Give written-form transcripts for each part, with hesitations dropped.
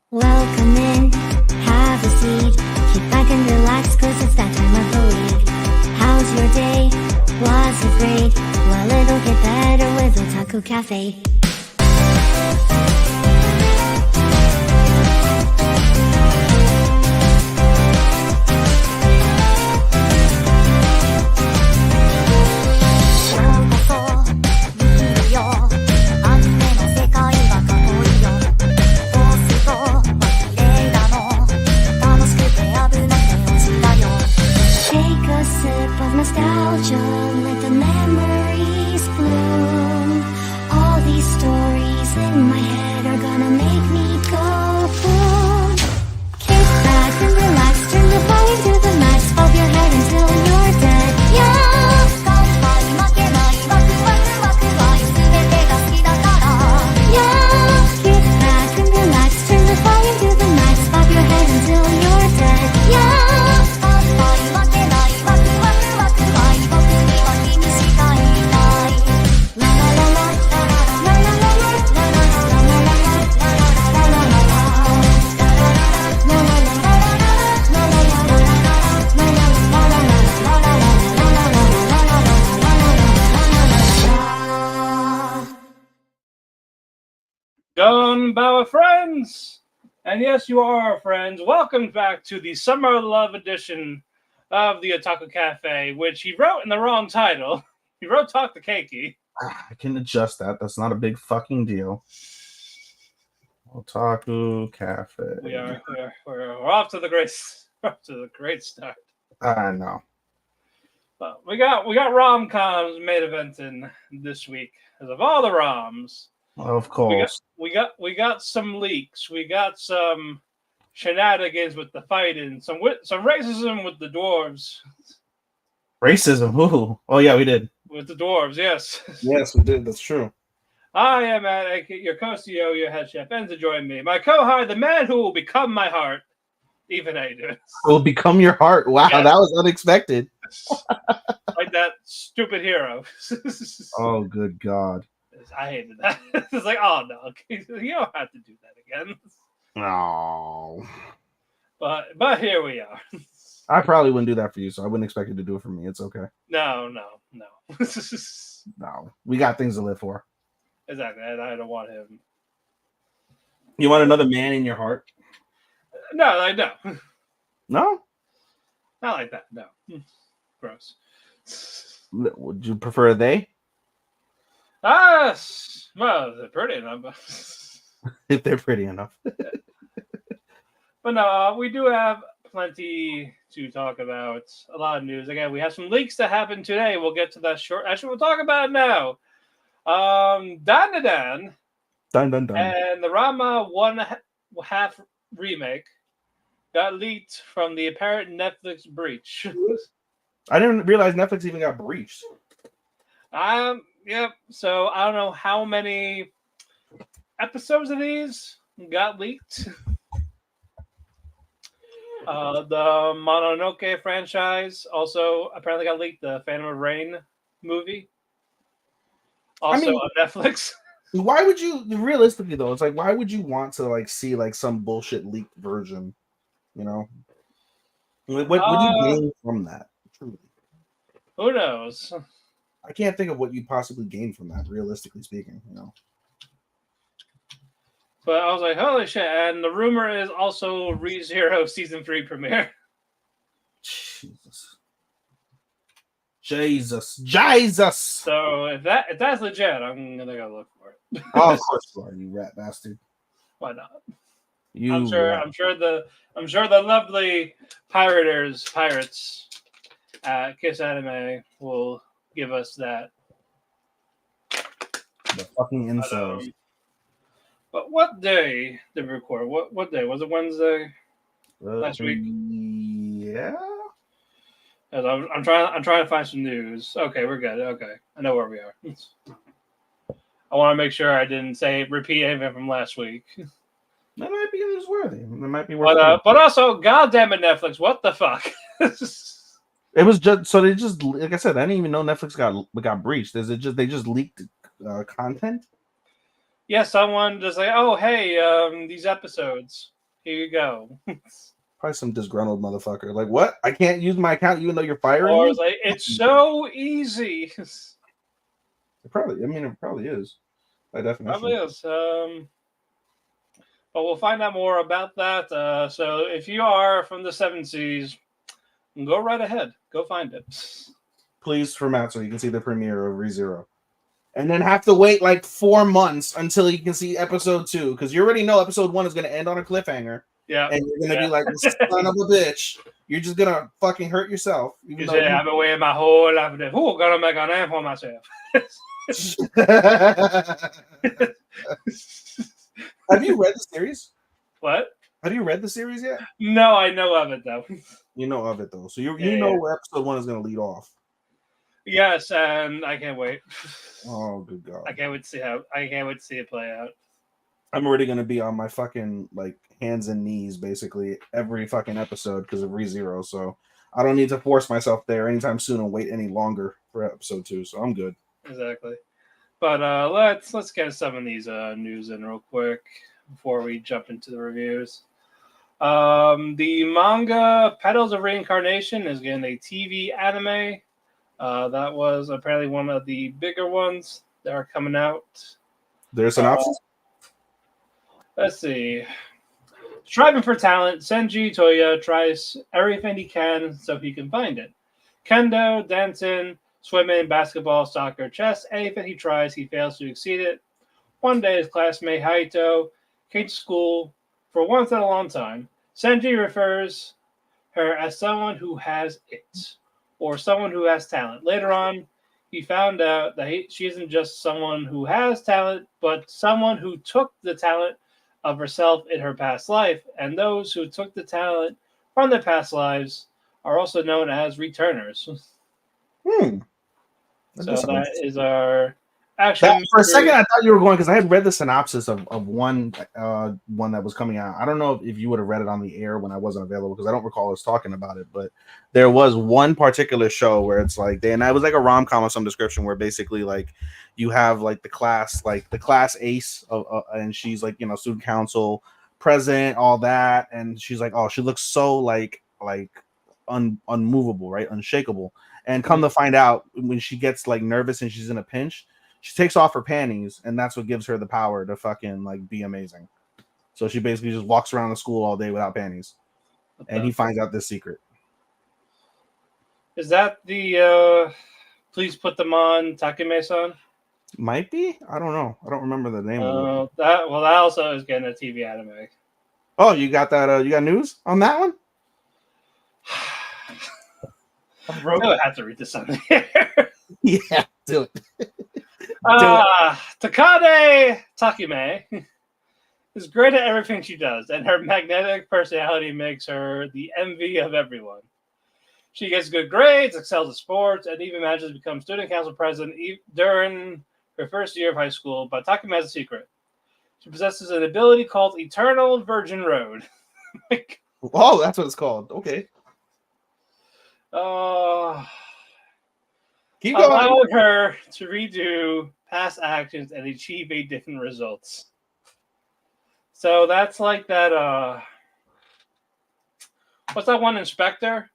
Welcome in, have a seat. Kick back and relax, cause it's that time of the week. How's your day? Was it great? Well, it'll get better with Otalku Cafe. Nostalgia, let the memories bloom. All these stories in my head are gonna make me go boom. Kick back and relax, turn the volume to the max. Bob your head until you're dead. Yeah! Yeah! Kick back and relax, turn the volume to the max. Bob your head until you're dead. Yeah! Gunbow friends! And yes, you are our friends. Welcome back to the Summer Love edition of the Otalku Cafe, which he wrote in the wrong title. He wrote Talk to Keiki. I can adjust that. That's not a big fucking deal. Otaku Cafe. We're off to the great start. I know. But we got rom-coms main eventing this week. As of all the roms, of course, we got some leaks. We got some shenanigans with the fighting. Some racism with the dwarves. Racism? Ooh. Oh yeah, we did. With the dwarves, yes. Yes, we did. That's true. I am your co-CEO, your head chef, and to join me, my co-hire, the man who will become my heart, even Aiden. Will become your heart. Wow, yes. That was unexpected. Like that stupid hero. Oh, good God. I hated that. It's like, oh no, you don't have to do that again. No. But here we are. I probably wouldn't do that for you, so I wouldn't expect you to do it for me. It's okay. No. No, we got things to live for. Exactly. I don't want him. You want another man in your heart? No. No? Not like that. No. Gross. Would you prefer they? Well, they're pretty enough. If they're pretty enough. But no, we do have plenty to talk about. A lot of news. Again, we have some leaks that happened today. We'll get to that short. Actually, we'll talk about it now. Dan. And the Rama 1.5 remake got leaked from the apparent Netflix breach. I didn't realize Netflix even got breached. Yep. So I don't know how many episodes of these got leaked. The Mononoke franchise also apparently got leaked. The Phantom of Rain movie, also on Netflix. Why would you? Realistically, though, it's like, why would you want to see some bullshit leaked version? You know, what do you gain from that? Truly, who knows? I can't think of what you possibly gain from that, realistically speaking, But I was like, holy shit. And the rumor is also ReZero Season 3 premiere. Jesus. So if that's legit, I'm going to go look for it. Oh, of course you are, you rat bastard. Why not? I'm sure the lovely pirates at Kiss Anime will give us that. The fucking incels. But what day did we record? What day? Was it Wednesday? Last week? Yeah. I'm trying to find some news. Okay, we're good. Okay. I know where we are. I want to make sure I didn't repeat anything from last week. That might be newsworthy. It might be worth but also, goddamn it, Netflix, what the fuck? It was just so they just, like I said, I didn't even know Netflix got breached. They just leaked content? Yeah, someone just like, oh hey, these episodes. Here you go. Probably some disgruntled motherfucker. Like, what? I can't use my account even though you're firing Or me? it's like, it's so easy. It probably is. By definition. Probably is. But we'll find out more about that. So if you are from the 7 Seas, go right ahead. Go find it. Please for Matt so you can see the premiere of ReZero. And then have to wait like 4 months until you can see episode 2. Because you already know episode 1 is going to end on a cliffhanger. Yeah. And you're going to be like, son of a bitch. You're just going to fucking hurt yourself. You say, I've been waiting my whole life for this. Who gonna make a name for myself? Have you read the series? What? Have you read the series yet? No, I know of it though. You know of it though. So you know where episode 1 is going to lead off. Yes, and I can't wait. Oh, good God. I can't wait to see it play out. I'm already going to be on my fucking like hands and knees basically every fucking episode because of ReZero. So I don't need to force myself there anytime soon and wait any longer for episode 2. So I'm good. Exactly. But let's get some of these news in real quick before we jump into the reviews. The manga Petals of Reincarnation is getting a TV anime. That was apparently one of the bigger ones that are coming out. There's synopsis? Let's see. Striving for talent, Senji Toya tries everything he can so he can find it. Kendo, dancing, swimming, basketball, soccer, chess, anything he tries, he fails to exceed it. One day, his classmate Haito came to school for once in a long time. Senji refers her as someone who has it, or someone who has talent. Later on, he found out that she isn't just someone who has talent, but someone who took the talent of herself in her past life, and those who took the talent from their past lives are also known as returners. So that is our action. For a second, I thought you were going because I had read the synopsis of one that was coming out. I don't know if you would have read it on the air when I wasn't available because I don't recall us talking about it. But there was one particular show where it's like and it was like a rom-com of some description where basically like you have like the class ace and she's like student council president, all that, and she's like, oh, she looks so like unmovable, right, unshakable. And come to find out, when she gets like nervous and she's in a pinch, she takes off her panties, and that's what gives her the power to fucking like be amazing. So she basically just walks around the school all day without panties, and he finds out this secret. Is that the please put them on Takeme-san? Might be. I don't know. I don't remember the name of it. That also is getting a TV anime. Oh, you got that? You got news on that one? I would have to read this on here. Yeah, do it. Takade Takime is great at everything she does, and her magnetic personality makes her the envy of everyone. She gets good grades, excels at sports, and even manages to become student council president during her first year of high school. But Takime has a secret. She possesses an ability called Eternal Virgin Road. Oh, that's what it's called. Okay. Keep going. Allowed her to redo past actions and achieve different results. So that's like that. What's that one, Inspector?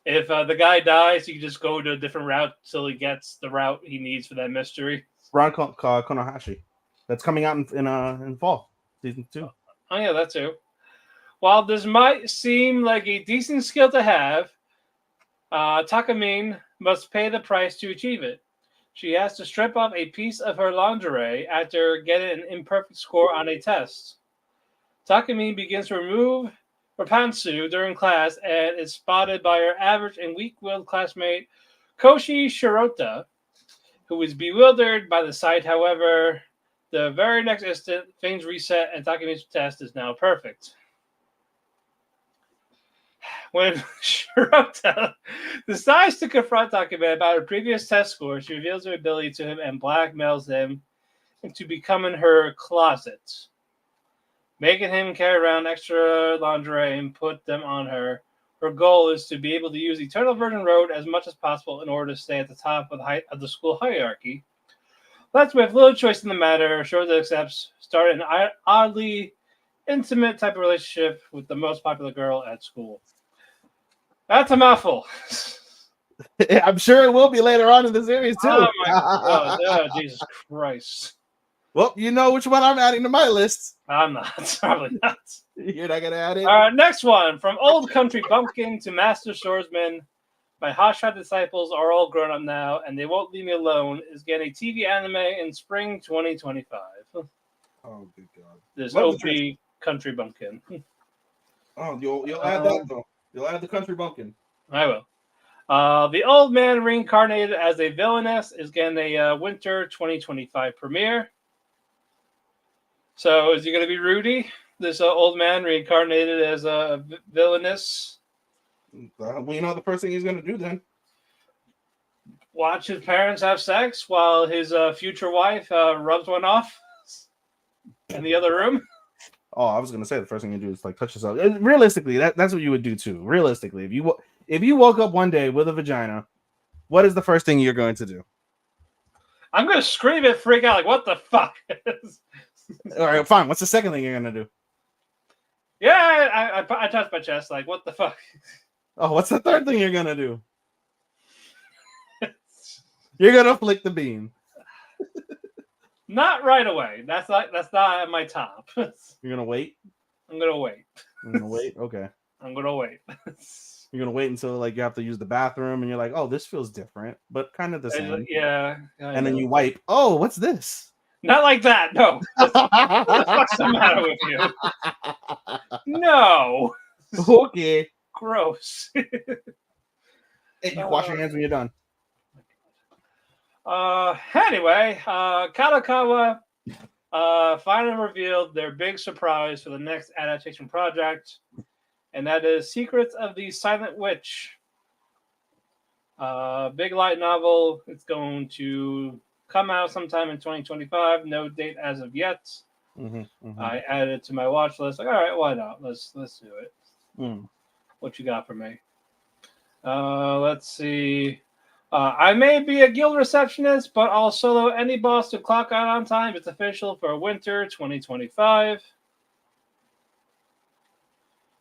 If the guy dies, you just go to a different route till he gets the route he needs for that mystery. Ron Konohashi. That's coming out in fall, season 2. Oh yeah, that too. While this might seem like a decent skill to have, Takamine must pay the price to achieve it. She has to strip off a piece of her lingerie after getting an imperfect score on a test. Takamine begins to remove her pantsuit during class and is spotted by her average and weak-willed classmate Koshi Shirota, who is bewildered by the sight. However, the very next instant, things reset and Takamine's test is now perfect. When Shirota decides to confront Takame about her previous test score, she reveals her ability to him and blackmails him into becoming her closet, making him carry around extra lingerie and put them on her. Her goal is to be able to use Eternal Virgin Road as much as possible in order to stay at the top of the school hierarchy. That's with little choice in the matter. Shirota accepts, starting an oddly intimate type of relationship with the most popular girl at school. That's a mouthful. I'm sure it will be later on in the series too. Oh my god! Oh, Jesus Christ! Well, you know which one I'm adding to my list. I'm not. Probably not. You're not gonna add it. Next one, from Old Country Bumpkin to Master Swordsman. My hotshot disciples are all grown up now, and they won't leave me alone. Is getting a TV anime in spring 2025. Oh, good God! This Love OP Country Bumpkin. Oh, you'll add that though. You'll add the Country Bumpkin. I will. The Old Man reincarnated as a villainess is getting a winter 2025 premiere. So is he going to be Rudy? This old man reincarnated as a villainess? Well, you know the first thing he's going to do then. Watch his parents have sex while his future wife rubs one off in the other room. Oh, I was going to say the first thing you do is like touch yourself. Realistically, that's what you would do too. Realistically, if you woke up one day with a vagina, what is the first thing you're going to do? I'm going to scream and freak out like, what the fuck? All right, fine. What's the second thing you're going to do? Yeah, I touched my chest like, what the fuck? Oh, what's the third thing you're going to do? You're going to flick the bean. Not right away. That's not at my top. You're going to wait? I'm going to wait. You're going to wait? Okay. I'm going to wait. You're going to wait until like you have to use the bathroom and you're like, oh, this feels different, but kind of the same. Yeah. And then you wipe. Oh, what's this? Not like that. No. What the fuck's the matter with you? No. Okay. Gross. Hey, you wash your hands when you're done. Anyway, Kadokawa finally revealed their big surprise for the next adaptation project, and that is Secrets of the Silent Witch. Big light novel. It's going to come out sometime in 2025. No date as of yet. I added it to my watch list. Like, all right, why not? Let's do it. What you got for me? Let's see. I may be a guild receptionist, but I'll solo any boss to clock out on time. It's official for winter 2025.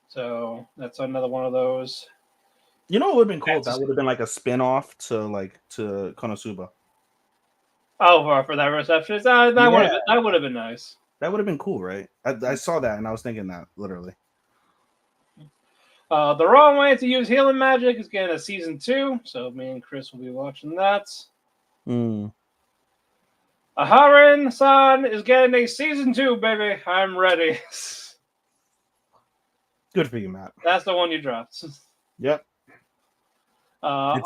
So that's another one of those. You know what would have been cool? That would have been like a spin-off to Konosuba. Oh, for that receptionist? That would have been nice. That would have been cool, right? I saw that and I was thinking that, literally. The Wrong Way to Use Healing Magic is getting a season 2, so me and Chris will be watching that. Aharon-san is getting a season 2, baby. I'm ready. Good for you, Matt. That's the one you dropped. Yep. Our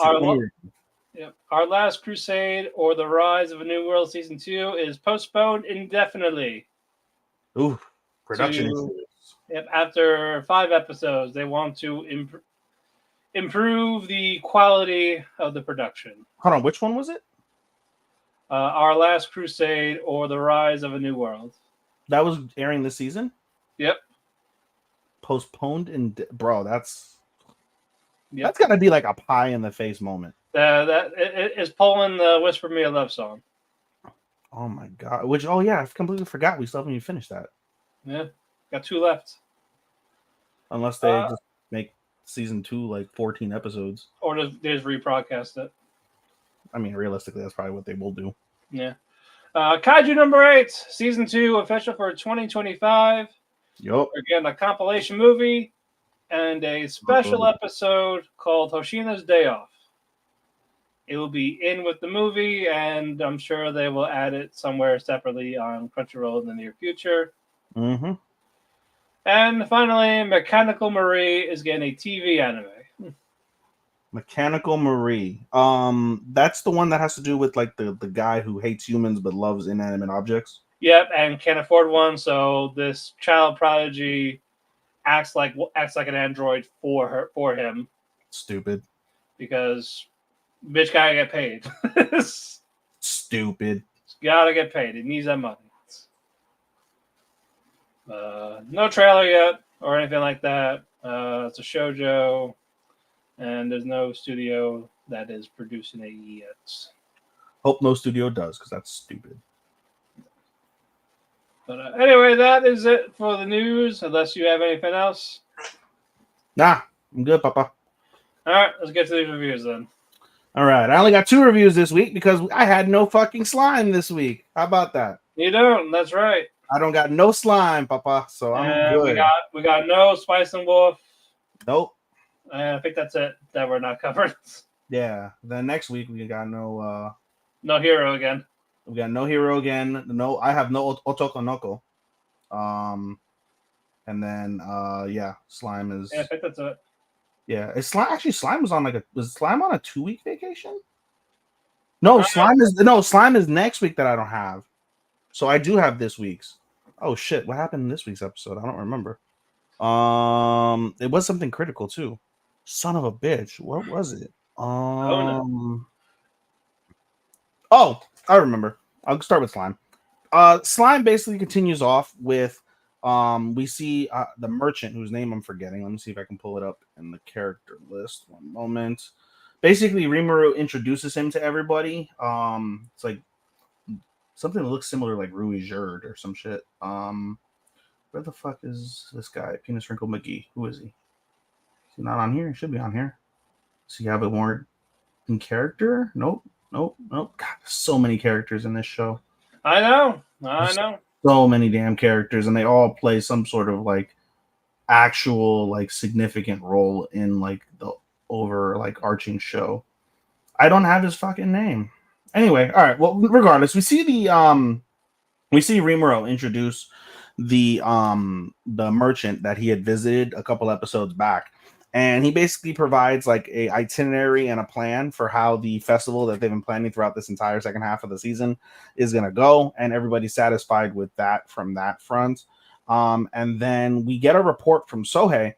Last Crusade or The Rise of a New World season 2 is postponed indefinitely. Ooh, production. After 5 episodes, they want to improve the quality of the production. Hold on, which one was it? Our Last Crusade or The Rise of a New World. That was airing this season? Yep. Postponed bro, that's gotta be like a pie in the face moment. It is pulling the Whisper Me a Love song. Oh my god! I completely forgot we still haven't even finished that. Yeah, got 2 left. Unless they just make season 2 like 14 episodes, or just rebroadcast it. I mean, realistically, that's probably what they will do. Yeah. Kaiju number 8, season 2, official for 2025. Yup. Again, a compilation movie and a special episode called Hoshina's Day Off. It will be in with the movie, and I'm sure they will add it somewhere separately on Crunchyroll in the near future. And finally, Mechanical Marie is getting a TV anime. Mechanical Marie. That's the one that has to do with like the guy who hates humans but loves inanimate objects. Yep, and can't afford one, so this child prodigy acts like an android for him. Stupid. Because bitch gotta get paid. Stupid. Gotta get paid. It needs that money. No trailer yet or anything like that. It's a shoujo, and there's no studio that is producing it yet. Hope no studio does, because that's stupid. But anyway, that is it for the news. Unless you have anything else. Nah, I'm good, Papa. All right, let's get to these reviews then. All right, I only got 2 reviews this week because I had no fucking slime this week. How about that? You don't. That's right. I don't got no slime, Papa, so I'm And good. we got no Spice and Wolf. Nope. And I think that's it that we're not covered. Yeah. Then next week we got no No Hero again. we got no hero again. No, I have no Otoko Noko. And then yeah, slime is Yeah, I think that's it. yeah. Is slime actually slime was slime on a 2-week vacation? No, slime is next week that I don't have. So I do have this week's. Oh shit, what happened in this week's episode? I don't remember. It was something critical too. Son of a bitch. What was it? Oh, I remember. I'll start with slime. Slime basically continues off with we see the merchant whose name I'm forgetting. Let me see if I can pull it up in the character list. One moment. Basically, Rimuru introduces him to everybody. It's like something that looks similar like Rui Jerd or some shit. Where the fuck is this guy? Penis Wrinkle McGee. Who is he? Is he not on here? He should be on here. Does he have a more in character? Nope. God, there's so many characters in this show. I know. So many damn characters, and they all play some sort of like actual like significant role in like the over like arching show. I don't have his fucking name. Anyway, all right. Well, regardless, we see Rimuro introduce the merchant that he had visited a couple episodes back, and he basically provides like a itinerary and a plan for how the festival that they've been planning throughout this entire second half of the season is going to go, and everybody's satisfied with that from that front. And then we get a report from Sohei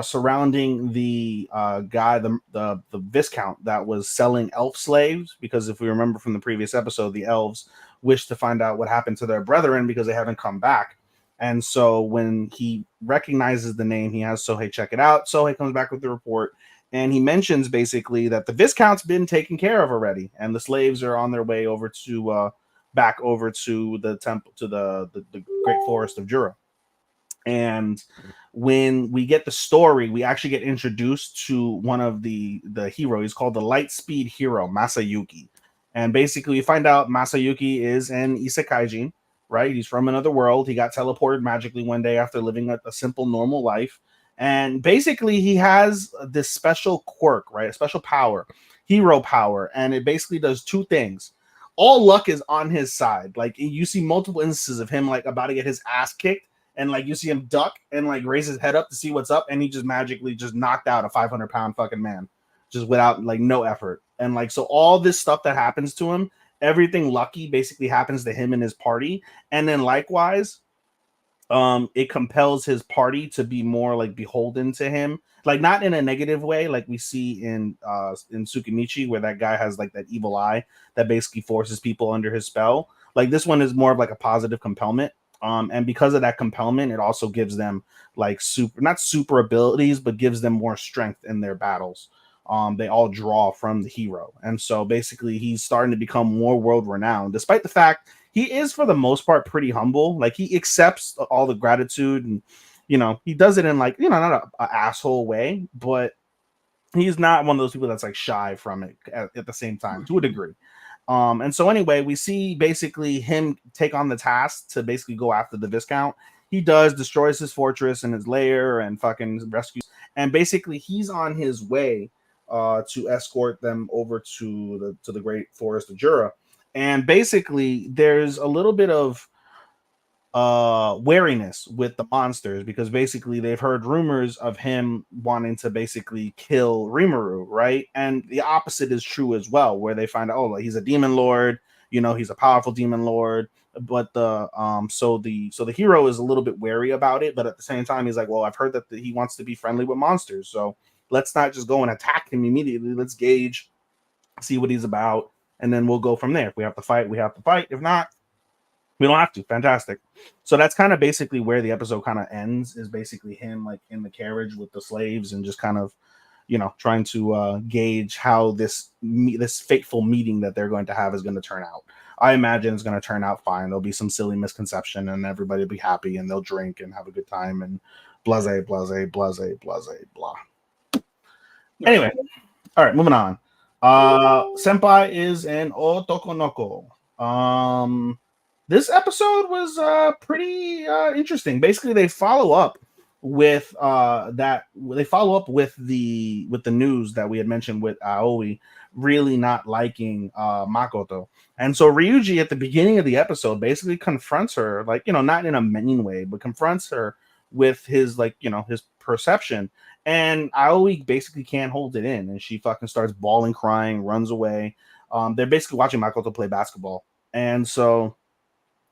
surrounding the guy, the Viscount that was selling elf slaves, because if we remember from the previous episode, the elves wish to find out what happened to their brethren because they haven't come back. And so when he recognizes the name, he has Sohei check it out. Sohei comes back with the report, and he mentions basically that the Viscount's been taken care of already, and the slaves are on their way over to back over to the temple, to the Great Forest of Jura. And when we get the story, we actually get introduced to one of the hero. He's called the Lightspeed Hero, Masayuki. And basically, we find out Masayuki is an isekai, right? He's from another world. He got teleported magically one day after living a simple, normal life. And basically, he has this special quirk, right? A special power, hero power. And it basically does 2 things. All luck is on his side. Like, you see multiple instances of him, like, about to get his ass kicked. And like you see him duck and like raise his head up to see what's up, and he just magically just knocked out a 500-pound fucking man, just without like no effort. And like so, all this stuff that happens to him, everything lucky basically happens to him and his party. And then likewise, it compels his party to be more like beholden to him, like not in a negative way, like we see in Tsukimichi, where that guy has like that evil eye that basically forces people under his spell. Like this one is more of like a positive compellment. And because of that compellment, it also gives them like not super abilities, but gives them more strength in their battles. They all draw from the hero. And so basically he's starting to become more world renowned, despite the fact he is for the most part pretty humble. Like he accepts all the gratitude, and he does it in like, not a asshole way, but he's not one of those people that's like shy from it at the same time, to a degree. And so anyway, we see basically him take on the task to basically go after the Viscount. He destroys his fortress and his lair and fucking rescues. And basically he's on his way to escort them over to the Great Forest of Jura. And basically there's a little bit of wariness with the monsters, because basically they've heard rumors of him wanting to basically kill Rimuru, right? And the opposite is true as well, where they find out, oh, he's a demon lord, he's a powerful demon lord. But so the hero is a little bit wary about it, but at the same time he's like, well, I've heard that he wants to be friendly with monsters, so let's not just go and attack him immediately. Let's gauge, see what he's about, and then we'll go from there. If we have to fight, we have to fight. If not, we don't have to. Fantastic. So that's kind of basically where the episode kind of ends, is basically him like in the carriage with the slaves and just kind of, trying to gauge how this fateful meeting that they're going to have is going to turn out. I imagine it's going to turn out fine. There'll be some silly misconception, and everybody will be happy, and they'll drink and have a good time, and blase, blase, blase, blase, blah. Anyway, all right, moving on. Senpai is an Otokonoko. This episode was pretty interesting. Basically, they follow up with the news that we had mentioned with Aoi really not liking Makoto. And so Ryuji at the beginning of the episode basically confronts her, like, not in a mean way, but confronts her with his, like, his perception. And Aoi basically can't hold it in, and she fucking starts bawling, crying, runs away. They're basically watching Makoto play basketball, and so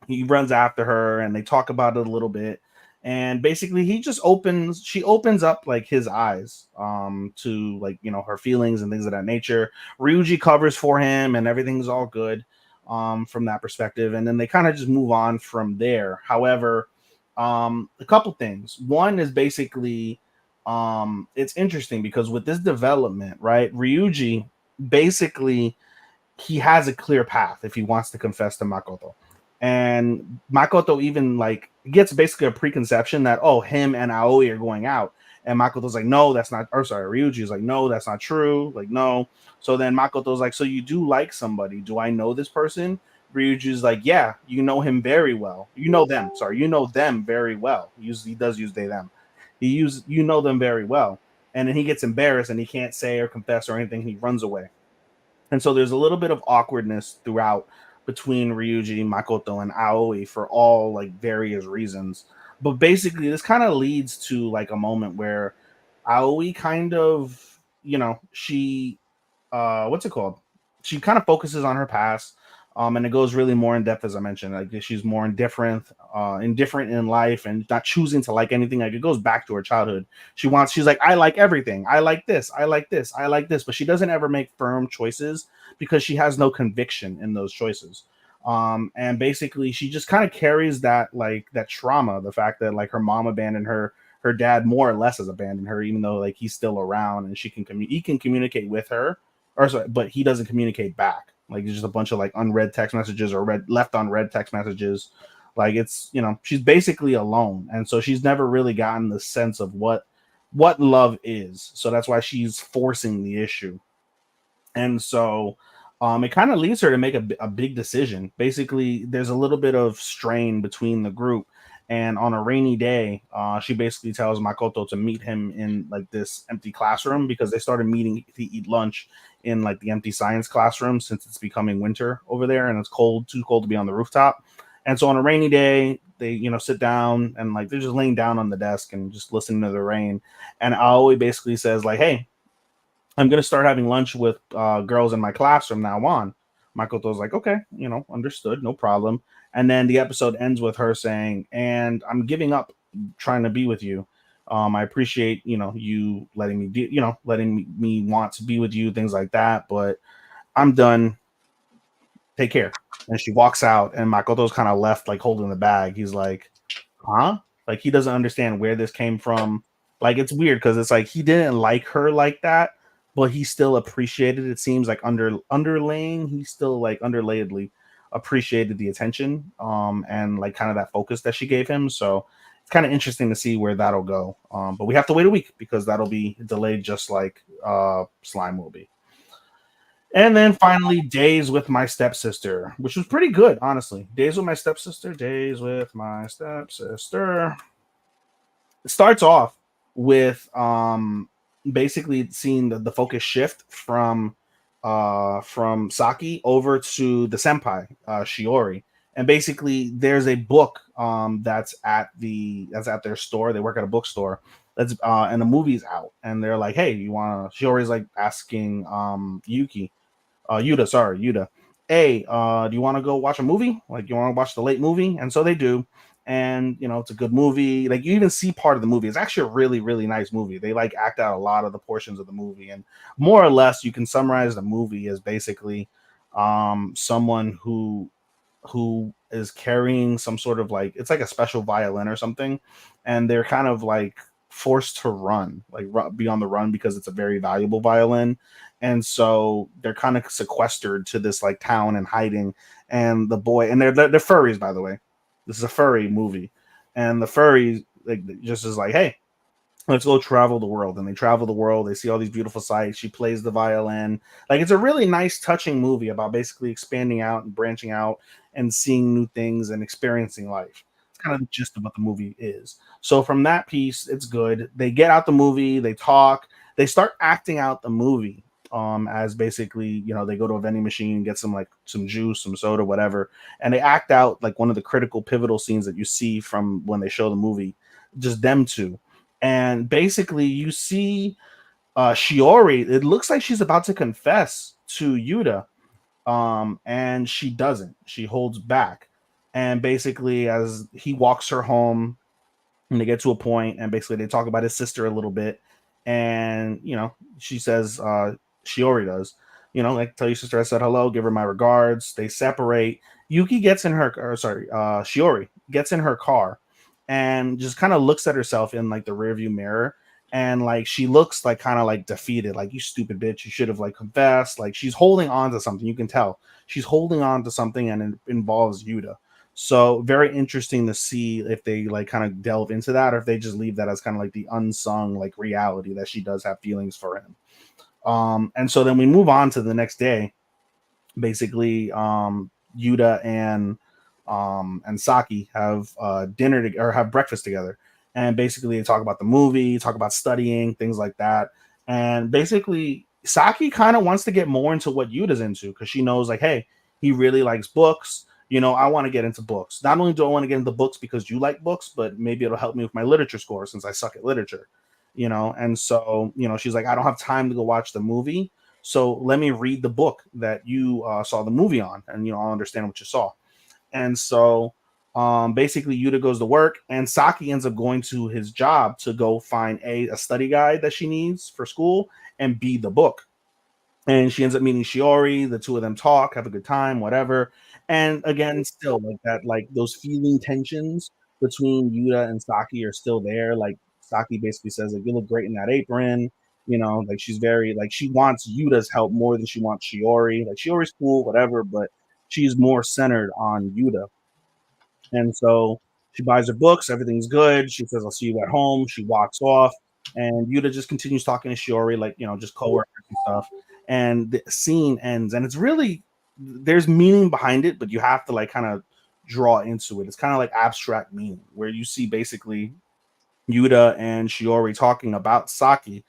he runs after her, and they talk about it a little bit. And basically, she opens up like his eyes, to, like, her feelings and things of that nature. Ryuji covers for him, and everything's all good, from that perspective. And then they kind of just move on from there. However, a couple things. One is basically, it's interesting because with this development, right, Ryuji basically, he has a clear path if he wants to confess to Makoto. And Makoto even, like, gets basically a preconception that, oh, him and Aoi are going out. And Makoto's like, no, that's not, or sorry, Ryuji's like, no, that's not true. Like, no. So then Makoto's like, so you do like somebody. Do I know this person? Ryuji's like, yeah, you know him very well. You know them. Sorry, you know them very well. He does use they, them. You know them very well. And then he gets embarrassed and he can't say or confess or anything. He runs away. And so there's a little bit of awkwardness throughout between Ryuji, Makoto, and Aoi for all, like, various reasons. But basically, this kind of leads to, like, a moment where Aoi kind of, she, what's it called? She kind of focuses on her past, and it goes really more in depth, as I mentioned. Like, she's more indifferent in life, and not choosing to like anything. Like, it goes back to her childhood. She's like, I like everything. I like this. I like this. I like this. But she doesn't ever make firm choices because she has no conviction in those choices. And basically, she just kind of carries that, like, that trauma, the fact that, like, her mom abandoned her dad more or less has abandoned her, even though, like, he's still around and he can communicate with her, or sorry, but he doesn't communicate back. Like, it's just a bunch of, like, unread text messages or left unread text messages. Like, it's, she's basically alone, and so she's never really gotten the sense of what love is. So that's why she's forcing the issue. And so it kind of leads her to make a big decision. Basically, there's a little bit of strain between the group. And on a rainy day, she basically tells Makoto to meet him in, like, this empty classroom, because they started meeting to eat lunch in, like, the empty science classroom, since it's becoming winter over there and it's too cold to be on the rooftop. And so on a rainy day, they, sit down, and, like, they're just laying down on the desk and just listening to the rain. And Aoi basically says, like, hey, I'm going to start having lunch with girls in my class from now on. Makoto's like, okay, understood, no problem. And then the episode ends with her saying, and I'm giving up trying to be with you. I appreciate, you letting me want to be with you, things like that, but I'm done. Take care. And she walks out, and Makoto's kind of left, like, holding the bag. He's like, huh? Like, he doesn't understand where this came from. Like, it's weird because it's like he didn't like her like that, but he still appreciated, it seems like, underlaying, he still, like, underlayedly appreciated the attention, and, like, kind of that focus that she gave him. So it's kind of interesting to see where that'll go. But we have to wait a week because that'll be delayed, just like Slime will be. And then finally, Days with My Stepsister, which was pretty good, honestly. Days with My Stepsister. It starts off with basically seeing the focus shift from Saki over to the senpai, Shiori. And basically there's a book that's at their store. They work at a bookstore. That's and the movie's out, and they're like, hey, you wanna, Shiori's like asking Yuta, hey, do you want to go watch a movie? Like, you want to watch the late movie? And so they do. And, it's a good movie. Like, you even see part of the movie. It's actually a really, really nice movie. They, like, act out a lot of the portions of the movie. And more or less, you can summarize the movie as basically someone who is carrying some sort of, like, it's like a special violin or something. And they're kind of, like, forced to run, like be on the run because it's a very valuable violin. And so they're kind of sequestered to this like town and hiding. And the boy, and they're furries, by the way. This is a furry movie, and the furry like just is like, hey, let's go travel the world. And they travel the world. They see all these beautiful sights. She plays the violin. Like, it's a really nice, touching movie about basically expanding out and branching out and seeing new things and experiencing life. It's kind of the gist of what the movie is. So from that piece, it's good. They get out the movie. They talk. They start acting out the movie. As basically, you know, they go to a vending machine, get some juice, some soda, whatever, and they act out like one of the critical, pivotal scenes that you see from when they show the movie, just them two. And basically you see Shiori, it looks like she's about to confess to Yuta, and she doesn't. She holds back, and basically as he walks her home, and they get to a point, and basically they talk about his sister a little bit, and you know, she says, Shiori does, you know, like, tell your sister I said hello, give her my regards. They separate. Shiori gets in her car and just kind of looks at herself in like the rearview mirror, and like she looks like kind of like defeated, like, you stupid bitch, you should have like confessed. Like, she's holding on to something. You can tell she's holding on to something, and it involves Yuta. So very interesting to see if they like kind of delve into that, or if they just leave that as kind of like the unsung like reality that she does have feelings for him. And so then we move on to the next day. Basically, Yuta and Saki have dinner or have breakfast together, and basically they talk about the movie, talk about studying, things like that. And basically Saki kind of wants to get more into what Yuta's into, because she knows, like, hey, he really likes books. You know, I want to get into books. Not only do I want to get into books because you like books, but maybe it'll help me with my literature score since I suck at literature. You know, and so, you know, she's like, I don't have time to go watch the movie, so let me read the book that you saw the movie on, and, you know, I'll understand what you saw. And so basically Yuta goes to work, and Saki ends up going to his job to go find a study guide that she needs for school, and B, the book. And she ends up meeting Shiori. The two of them talk, have a good time, whatever. And again, still like that, like those feeling tensions between Yuta and Saki are still there. Like, Saki basically says, like, you look great in that apron. You know, like, she's very like, she wants Yuta's help more than she wants Shiori. Like, Shiori's cool, whatever, but she's more centered on Yuta. And so she buys her books, everything's good. She says, I'll see you at home. She walks off, and Yuta just continues talking to Shiori, like, you know, just coworkers and stuff. And the scene ends, and it's really, there's meaning behind it, but you have to like kind of draw into it. It's kind of like abstract meaning, where you see basically Yuta and Shiori talking about Saki,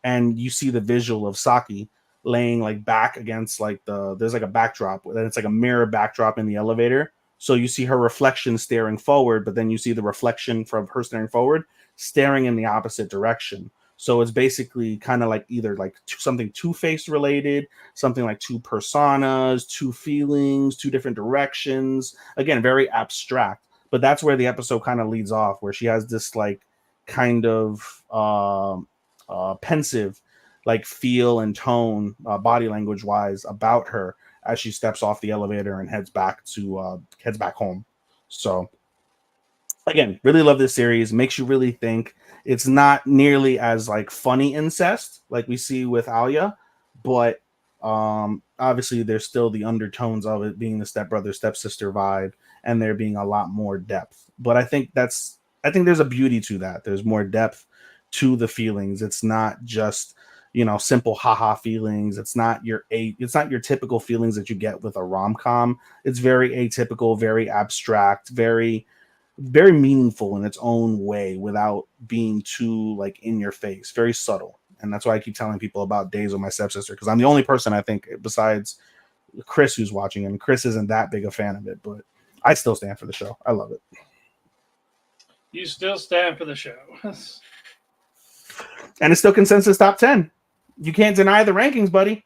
and you see the visual of Saki laying like back against like there's like a backdrop, and it's like a mirror backdrop in the elevator. So you see her reflection staring forward, but then you see the reflection from her staring forward staring in the opposite direction. So it's basically kind of like either like something two-faced related, something like two personas, two feelings, two different directions. Again, very abstract. But that's where the episode kind of leads off, where she has this like kind of pensive like feel and tone, body language wise, about her as she steps off the elevator and heads back home. So again, really love this series. Makes you really think. It's not nearly as like funny incest like we see with Alia, but obviously there's still the undertones of it being the stepbrother stepsister vibe, and there being a lot more depth. But I think there's a beauty to that. There's more depth to the feelings. It's not just, you know, simple haha feelings. It's not your typical feelings that you get with a rom-com. It's very atypical, very abstract, very very meaningful in its own way, without being too like in your face, very subtle. And that's why I keep telling people about Days with My Stepsister, because I'm the only person, I think, besides Chris, who's watching, and Chris isn't that big a fan of it, but I still stand for the show. I love it. You still stand for the show. And it's still consensus top 10. You can't deny the rankings, buddy.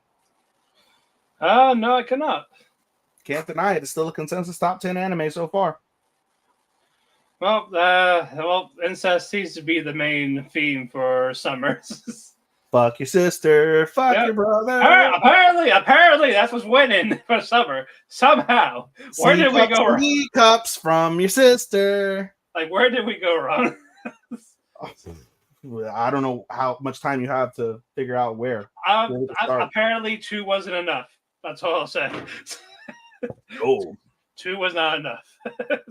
No, I cannot. Can't deny it. It's still a consensus top 10 anime so far. Well, incest seems to be the main theme for summers. Fuck your sister. Fuck your brother. Apparently, that's what's winning for summer. Somehow. Where did we go wrong? Cups from your sister. Like, where did we go wrong? I don't know how much time you have to figure out where to start. Apparently, 2 wasn't enough. That's all I'll say. Oh, 2 was not enough.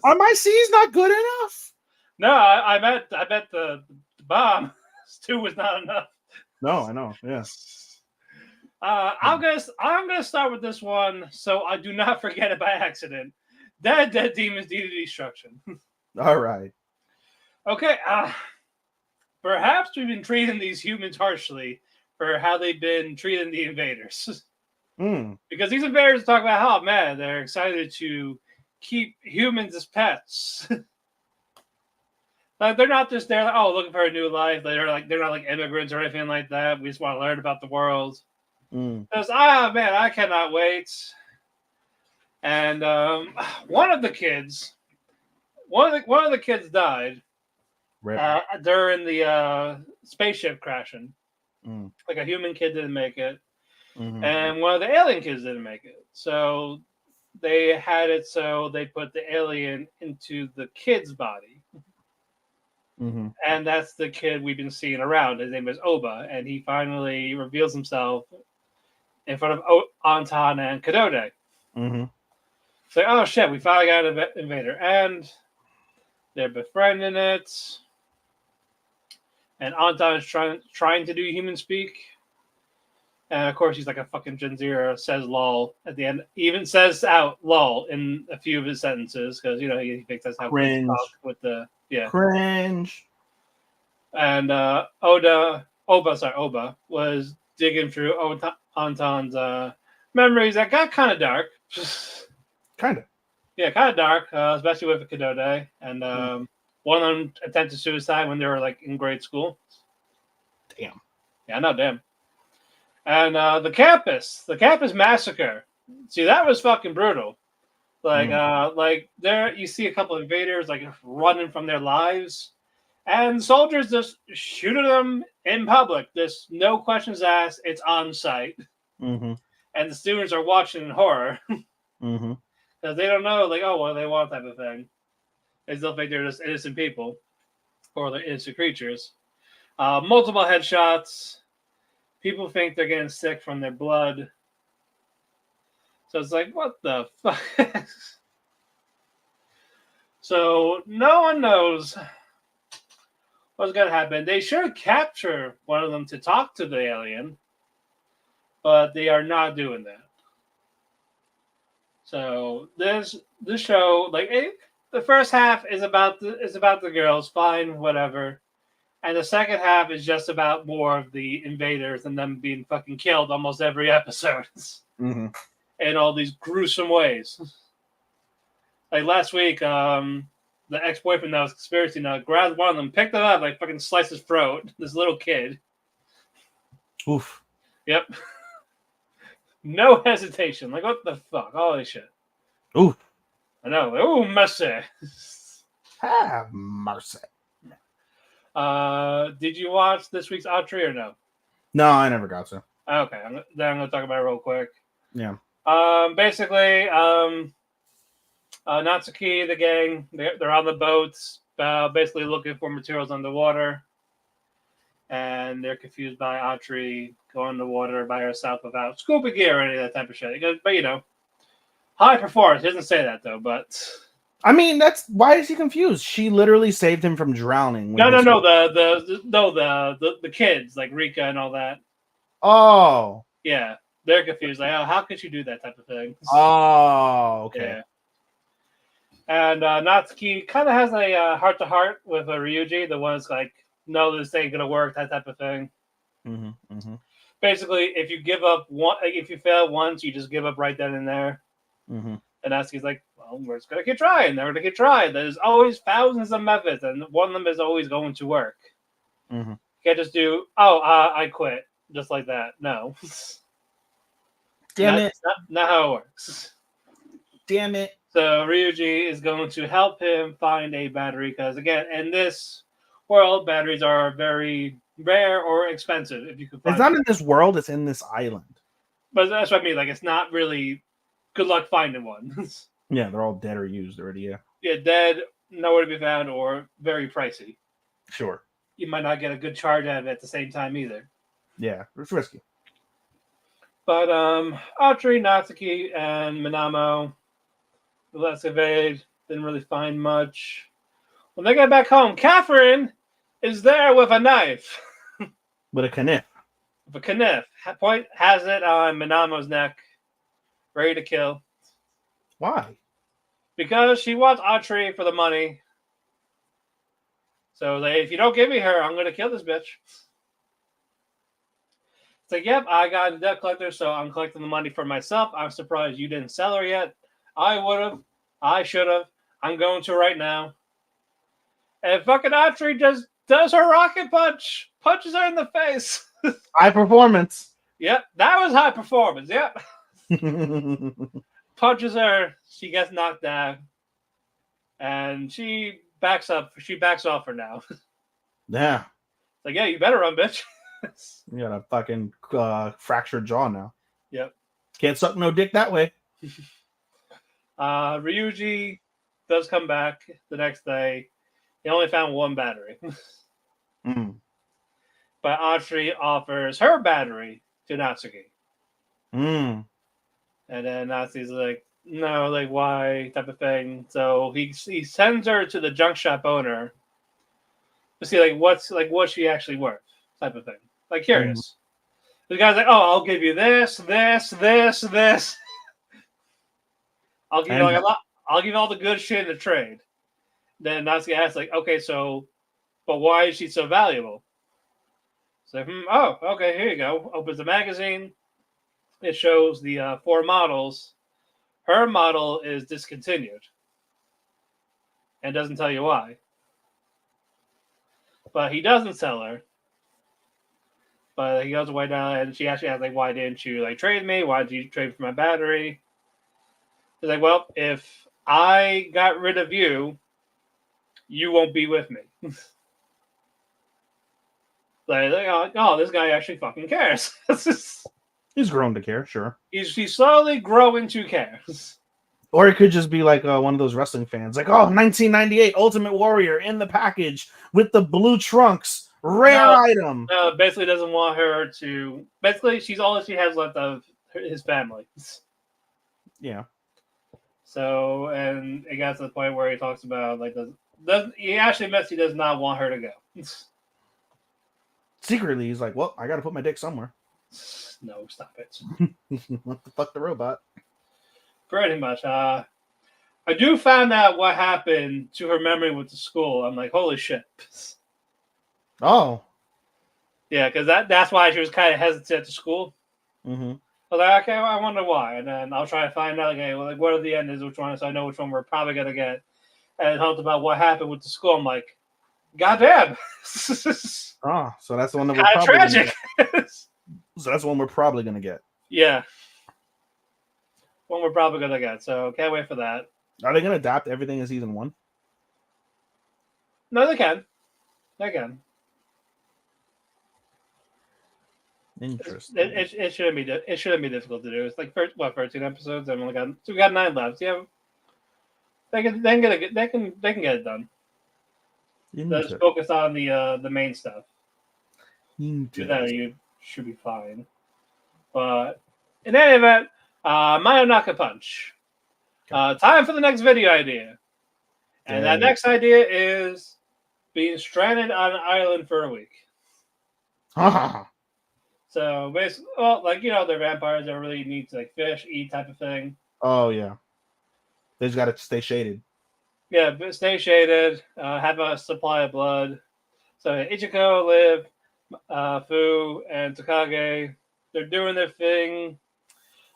are my C's not good enough? No, I bet the bomb 2 was not enough. No, I know. Yeah. I'm gonna start with this one, so I do not forget it by accident. Dead Demons Deed of Destruction. All right. Okay. Perhaps we've been treating these humans harshly for how they've been treating the invaders. Because these invaders talk about how, man, they're excited to keep humans as pets. Like, they're not just there, like, oh, looking for a new life. They're not like immigrants or anything like that. We just want to learn about the world. Because, man, I cannot wait. And one of the kids died during the spaceship crashing. Like, a human kid didn't make it. And one of the alien kids didn't make it. So they had it so they put the alien into the kid's body. And that's the kid we've been seeing around. His name is Oba. And he finally reveals himself in front of Anton and Kadode. It's like, oh shit, we finally got an invader. And they're befriending it. And Anton is trying to do human speak. And of course, he's like a fucking Gen Zero, says lol at the end. Even says out lol in a few of his sentences because, you know, he thinks that's how Cringe. talk with the, yeah. Cringe. And Oba was digging through Anton's memories that got kind of dark. Kind of. Yeah, kind of dark, especially with Kadode. And one of them attempted suicide when they were like in grade school. Damn. Yeah, no, damn. And the campus massacre. See, that was fucking brutal. Like there, you see a couple of invaders like running from their lives, and soldiers just shooting them in public. Just no questions asked. It's on site, and the students are watching in horror because they don't know, like, oh, what do they want, type of thing. They still think they're just innocent people or they're innocent creatures. Multiple headshots. People think they're getting sick from their blood. So it's like, what the fuck? So no one knows what's going to happen. They should capture one of them to talk to the alien, but they are not doing that. So this show, like, the first half is about the girls, fine, whatever. And the second half is just about more of the invaders and them being fucking killed almost every episode. In all these gruesome ways. Like last week, the ex-boyfriend that was conspiracy nut grabbed one of them, picked it up, like fucking sliced his throat. This little kid. Oof. Yep. No hesitation. Like, what the fuck? Holy shit. Oof. I know. Oh, mercy. Have mercy. Did you watch this week's Autry or no? No, I never got to. Okay, I'm going to talk about it real quick. Yeah. Basically, Natsuki, the gang, they're on the boats, basically looking for materials underwater. And they're confused by Autry going to water by herself without scuba gear or any of that type of shit. Goes, but, you know, high performance. He doesn't say that, though, but... I mean, that's why is he confused? She literally saved him from drowning. No. The kids, like Rika and all that. Oh. Yeah. They're confused. Like, oh, how could you do that type of thing? Oh, okay. Yeah. And Natsuki kind of has a heart-to-heart with Ryuji. The one's like, no, this ain't gonna work, that type of thing. Basically, if you give up if you fail once, you just give up right then and there. And Natsuki's like, well, we're just gonna keep trying. They're gonna keep trying. There's always thousands of methods, and one of them is always going to work. You can't just do, I quit, just like that. No. Damn it. Not how it works. Damn it. So Ryuji is going to help him find a battery because, again, in this world, batteries are very rare or expensive. If you could find it's not in this world, it's in this island. But that's what I mean. Like, it's not really good luck finding one. Yeah, they're all dead or used already, yeah. Yeah, dead, nowhere to be found, or very pricey. Sure. you might not get a good charge out of it at the same time either. Yeah, it's risky. But Autry, Natsuki, and Minamo, let's evade. Didn't really find much. When they get back home, Catherine is there with a knife. With a kniff. With a kniff. Point has it on Minamo's neck, ready to kill. Why? Because she wants Autry for the money. So like, if you don't give me her, I'm going to kill this bitch. It's like, yep, I got a debt collector, so I'm collecting the money for myself. I'm surprised you didn't sell her yet. I would have. I should have. I'm going to right now. And fucking Autry just does her rocket punch. Punches her in the face. High performance. Yep, that was high performance. Yep. Punches her. She gets knocked down. And she backs up. She backs off her now. Yeah. Like, yeah, you better run, bitch. You got a fucking fractured jaw now. Yep. Can't suck no dick that way. Ryuji does come back the next day. He only found one battery. Mm. But Autry offers her battery to Natsuki. Mm. And then Natsuki's like, no, like, why? Type of thing. So he sends her to the junk shop owner to see, like, what's she actually worth? Type of thing. Like, curious. The guy's like, oh, I'll give you this. I'll give you like a lot. I'll give you all the good shit in the trade. Then Natsuki asks, like, okay, so, but why is she so valuable? So, oh, okay, here you go. Opens the magazine. It shows the 4 models. Her model is discontinued. And doesn't tell you why. But he doesn't sell her. But he goes away down, and she actually asks, like, why didn't you, like, trade me? Why did you trade for my battery? He's like, well, if I got rid of you, you won't be with me. like, oh, this guy actually fucking cares. He's grown to care, sure. He's slowly growing to care. Or it could just be like one of those wrestling fans. Like, oh, 1998 Ultimate Warrior in the package with the blue trunks. Rare item. No, basically doesn't want her to... Basically, she's all she has left of his family. Yeah. So, and it got to the point where he talks about, like, he actually admits he does not want her to go. Secretly, he's like, well, I got to put my dick somewhere. No, stop it. What the fuck, the robot? Pretty much. I do find out what happened to her memory with the school. I'm like, holy shit. Oh. Yeah, because that's why she was kind of hesitant at the school. Mm-hmm. I was like, okay, well, I wonder why. And then I'll try to find out, okay, well, like, what are the endings, which one, so I know which one we're probably going to get. And it talked about what happened with the school. I'm like, goddamn. Oh, so that's the one that we're kind of probably tragic. So that's the one we're probably going to get. Yeah. One we're probably going to get. So can't wait for that. Are they going to adapt everything in season 1? No, they can. They can. Interesting. It shouldn't be. It shouldn't be difficult to do. It's like 13 episodes. I've only got. So we got 9 left. Yeah, they can get it done. Just focus on the main stuff. Do that, you should be fine. But in any event, Mayonaka Punch. Time for the next video idea, and that next idea is being stranded on an island for a week. So basically, well, like, they're vampires. They really need to, like, fish, eat type of thing. Oh yeah, they just got to stay shaded. Yeah, but stay shaded. Have a supply of blood. So Ichiko, Liv, Fu, and Takage, they're doing their thing.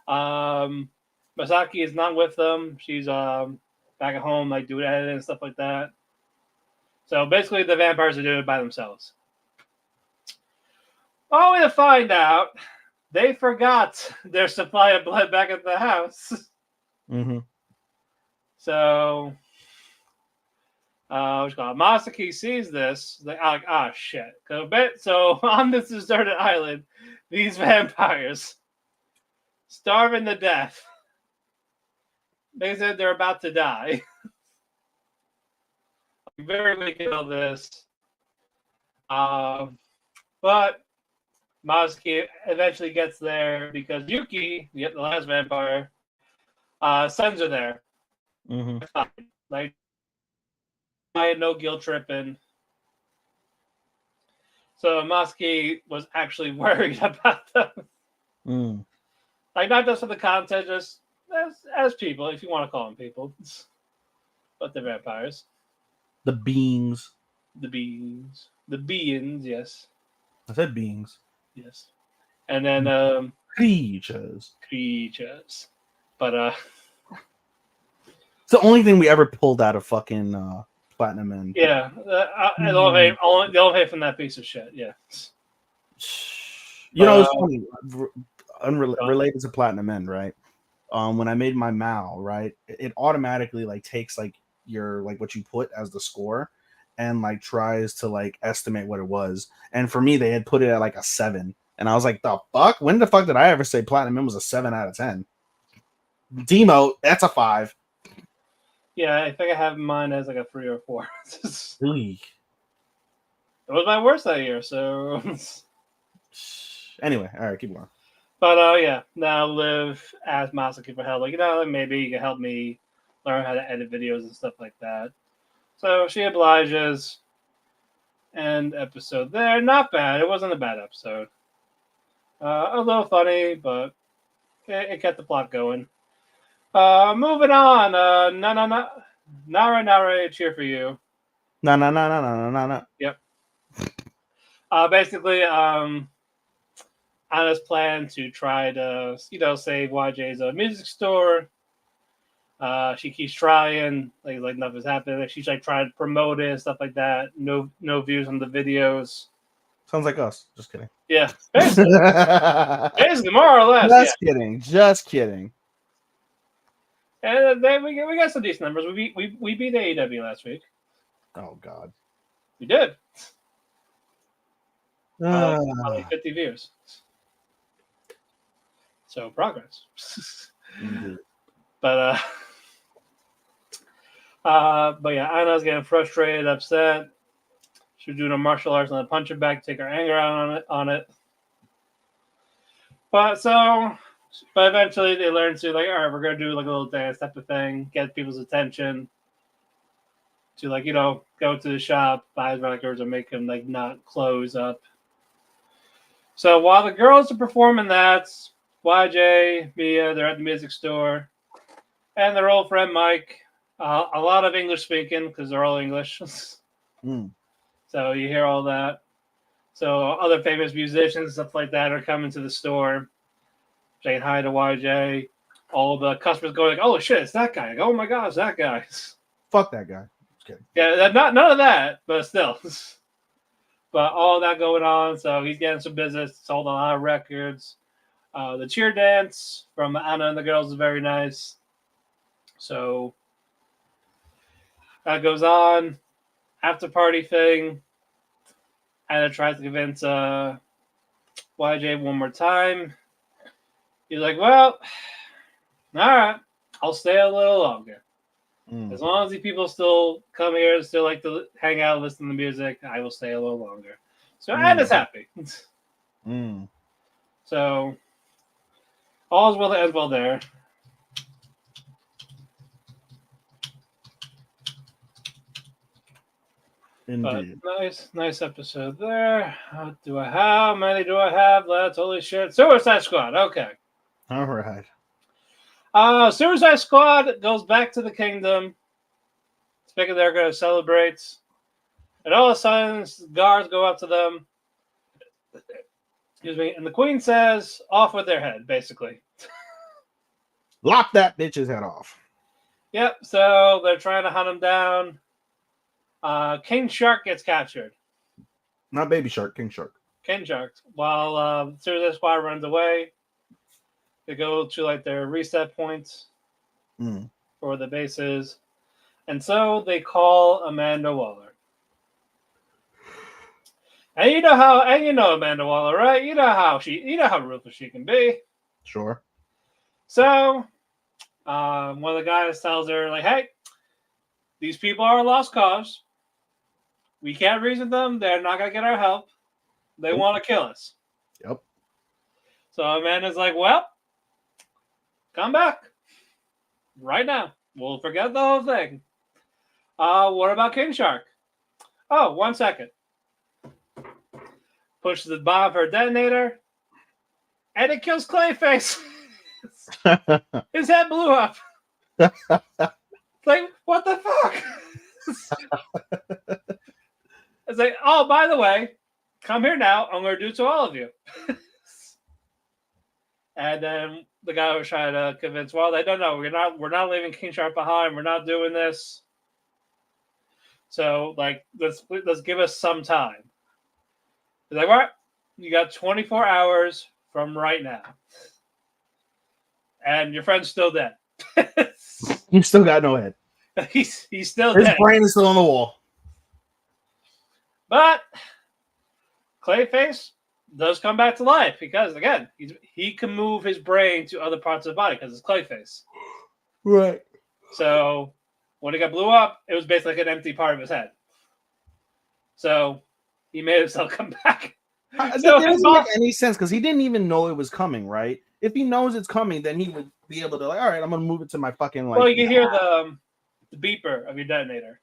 Masaki is not with them. She's back at home, like, doing editing and stuff like that. So basically, the vampires are doing it by themselves. Only to find out they forgot their supply of blood back at the house. Mm-hmm. So, Masaki sees this. Like, shit. So on this deserted island, these vampires starving to death. They said they're about to die. Very weak at all this. But Mazuki eventually gets there because Yuki, the last vampire, sends her there. Mm-hmm. Like, I had no guilt tripping. So Mazuki was actually worried about them. Mm. Like, not just for the content, just as people, if you want to call them people. But they're vampires. The beings. The beings. The beings, yes. I said beings. Yes. And then Creatures. creatures. But It's the only thing we ever pulled out of fucking Platinum End. yeah, I don't hate from that piece of shit. Yeah. You know, it's funny. Unrelated to Platinum End, right? When I made my Mal, right, it automatically like takes like your like what you put as the score, and like tries to like estimate what it was. And for me, they had put it at like a 7, and I was like, the fuck? When the fuck did I ever say Platinum End was a 7 out of 10? Demo, that's a 5. Yeah, I think I have mine as like a 3 or 4. Eek. It was my worst that year, so. Anyway, all right, keep going. But yeah, now Liv asked Masaki for help. Like, maybe you can help me learn how to edit videos and stuff like that. So she obliges. And episode there, not bad. It wasn't a bad episode. A little funny, but it kept the plot going. Moving on. Narenare Cheer for you. No. Yep. Basically, Anna's plan to try to, save YJ's music store. She keeps trying, like nothing's happening. Like, she's like trying to promote it and stuff like that. No views on the videos. Sounds like us. Just kidding. Yeah, basically, more or less. Just kidding. And then we got some decent numbers. We beat AEW last week. Oh God, we did. 50 views. So progress. But yeah, Anna's getting frustrated, upset. She's doing a martial arts on the punching bag to take her anger out on it. But eventually they learn to, like, all right, we're gonna do like a little dance type of thing, get people's attention. To, like, go to the shop, buy records, or make them like not close up. So while the girls are performing that, YJ, Mia, they're at the music store, and their old friend Mike. A lot of English speaking because they're all English. So you hear all that. So other famous musicians, stuff like that, are coming to the store, saying hi to YJ. All the customers going like, "Oh shit, it's that guy!" Like, "Oh my god, it's that guy!" Fuck that guy. Just kidding. Yeah, none of that, but still. But all that going on, so he's getting some business. Sold a lot of records. The cheer dance from Anna and the girls is very nice. So that goes on. After party thing. Anna tries to convince YJ one more time. He's like, well, all right, I'll stay a little longer. As long as the people still come here and still like to hang out, listen to music, I will stay a little longer. So Anna's happy. So all's well that ends well there. Indeed. But nice episode there. How many do I have? Let's holy shit. Suicide Squad. Okay. All right. Suicide Squad goes back to the kingdom. Speaking, they're going to celebrate. And all of a sudden, guards go up to them. Excuse me. And the queen says, off with their head, basically. Lop that bitch's head off. Yep. So they're trying to hunt him down. King Shark gets captured. Not Baby Shark, King Shark. King Shark. While Suicide Squad runs away, they go to like their reset points for the bases, and so they call Amanda Waller. And you know Amanda Waller, right? You know how ruthless she can be. Sure. So, one of the guys tells her, like, "Hey, these people are a lost cause. We can't reason them. They're not gonna get our help. They want to kill us. Yep. So Amanda's like, well, come back right now. We'll forget the whole thing. What about King Shark? Oh, 1 second. Pushes the bomb for a detonator, and it kills Clayface. His head blew up. Like, what the fuck? It's like, oh, by the way, come here now. I'm going to do it to all of you. And then the guy was trying to convince, well, they don't know. We're not leaving King Shark behind. We're not doing this. So, like, let's give us some time. He's like, all right, you got 24 hours from right now. And your friend's still dead. You still got no head. He's still His dead. brain is still on the wall. But Clayface does come back to life because, again, he can move his brain to other parts of the body because it's Clayface. Right. So when it got blew up, it was basically like an empty part of his head. So he made himself come back. That doesn't make any sense because he didn't even know it was coming, right? If he knows it's coming, then he would be able to, like, all right, I'm going to move it to my fucking, like... Well, you can hear the beeper of your detonator.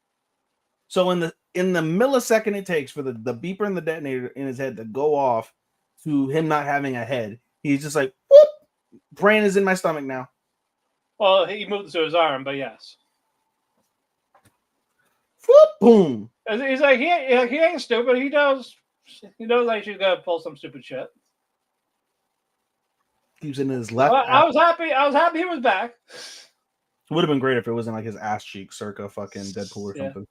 So in the millisecond it takes for the beeper and the detonator in his head to go off to him not having a head, he's just like, whoop, brain is in my stomach now. Well, he moved it to his arm, but yes. Whoop, boom. He's like, he ain't stupid. He knows like she's gonna pull some stupid shit. Keeps it in his left. Well, I was happy he was back. It would have been great if it was in like his ass cheek, circa fucking Deadpool or something.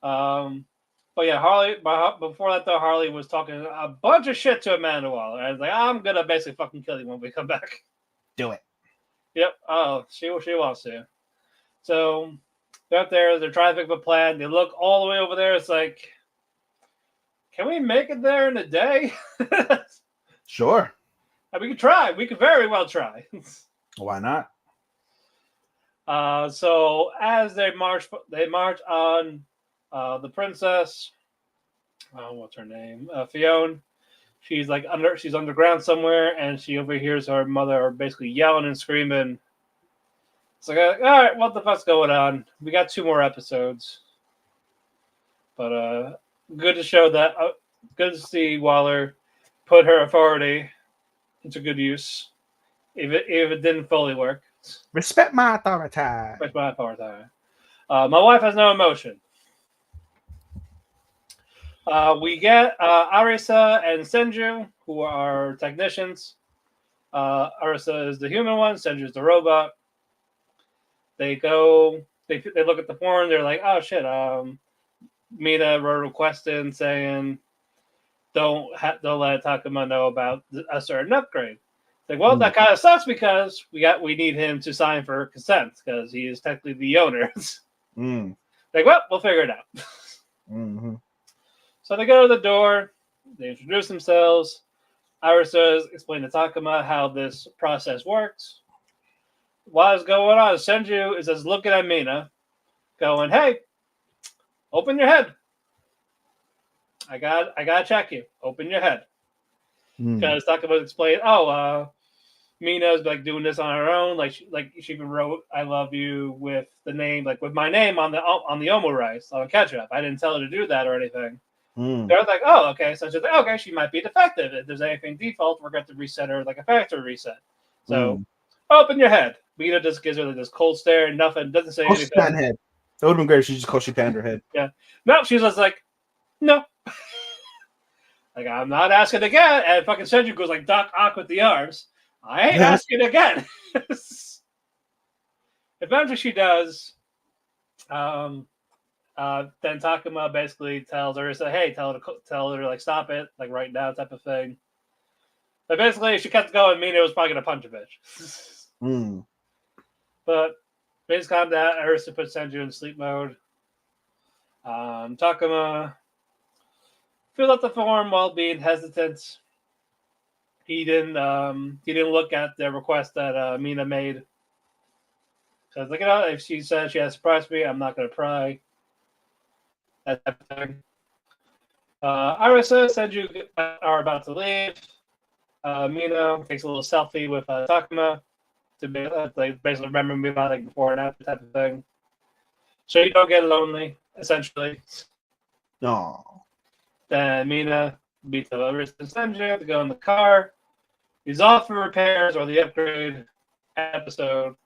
But yeah, Harley. Before that, though, Harley was talking a bunch of shit to Amanda Waller. I was like, I'm gonna basically fucking kill you when we come back. Do it. Yep. Oh, she wants to. So they're up there. They're trying to think of a plan. They look all the way over there. It's like, can we make it there in a day? Sure. We could try. We could very well try. Why not? So as they march on the princess. What's her name? Fiona. She's underground somewhere, and she overhears her mother basically yelling and screaming. It's like, all right, what the fuck's going on? We got 2 more episodes, but good to show that. Good to see Waller put her authority into good use, if it didn't fully work. Respect my authority. Respect my authority. My wife has no emotion. We get Arisa and Senju, who are technicians. Arisa is the human one. Senju is the robot. They look at the form. They're like, oh shit. Mina wrote a request in saying, don't let Takuma know about a certain upgrade. Like, well, that kind of sucks because we need him to sign for consent because he is technically the owner. Like, well, we'll figure it out. Mm-hmm. So they go to the door. They introduce themselves. Arisa explains to Takuma how this process works. While it's going on, Senju is just looking at Mina, going, "Hey, open your head. I gotta check you. Open your head." Because Takuma explained, Mina's like doing this on her own. Like she even wrote "I love you" with the name, like with my name on the Omo rice on ketchup. I didn't tell her to do that or anything. They're like, oh, okay. So she's like, okay, she might be defective. If there's anything default, we're going to reset her like a factory reset. So open your head. Mina just gives her like this cold stare, nothing, doesn't say anything. Head. That would have been great if she just Koshi-panned her head. Yeah. No, she's just like, no. Like, I'm not asking again. And fucking Senju goes like Doc Ock with the arms. I ain't asking again. Eventually she does. Then Takuma basically tells her, hey, tell her like stop it, like right now, type of thing. But basically, if she kept going, Mina was probably gonna punch a bitch. But basically, calm down. Arisa puts Senju in sleep mode. Takuma filled out the form while being hesitant. He didn't look at the request that Mina made. So I was like, if she said she has surprised me, I'm not gonna pry. that type of thing. Arisa said you are about to leave. Mina takes a little selfie with Takuma to be like basically remember me about like before and after type of thing. So you don't get lonely, essentially. No. Then Mina beats the Arisa and Senju to go in the car. He's off for repairs or the upgrade episode.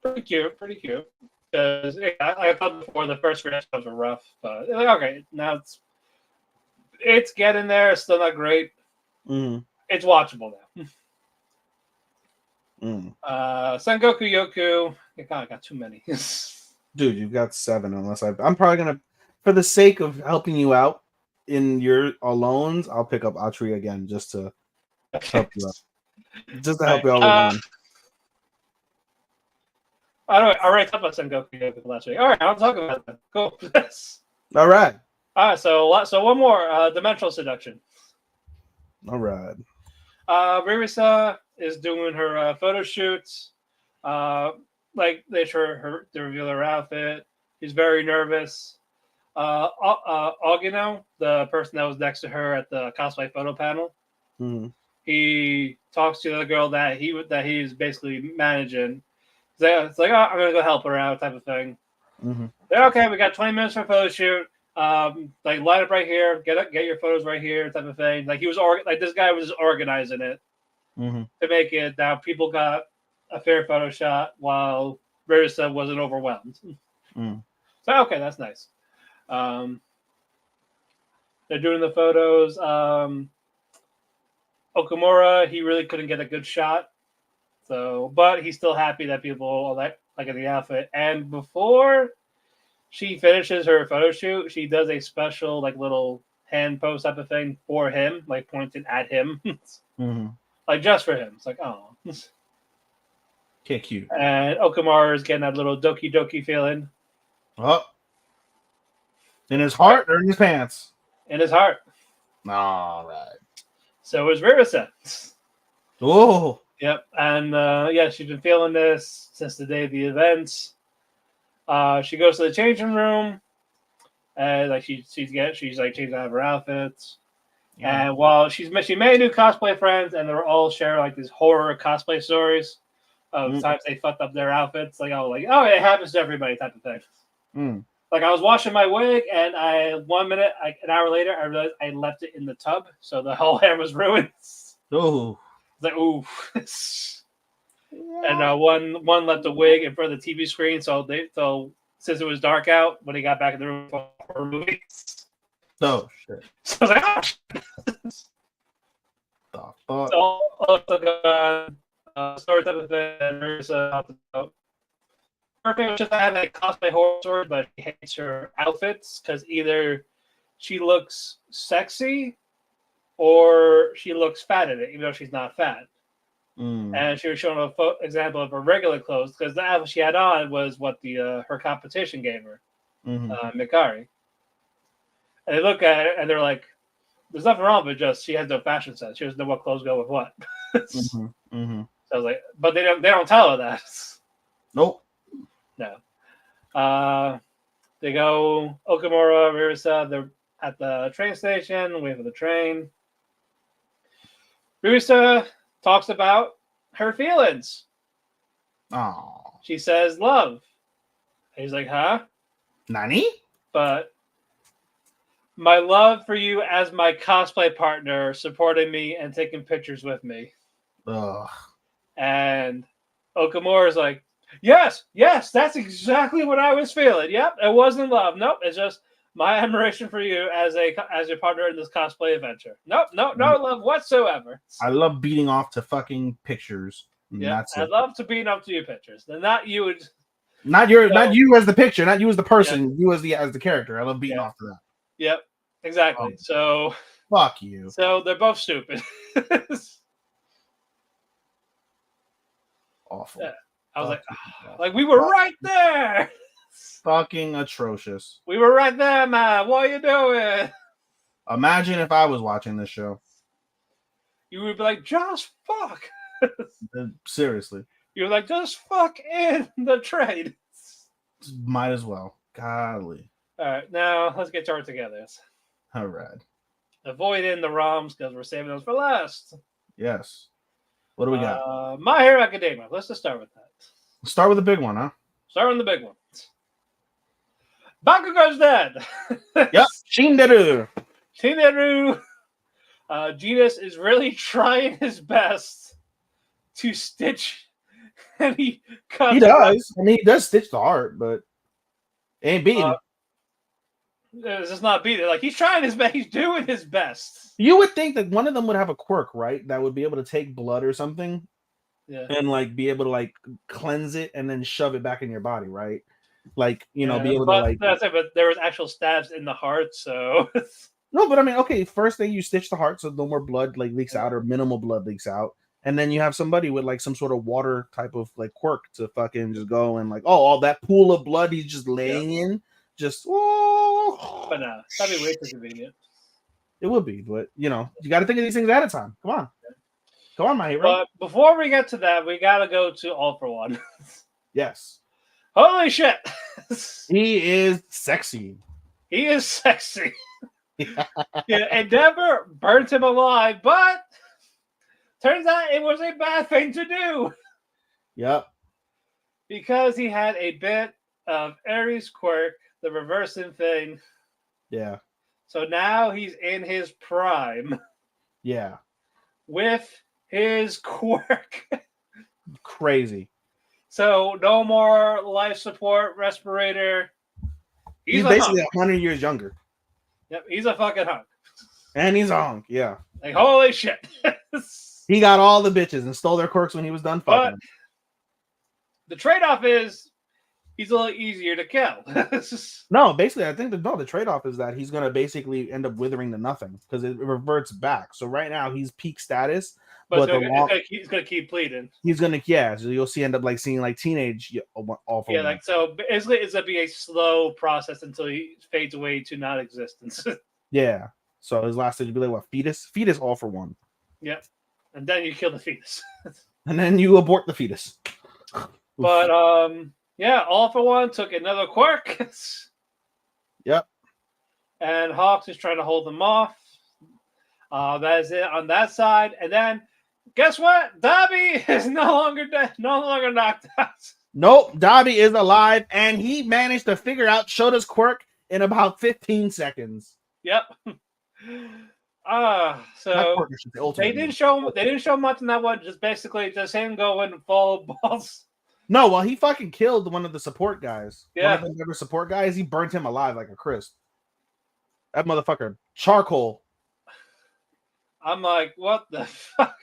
Pretty cute, pretty cute. Because I thought before the first three episodes were rough, but like, okay, now it's getting there. It's still not great. Mm-hmm. It's watchable now. Mm. Sengoku Yoku. You kind of got too many. Dude, you've got 7. Unless I'm probably gonna, for the sake of helping you out in your alones, I'll pick up Atri again just to help you out. Just to help you out with one. I already talked about Sengoku Yoku last week. All right, I'll talk about that. Cool. All right. All right, so one more. Dimensional Seduction. All right. Ririsa is doing her photo shoots. Like they show her to reveal her outfit. She's very nervous. Ogino, the person that was next to her at the cosplay photo panel, he talks to the girl that he's basically managing. It's like, oh, I'm gonna go help her out, type of thing. They're okay. We got 20 minutes for a photo shoot. Like line up right here, get your photos right here, type of thing. Like this guy was organizing it to make it that people got a fair photo shot while Ririsa wasn't overwhelmed. So okay, that's nice. They're doing the photos. Okamura, he really couldn't get a good shot, but he's still happy that people like the outfit. And before she finishes her photo shoot, she does a special like little hand pose type of thing for him, like pointed at him, like just for him. It's like, oh, okay, cute. And Okamura is getting that little doki doki feeling. Oh, in his heart or in his pants? In his heart. All right. So is Ririsa. Oh. Yep, and she's been feeling this since the day of the events. She goes to the changing room, and like she's like changing out of her outfits. Yeah. And while she made new cosplay friends, and they're all sharing like these horror cosplay stories of times they fucked up their outfits. Like it happens to everybody type of thing. Like I was washing my wig, and an hour later, I realized I left it in the tub, so the whole hair was ruined. Oh. Like, ooh. And one left the wig in front of the TV screen, so since it was dark out when he got back in the room for horror movies. Oh shit! So I was like, oh. So story type of thing. There's her thing was just to have a cosplay horror story, but she hates her outfits because either she looks sexy or she looks fat in it, even though she's not fat. And she was showing an example of her regular clothes because the outfit she had on was what her competition gave her, Mikari. And they look at it and they're like, "There's nothing wrong, but just she has no fashion sense. She doesn't know what clothes go with what." So I was like, "But they don't tell her that." Nope. No. They go Okamura, Ririsa. They're at the train station, waiting for the train. Ririsa talks about her feelings. Oh. She says love. And he's like, huh? Nani? But my love for you as my cosplay partner, supporting me and taking pictures with me. Ugh. And Okamura is like, yes, that's exactly what I was feeling. Yep, it wasn't love. Nope, it's just my admiration for you as your partner in this cosplay adventure. Nope, no love whatsoever. I love beating off to fucking pictures. Yeah, I love to beat up to your pictures. And not you would. Not you as the picture, not you as the person, you as the character. I love beating off to that. Yep, exactly. So fuck you. So they're both stupid. Awful. Yeah. I was like we were right there. Fucking atrocious. We were right there, man. What are you doing? Imagine if I was watching this show. You would be like, just fuck. Seriously. You're like, just fuck in the trade. Might as well. Golly. All right, now let's get to our together. All right. Avoiding the ROMs because we're saving those for last. Yes. What do we got? My Hero Academia. Let's just start with that. Let's start with the big one, huh? Start with the big one. Bakugo's dead. Yep. Shinderu. Shinderu. Genus is really trying his best to stitch, and he cuts. He does. I mean, he does stitch the heart, but it ain't beating. It's just not beating. Like he's trying his best. He's doing his best. You would think that one of them would have a quirk, right? That would be able to take blood or something, and like be able to like cleanse it and then shove it back in your body, right? Like be able to like. That's it. But there was actual stabs in the heart, so. No, but I mean, okay. First thing you stitch the heart so no more blood like leaks out or minimal blood leaks out, and then you have somebody with like some sort of water type of like quirk to fucking just go and like all that pool of blood he's just laying in, just. Oh. But no, that'd be way too convenient. It would be, but you got to think of these things ahead of time. Come on, my hero. But before we get to that, we gotta go to All for One. Yes. Holy shit! He is sexy. He is sexy. Endeavor burnt him alive, but turns out it was a bad thing to do. Yep. Because he had a bit of Ares quirk, the reversing thing. Yeah. So now he's in his prime. Yeah. With his quirk. Crazy. So no more life support respirator. He's basically 100 years younger. Yep, he's a fucking hunk. And he's a hunk, yeah. Like, holy shit. He got all the bitches and stole their quirks when he was done fucking. But the trade-off is he's a little easier to kill. No, basically, I think the trade-off is that he's going to basically end up withering to nothing because it reverts back. So right now, he's peak status. But he's going to keep bleeding. He's going to, so you'll end up seeing teenage all for one. So basically it's going to be a slow process until he fades away to non-existence. Yeah. So his last stage would be like, what, fetus? Fetus all for one. Yep. And then you kill the fetus. And then you abort the fetus. But, All for One took another quirk. Yep. And Hawks is trying to hold them off. That is it on that side. And then, guess what? Dobby is no longer knocked out. Nope. Dobby is alive, and he managed to figure out Shota's quirk in about 15 seconds. Yep. So they didn't show much in that one. Just basically just him going and follow balls. No, well, he fucking killed one of the support guys. Yeah. One of the never support guys. He burnt him alive like a crisp. That motherfucker charcoal. I'm like, what the fuck?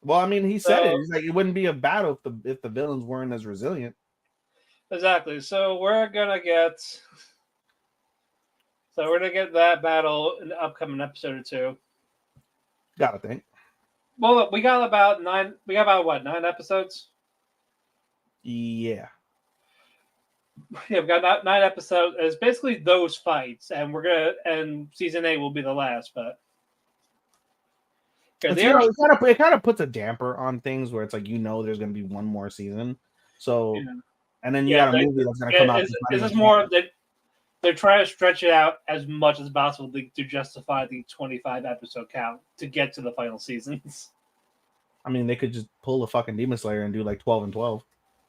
Well, I mean, he said it. He's like, it wouldn't be a battle if the villains weren't as resilient. Exactly. So we're gonna get that battle in the upcoming episode or two. Gotta think. Well, look, we got about 9 episodes? Yeah. Yeah, we've got 9 episodes. It's basically those fights, and season 8 will be the last, but it kind of puts a damper on things where it's like there's going to be one more season. So, and then you got a movie that's going to come out. This is more that they're trying to stretch it out as much as possible to justify the 25 episode count to get to the final seasons. I mean, they could just pull the fucking Demon Slayer and do 12 and 12.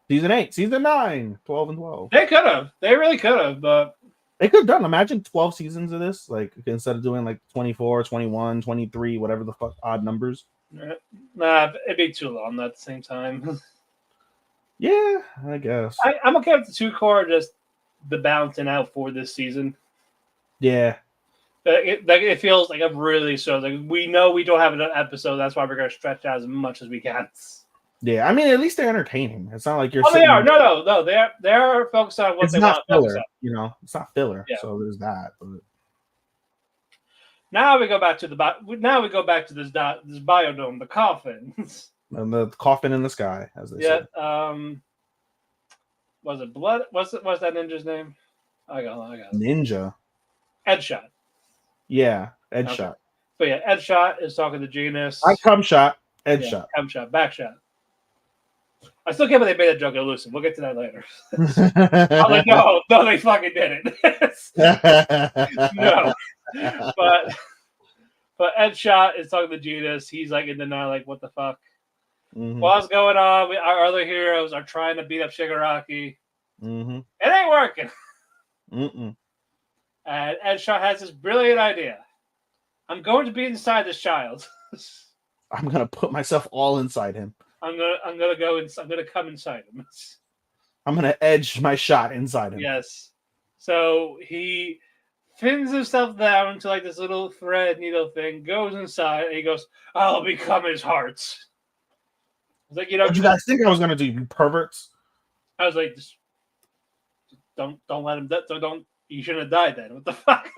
Season 8, season 9, 12 and 12. They could have. They really could have, but they could have done. Imagine 12 seasons of this, instead of doing 24, 21, 23, whatever the fuck odd numbers. Nah, it'd be too long at the same time. Yeah, I guess. I'm okay with the 2 core, just the balancing out for this season. Yeah. It feels like I'm really we know we don't have an episode. That's why we're going to stretch out as much as we can. Yeah, I mean, at least they're entertaining. It's not like you're. Oh, they are. No. They are focused on what they want to focus on. It's not filler. Yeah. So there's that. But now we go back to this biodome, the coffin. And the coffin in the sky, as they say. Was it Blood? What's that ninja's name? I got it. Ninja. Edshot. Yeah, Edshot. But yeah, Edshot is talking to Genus. I come shot. Edshot. Come shot. Back shot. I still can't believe they made a joke elusive. We'll get to that later. I'm like, no, they fucking didn't. No, but Ed Shot is talking to Judas. He's like in denial, like, what the fuck? What's going on? Our other heroes are trying to beat up Shigaraki. It ain't working. And Ed Shot has this brilliant idea. I'm going to be inside this child. I'm gonna put myself all inside him. I'm gonna come inside him. I'm gonna edge my shot inside him. Yes. So he pins himself down to like this little thread needle thing, goes inside, and he goes, I'll become his heart. It's like, What you guys think I was gonna do, you perverts? I was like, just don't let him don't you shouldn't have died then. What the fuck?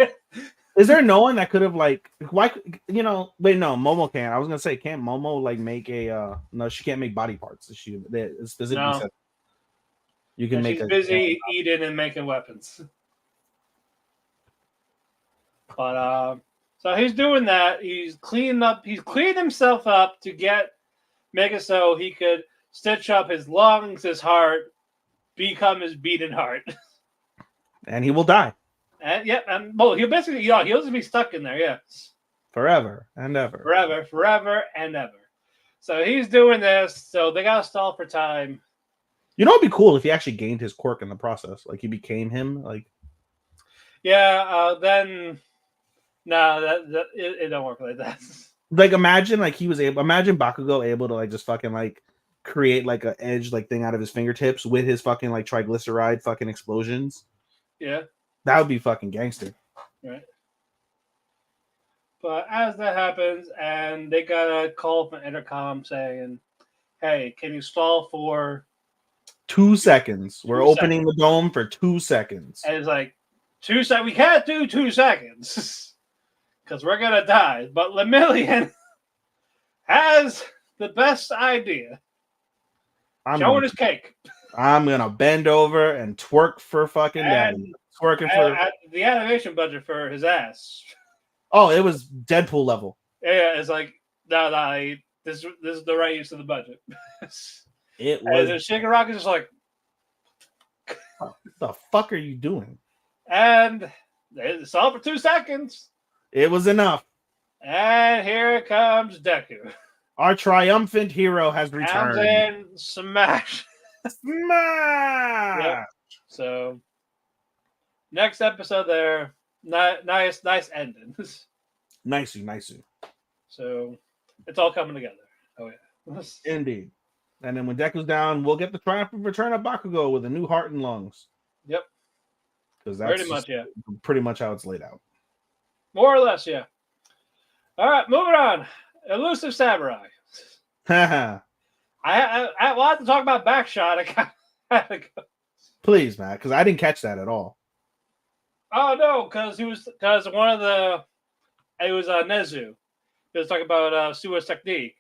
Is there no one that could have like why wait, no, Momo can't. I was gonna say, can't Momo like make a no, she can't make body parts. It's specifically said you can make she's busy eating and making weapons. But so he's doing that. He's cleaning himself up to make it so he could stitch up his lungs, his heart, become his beating heart. And he will die. And he'll basically he'll just be stuck in there, yes. Forever and ever. Forever and ever. So he's doing this, so they gotta stall for time. You know, it'd be cool if he actually gained his quirk in the process. Like he became him. Like, then no, it don't work like that. Like imagine Bakugo able to like just fucking like create like a edge like thing out of his fingertips with his fucking like triglyceride fucking explosions. Yeah. That would be fucking gangster. Right. But as that happens, and they got a call from intercom saying, hey, can you stall for 2 seconds? We're opening the dome for 2 seconds. And it's like, 2 seconds? We can't do 2 seconds. Because we're going to die. But Lemillion has the best idea. Showing his cake. I'm going to bend over and twerk for fucking daddy. Twerking for the animation budget for his ass. Oh, it was Deadpool level. Yeah, it's like, no, this is the right use of the budget. It was. And Shigaraki's just like, what the fuck are you doing? And it's all for 2 seconds. It was enough. And here comes Deku. Our triumphant hero has returned. And smash. Smash! Yep. So, next episode there. Nice ending. Nicey. So, it's all coming together. Oh, yeah. Indeed. And then when Deku's down, we'll get the triumphant return of Bakugo with a new heart and lungs. Yep. Because that's pretty much how it's laid out. More or less, yeah. All right, moving on. Elusive Samurai. I wanted to talk about Backshot. I gotta go. Please, Matt, because I didn't catch that at all. Oh no, because it was Nezu. He was talking about Sua's technique,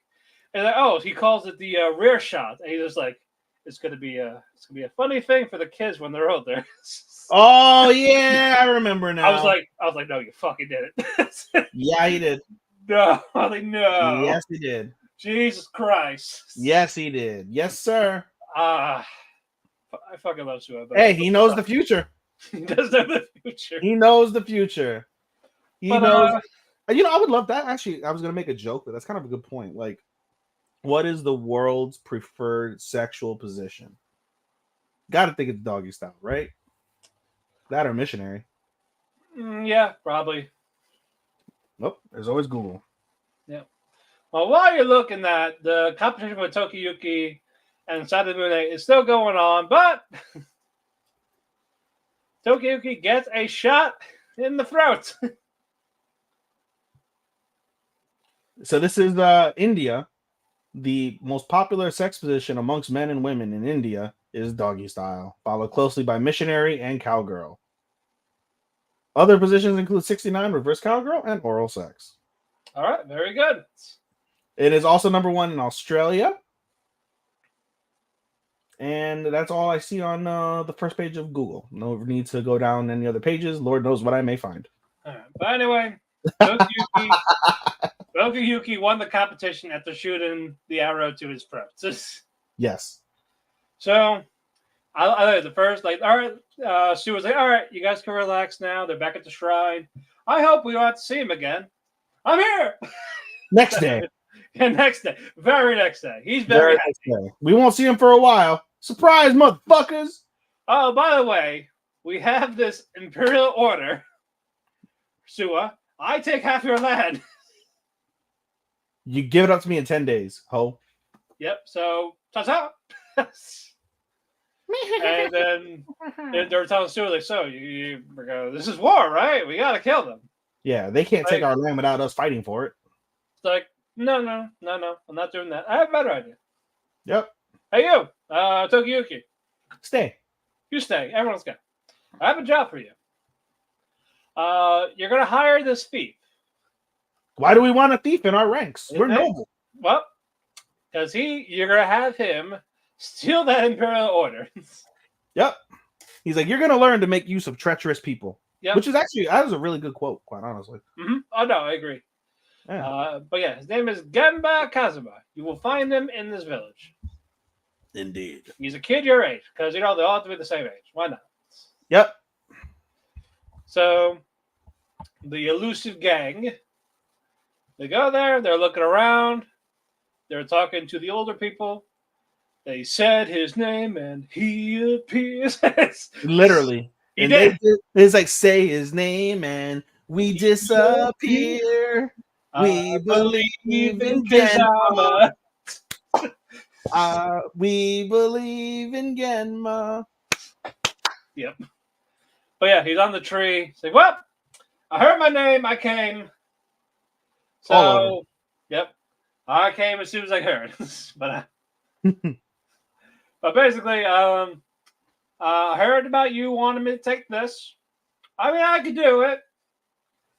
and like, he calls it the rear shot, and he's just like, it's gonna be a funny thing for the kids when they're older. Oh yeah, I remember now. I was like, no, you fucking did it. Yeah, he did. No, I was like, no. Yes, he did. Jesus Christ. Yes, he did. Yes, sir. I fucking love Sua. Hey, he knows the future. He does know the future. He knows the future. He knows. I would love that. Actually, I was going to make a joke, but that's kind of a good point. Like, what is the world's preferred sexual position? Got to think it's doggy style, right? That or missionary. Yeah, probably. Nope. There's always Google. Yeah. Well, while you're looking at the competition with Tokiyuki and Sada Mune is still going on, but Tokiyuki gets a shot in the throat. So this is India. The most popular sex position amongst men and women in India is doggy style, followed closely by missionary and cowgirl. Other positions include 69, reverse cowgirl, and oral sex. All right, very good. It is also number 1 in Australia. And that's all I see on the first page of Google. No need to go down any other pages. Lord knows what I may find. All right. But anyway, Tokiyuki won the competition after shooting the arrow to his throat. Yes. So I like the first, like, all right, Sue was like, all right, you guys can relax now. They're back at the shrine. I hope we don't have to see him again. I'm here. Next day. And next day, very next day, he's Very very next happy. day. We won't see him for a while. Surprise, motherfuckers. Oh, by the way, we have this imperial order. Sua, I take half your land. You give it up to me in 10 days, ho. Yep, so ta-ta. And then they're telling Sua, like, so this is war, right? We gotta kill them. Yeah, they can't take our land without us fighting for it. It's like, no, I'm not doing that. I have a better idea. Yep. Hey, you, Tokiyuki. Stay. You stay. Everyone's got. I have a job for you. You're gonna hire this thief. Why do we want a thief in our ranks? We're noble. Well, because you're gonna have him steal that imperial order. Yep. He's like, you're gonna learn to make use of treacherous people. Yep. Which is actually that was a really good quote, quite honestly. Mm-hmm. Oh no, I agree. Yeah. But yeah, his name is Gemba Kazuma. You will find him in this village. Indeed. He's a kid your age, because they all have to be the same age. Why not? Yep. So the elusive gang, they go there, they're looking around, they're talking to the older people. They said his name and he appears. Literally. He and did. It's like, say his name and we disappear. We believe in Genma. We believe in Genma. Yep. But yeah, he's on the tree. He's like, well, I heard my name. I came. So, yep. I came as soon as I heard. But basically, I heard about you wanting me to take this. I mean, I could do it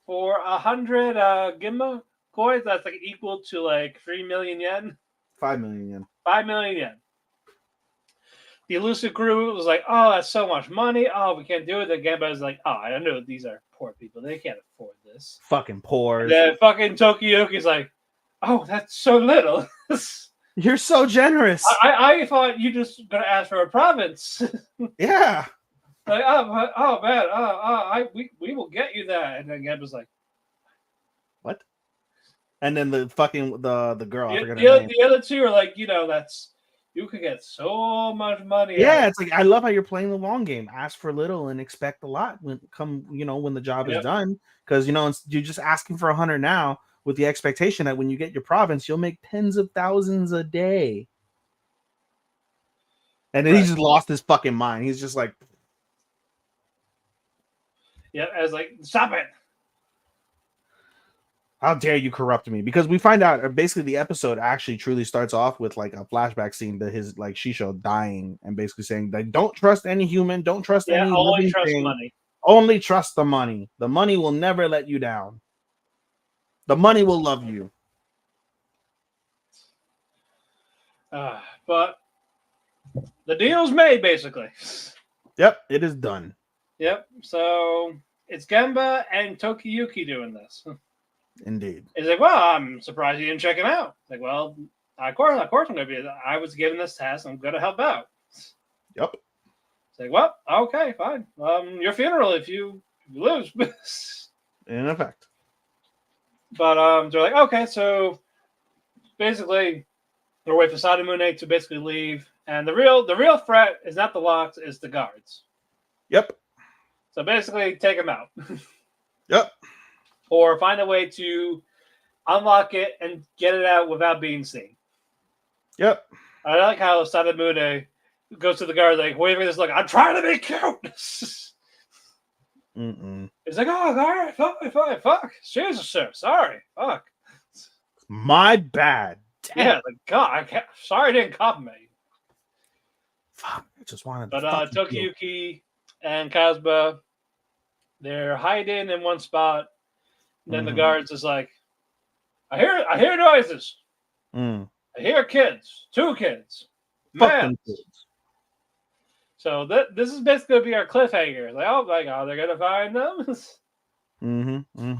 for 100 Gimba coins. That's like equal to like 3 million yen. 5 million yen. 5 million yen. The elusive crew was like, oh, that's so much money. Oh, we can't do it. The Gamba was like, oh, I know these are poor people. They can't afford this. Fucking poor. And then fucking Tokiyuki's like, oh, that's so little. You're so generous. I thought you just gonna ask for a province. Yeah. Like, oh man, we will get you that. And then Gamba's like, what? And then the fucking the girl. The other two are like, that's you could get so much money. Yeah, it's like I love how you're playing the long game. Ask for little and expect a lot when the job is done. Because you're just asking for 100 now with the expectation that when you get your province, you'll make tens of thousands a day. And then he just lost his fucking mind. He's just like, yeah, I was like, stop it. How dare you corrupt me? Because we find out basically the episode actually truly starts off with like a flashback scene to his like Shisho dying and basically saying that don't trust any human, don't trust any only trust thing. money. Only trust the money. The money will never let you down. The money will love you. But the deal's made basically. Yep, it is done. Yep. So it's Gemba and Tokiyuki doing this. Indeed. He's like, well, I'm surprised you didn't check him out. Like, well, of course I'm gonna be. I was given this task. I'm gonna help out. Yep. It's like, well, okay, fine. Your funeral if you lose. In effect. But they're like, okay, so basically, they're waiting for Sadamune to basically leave, and the real threat is not the locks, it's the guards. Yep. So basically, take them out. Yep. Or find a way to unlock it and get it out without being seen. Yep. I like how Sadamune goes to the guard like, wait a minute, look, I'm trying to be cute. It's like, oh, all right, fine, fuck. Jesus, sir, sorry, fuck. My bad. Damn. Yeah, like, God, sorry I didn't compliment you. Fuck, I just wanted to. But Tokiyuki and Kazuma, they're hiding in one spot. And then the guards is like, I hear noises. I hear kids, 2 kids. Man. Kids. So this is basically going to be our cliffhanger. Like, they're going to find them?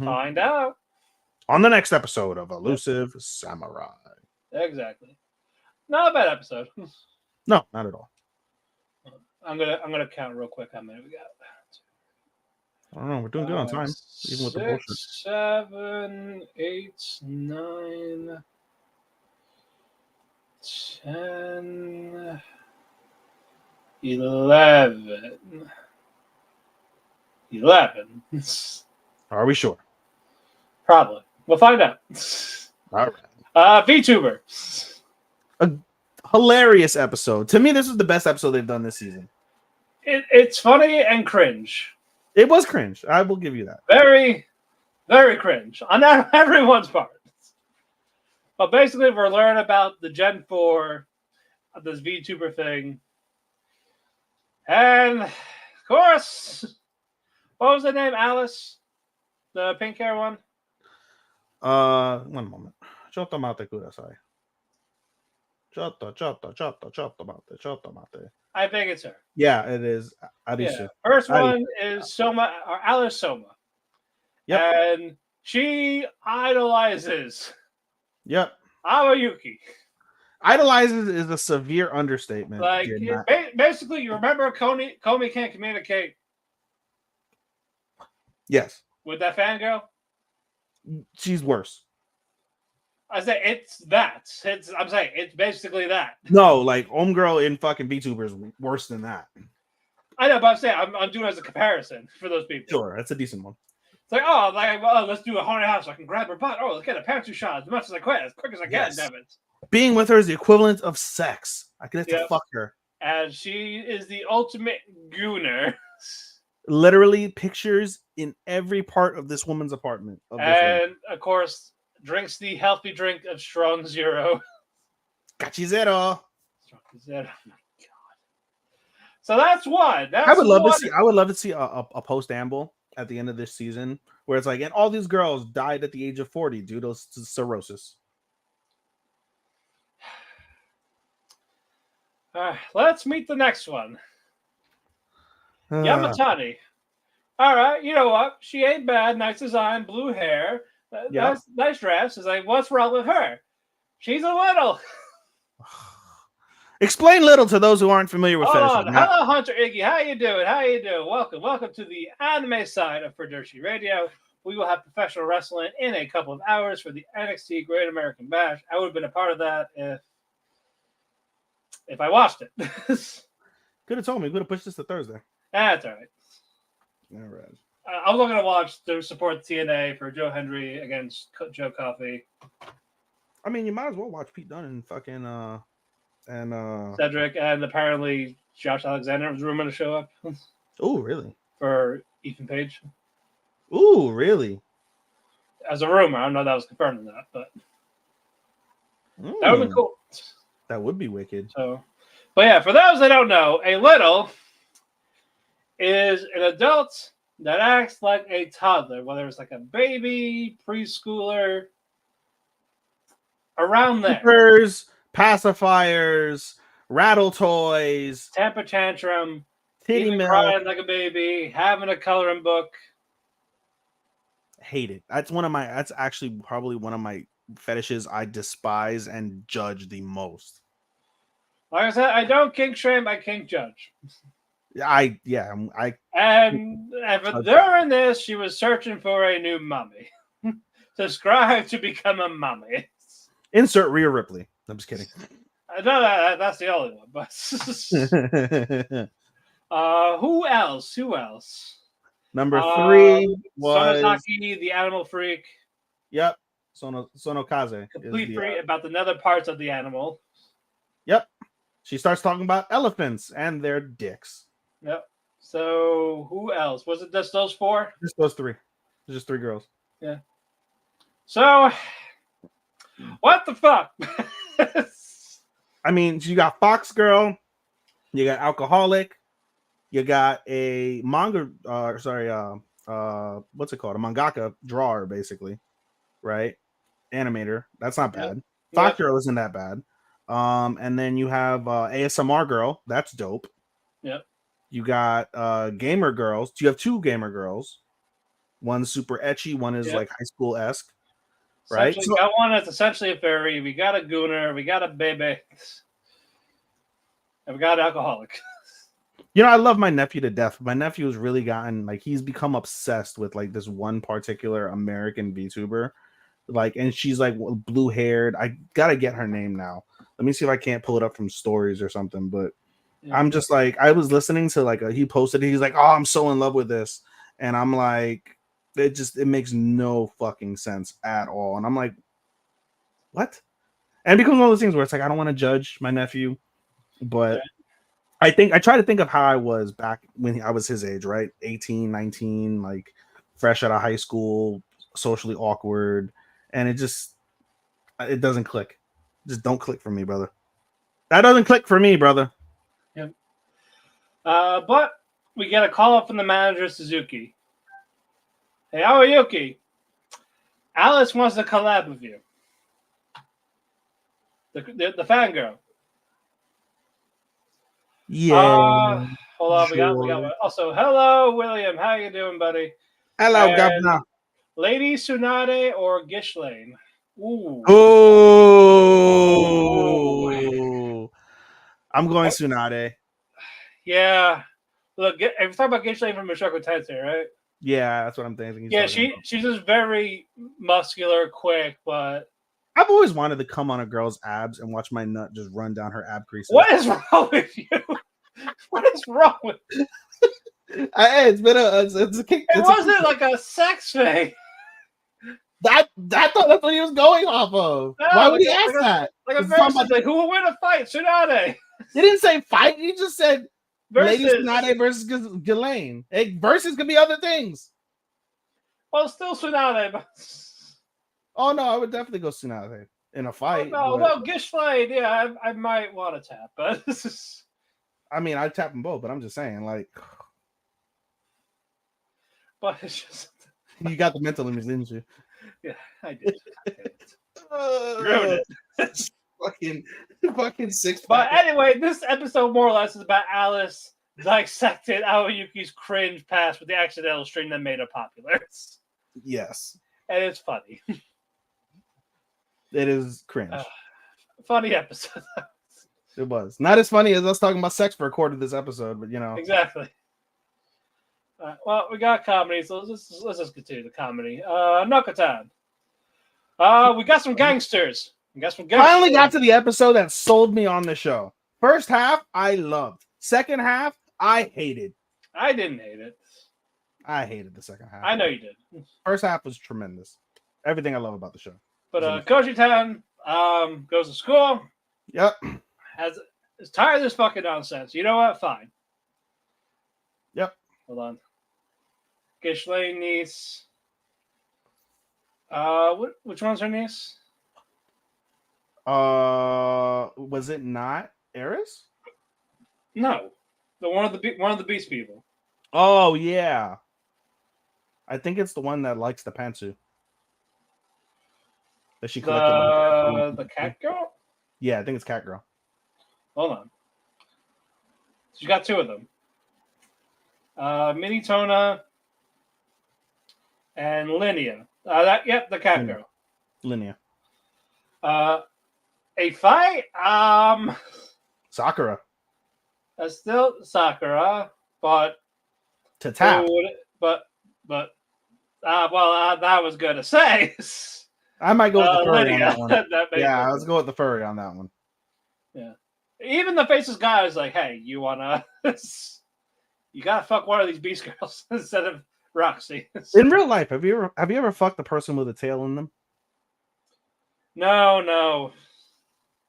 Find out. On the next episode of Elusive Samurai. Exactly. Not a bad episode. No, not at all. I'm gonna count real quick how many we got. I don't know. We're doing good on time, even with the bullshit. 6, 7, 8, 9, 10, 11. 11. Are we sure? Probably. We'll find out. All right. VTuber. A hilarious episode. To me, this is the best episode they've done this season. It's funny and cringe. It was cringe. I will give you that. Very, very cringe on everyone's part. But basically, we're learning about the Gen 4 of this VTuber thing. And, of course, what was the name? Alice? The pink hair one? 1 moment. Chotto mate kudasai. Chotto mate. I think it's her. Yeah, it is. Arisu. Yeah. First one is Soma, or Alice Soma. Yep. And she idolizes Yep. Aoyuki. Idolizes is a severe understatement. Like, basically, you remember Komi can't communicate Yes. with that fangirl? She's worse. I say it's that. I'm saying it's basically that. No, like Homegirl in fucking VTuber is worse than that. I know, but I'm saying I'm doing it as a comparison for those people. Sure, that's a decent one. It's like, let's do a haunted house so I can grab her butt. Oh, let's get a pantry shot as much as I can, as quick as I can, Yes. damn it. Being with her is the equivalent of sex. I could have to fuck her. And she is the ultimate gooner. Literally pictures in every part of this woman's apartment. And of course, drinks the healthy drink of Strong Zero. Gachi Zero. Strong Zero. Oh my god. So that's one. I would love to see a post amble at the end of this season where it's like, and all these girls died at the age of 40 due to cirrhosis. Let's meet the next one. Yamatani. All right, you know what? She ain't bad. Nice design, blue hair. Nice dress. Is like, what's wrong with her? She's a little. Explain little to those who aren't familiar with fetishes. Hello, Hunter Iggy. How you doing? Welcome to the anime side of Ferdershi Radio. We will have professional wrestling in a couple of hours for the NXT Great American Bash. I would have been a part of that if I watched it. Could have told me. Could have pushed this to Thursday. That's all right. All right. I was looking to watch to support TNA for Joe Hendry against Joe Coffey. I mean, you might as well watch Pete Dunne and fucking Cedric, and apparently Josh Alexander was rumored to show up. Oh, really? For Ethan Page. Oh, really? As a rumor, I don't know if that was confirmed or not, but that would be cool. That would be wicked. So, but yeah, for those that don't know, a little is an adult that acts like a toddler, whether it's like a baby, preschooler, around there. Keepers, pacifiers, rattle toys, temper tantrum, titty milk, crying like a baby, having a coloring book. Hate it. That's actually probably one of my fetishes I despise and judge the most. Like I said, I don't kink shame, I kink judge. And during this, she was searching for a new mummy. Subscribe to become a mummy. Insert Rhea Ripley. I'm just kidding. I know that's the only one, but who else? Number 3 was Sonozaki, the animal freak. Yep. Sonokaze. Complete freak about the nether parts of the animal. Yep. She starts talking about elephants and their dicks. Yep. So who else? Was it just those 4? Just those 3. There's just 3 girls. Yeah. So what the fuck? I mean, you got Fox Girl, you got Alcoholic, you got a manga, what's it called? A mangaka drawer, basically, right? Animator. That's not bad. Yep. Fox Girl isn't that bad. And then you have ASMR Girl. That's dope. Yep. You got Gamer Girls. You have 2 Gamer Girls. One's super ecchi. One is like high school-esque. Right? So, got one that's essentially a fairy. We got a gooner. We got a baby. And we got an alcoholic. You know, I love my nephew to death. My nephew has really gotten like he's become obsessed with like this one particular American VTuber. Like, and she's like blue haired. I gotta get her name now. Let me see if I can't pull it up from stories or something. But I'm just like, I was listening to like he posted it. He's like, oh, I'm so in love with this. And I'm like, it makes no fucking sense at all. And I'm like, what? And it becomes one of those things where it's like, I don't want to judge my nephew, but I try to think of how I was back when I was his age, right? 18, 19, like fresh out of high school, socially awkward. And it doesn't click. Just don't click for me, brother. That doesn't click for me, brother. Yep. But we get a call up from the manager, Suzuki. Hey, Aoyuki, Alice wants to collab with you. The fangirl. Yeah. Hold on, sure. we got one. Also, hello, William. How you doing, buddy? Hello, And Governor. Lady Tsunade or Gishlane? Ooh. Oh, I'm going Tsunade. Yeah. Look, if you're talking about Gishlane from Mushoku Tensei, right? Yeah, that's what I'm thinking. Yeah, she's just very muscular, quick, but I've always wanted to come on a girl's abs and watch my nut just run down her ab creases. What is wrong with you? What is wrong with you? It's been it's a kick. It wasn't like a sex thing. I thought that's what he was going off of. No, Why would he ask that? Like a versus, like who will win a fight? Tsunade. He didn't say fight. He just said Versus. Lady Tsunade versus Ghislaine. Hey, versus could be other things. Well, still Tsunade. But... Oh no, I would definitely go Tsunade in a fight. Oh, no, well, Gishlane, yeah, I might want to tap, but this is. I mean, I'd tap them both, but I'm just saying, like. But it's just. You got the mental image, didn't you? Yeah, I did. Ruined it. fucking six. But anyway, this episode more or less is about Alice dissected Aoyuki's cringe past with the accidental string that made her popular. Yes. And it's funny. It is cringe. Funny episode. It was. Not as funny as us talking about sex for a quarter of this episode, but you know. Exactly. Well, we got comedy, so let's just continue the comedy. Nokotan. We got some gangsters. Finally got to the episode that sold me on the show. First half, I loved. Second half, I hated. I didn't hate it. I hated the second half. I know you did. First half was tremendous. Everything I love about the show. But Koji-tan goes to school. Yep. Is tired of this fucking nonsense. You know what? Fine. Yep. Hold on. Gishlane niece. Which one's her niece? Was it not Eris? No, one of the Beast people. Oh yeah, I think it's the one that likes the pantsu. That she collected. The cat girl. Yeah, I think it's cat girl. Hold on. She got two of them. Mini Tona and Linnea. The cat girl. Linnea. A fight? Sakura. That's still Sakura, but to tap. That was good to say. I might go with the furry Linnea. on that one. Yeah, let's go with the furry on that one. Yeah. Even the faceless guy is like, hey, you wanna you gotta fuck one of these beast girls instead of Roxy. In real life, have you ever fucked a person with a tail in them? No.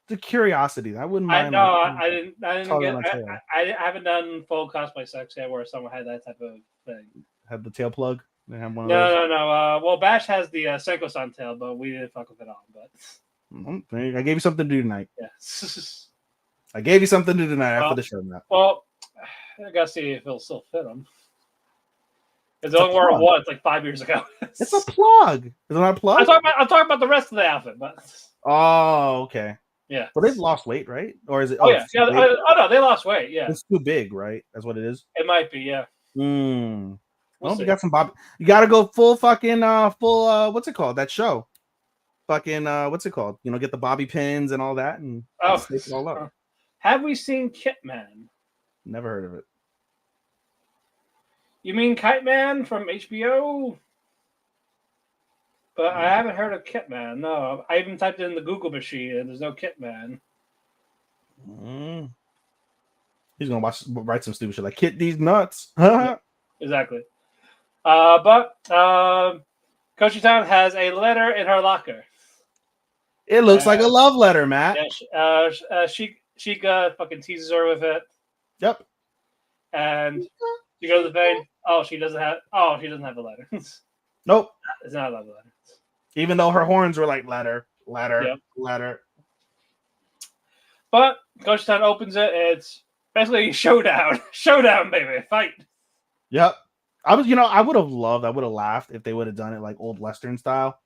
The curiosity. I wouldn't mind. I didn't I haven't done full cosplay sex yet where someone had that type of thing. Had the tail plug? They have one of those? No. Well, Bash has the Senko-san tail, but we didn't fuck with it on. But I gave you something to do tonight. Yeah. I gave you something to do tonight after the show. Now. Well, I gotta see if it'll still fit him. It's only where it was like 5 years ago. It's a plug. Is it not a plug? I'm talking about the rest of the outfit, but. Oh, okay. Yeah. Well, they've lost weight, right? Or is it? Oh yeah. No, they lost weight. Yeah. It's too big, right? That's what it is. It might be, yeah. Well, you got some bob. You got to go full fucking what's it called? That show. Fucking what's it called? You know, get the bobby pins and all that, and stick it all up. Have we seen Kitman? Never heard of it. You mean Kite Man from HBO? But I haven't heard of Kit Man. No, I even typed it in the Google machine, and there's no Kit Man. He's gonna write some stupid shit like "Kit these nuts." Yeah, exactly. But Koshi-tan has a letter in her locker. It looks like a love letter, Matt. Yeah, Sheikah fucking teases her with it. Yep. And she goes to the vein. Oh, she doesn't have a letter. Nope. It's not a love letter. Even though her horns were like letter. Yep. But Koshi-tan opens it. It's basically showdown, baby, fight. Yep. I would have laughed if they would have done it like old Western style.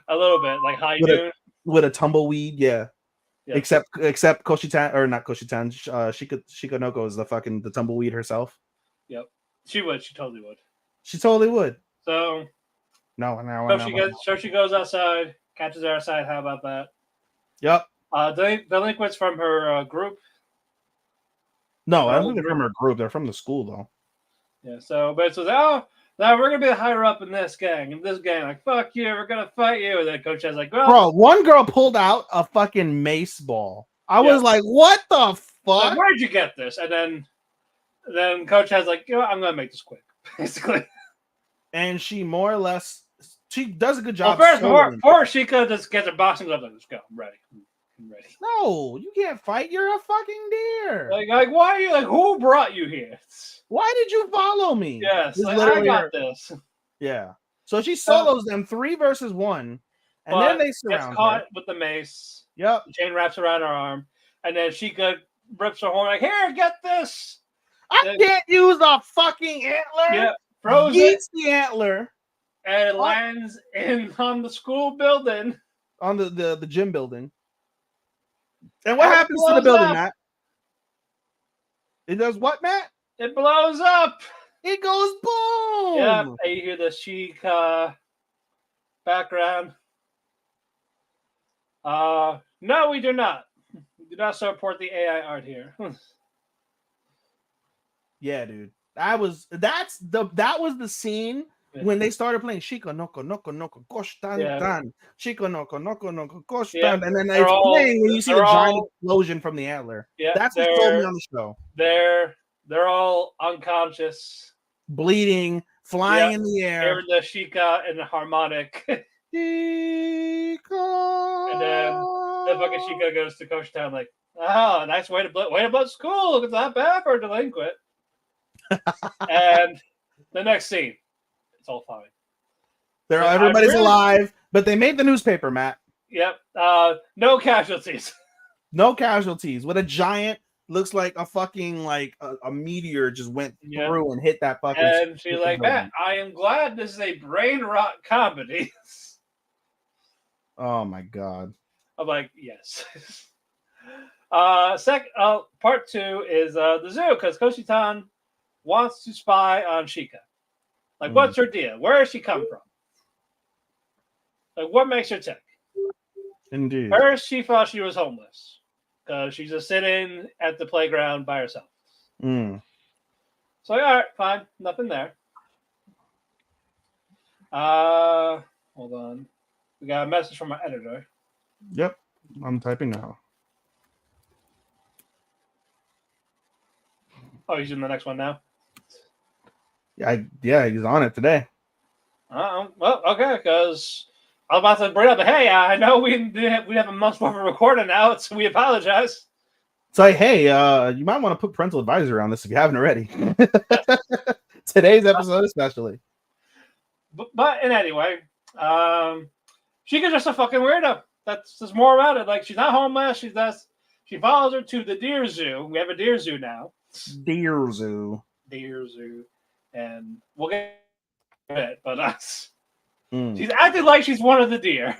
A little bit, like high noon. With a tumbleweed, yeah. Yep. Except Koshi-tan, or not Koshi-tan, Shikanoko is the tumbleweed herself. Yep. She would. She totally would. She totally would. So she goes outside, catches her outside. How about that? Yep. Delinquents from her group. No, I don't think they're from her group. They're from the school, though. Yeah. So, but it's now we're gonna be the higher up in this gang. Like, fuck you, we're gonna fight you. And then Coach has like, bro, one girl pulled out a fucking mace ball. I was like, what the fuck? Like, where'd you get this? And then Coach has like, I'm gonna make this quick, basically. And she more or less, she does a good job. Well, before Sheikah just gets her boxing gloves, like, let's go. I'm ready. No, you can't fight. You're a fucking deer. Like why are you like? Who brought you here? Why did you follow me? Yes, like, I got this. Yeah. So she solos them 3 versus 1, and then they surround gets caught her with the mace. Yep. The chain wraps around her arm, and then Sheikah rips her horn like, "Here, get this." I can't use a fucking antler. Yeah, throws the antler, and it lands on the school building, on the gym building. And what happens to the building, Matt? It does what, Matt? It blows up. It goes boom. Yeah, and you hear the Sheikah background. No, we do not. We do not support the AI art here. Yeah, dude. That was the scene when they started playing Shiko Noko Noko Noko Gosh Tan Tan Shiko Noko Noko Noko Gosh Tan, and then it's playing when you see the giant explosion from the antler. Yeah, that's what told me on the show. They're all unconscious, bleeding, flying in the air. Hearing the Sheikah and the harmonic. Sheikah. And then the fucking Sheikah goes to Coach Town like, oh, nice way to blow school. It's not bad for a delinquent. And the next scene, it's all fine. Everybody's alive, but they made the newspaper, Matt. Yep. No casualties. No casualties. With a giant, looks like a fucking a meteor just went through and hit that fucking. And she's like, Matt, I am glad this is a brain rot comedy. Oh my god. I'm like, yes. Part 2 is the zoo, because Koshi-tan wants to spy on Sheikah. Like, what's her deal? Where does she come from? Like, what makes her tick? Indeed. First, she thought she was homeless because she's just sitting at the playground by herself. So, all right, fine, nothing there. Hold on. We got a message from my editor. Yep, I'm typing now. Oh, he's in the next one now? Yeah, he's on it today. Well, okay, because I'm about to bring up, hey, I know we have a month more for recording now, so we apologize. It's like, hey, you might want to put parental advisory on this if you haven't already. Today's episode especially. But in any way, Sheikah's just a fucking weirdo. There's more about it. Like, she's not homeless. She follows her to the deer zoo. We have a deer zoo now. Deer zoo. And we'll get it, but she's acting like she's one of the deer.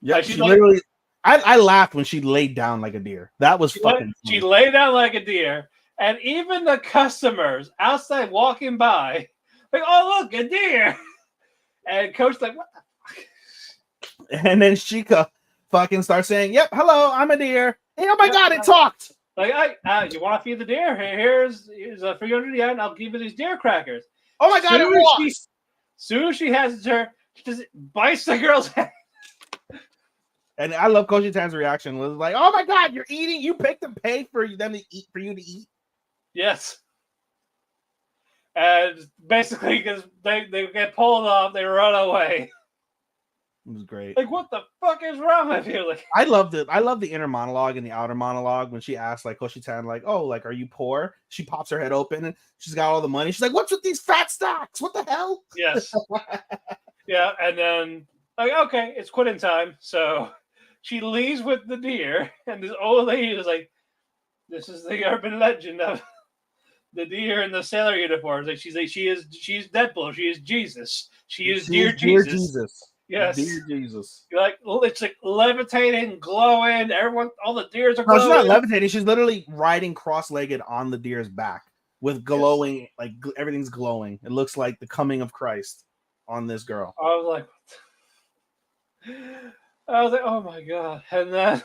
Yeah, like, she literally. I laughed when she laid down like a deer. That was fucking. She laid down like a deer, and even the customers outside walking by, like, "Oh, look, a deer!" And Coach's like, "What the fuck?" And then Sheikah fucking starts saying, "Yep, hello, I'm a deer." Hey, oh my god, it talked. Like, you want to feed the deer? Here's 300 yen. I'll give you these deer crackers. Oh my god, it walks. Soon as she has her, she just bites the girl's head. And I love Koshi-tan's reaction. Was like, "Oh my god, you're eating. You picked and paid for them to eat for you to eat." Yes. And basically, because they get pulled off, they run away. It was great. Like, what the fuck is wrong with you? Like, I loved it. I love the inner monologue and the outer monologue when she asks, like, Koshi-tan, like, "Oh, like, are you poor?" She pops her head open and she's got all the money. She's like, "What's with these fat stocks? What the hell?" yes. Yeah, and then, like, okay, it's quitting time. So she leaves with the deer, and this old lady is like, "This is the urban legend of the deer in the sailor uniforms." Like, she's Deadpool. She is Jesus. She is dear Jesus. Yes. Dear Jesus. Like, it's like levitating, glowing. All the deers are glowing. No, she's not levitating. She's literally riding cross-legged on the deer's back with glowing, like everything's glowing. It looks like the coming of Christ on this girl. I was like, oh my god. And then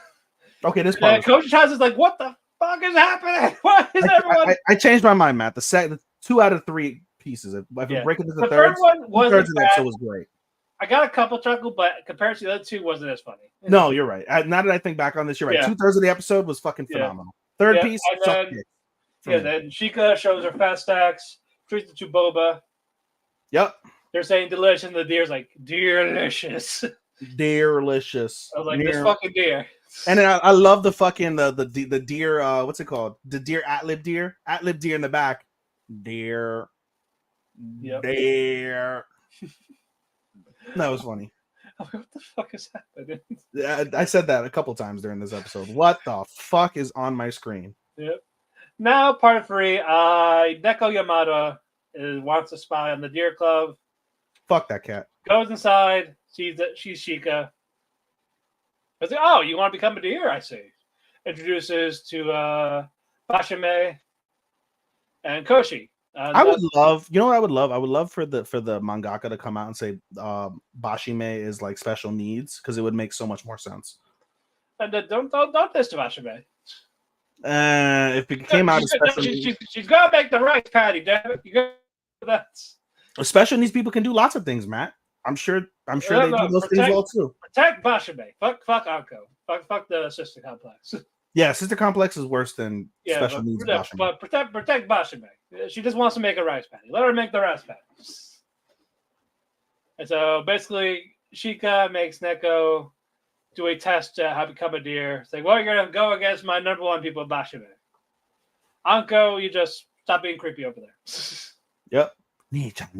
this part. Coach Chaz is like, what the fuck is happening? What is everyone? I changed my mind, Matt. The 2 out of 3 pieces. If we break it into the third one wasn't bad. So it was great. I got a couple chuckle, but compared to the other 2, wasn't as funny. No, you're right. Now that I think back on this, you're right. 2/3 of the episode was fucking phenomenal. Third piece, then Sheikah shows her fat stacks, treats it to Boba. Yep. They're saying delicious, and the deer's like, delicious. Delicious. I was like, this fucking deer. And then I love the fucking the deer, what's it called? The deer ad-lib deer in the back. Deer. Yep. Deer. That was funny. What the fuck is happening? I said that a couple times during this episode. What the fuck is on my screen? Yep. Now, part 3. Neko Yamada wants to spy on the Deer Club. Fuck that cat. Goes inside. She's Sheikah. I was like, oh, you want to become a deer? I see. Introduces to Bashime and Koshi. I would love, you know what I would love? I would love for the mangaka to come out and say Bashime is like special needs, because it would make so much more sense. And don't diss to Bashime. If it came out as special needs, she's gonna make the rice patty, damn it. You got that. Special needs people can do lots of things, Matt. I'm sure they do those things well too. Protect Bashime. Fuck Anko. Fuck the sister complex. Yeah, sister complex is worse than special needs Bashime. But protect Bashime. She just wants to make a rice patty. Let her make the rice patty. And so basically, Sheikah makes Neko do a test to how to become a deer. It's like, well, you're gonna go against my number 1 people, Bashime. Anko, you just stop being creepy over there. Yep. He's like,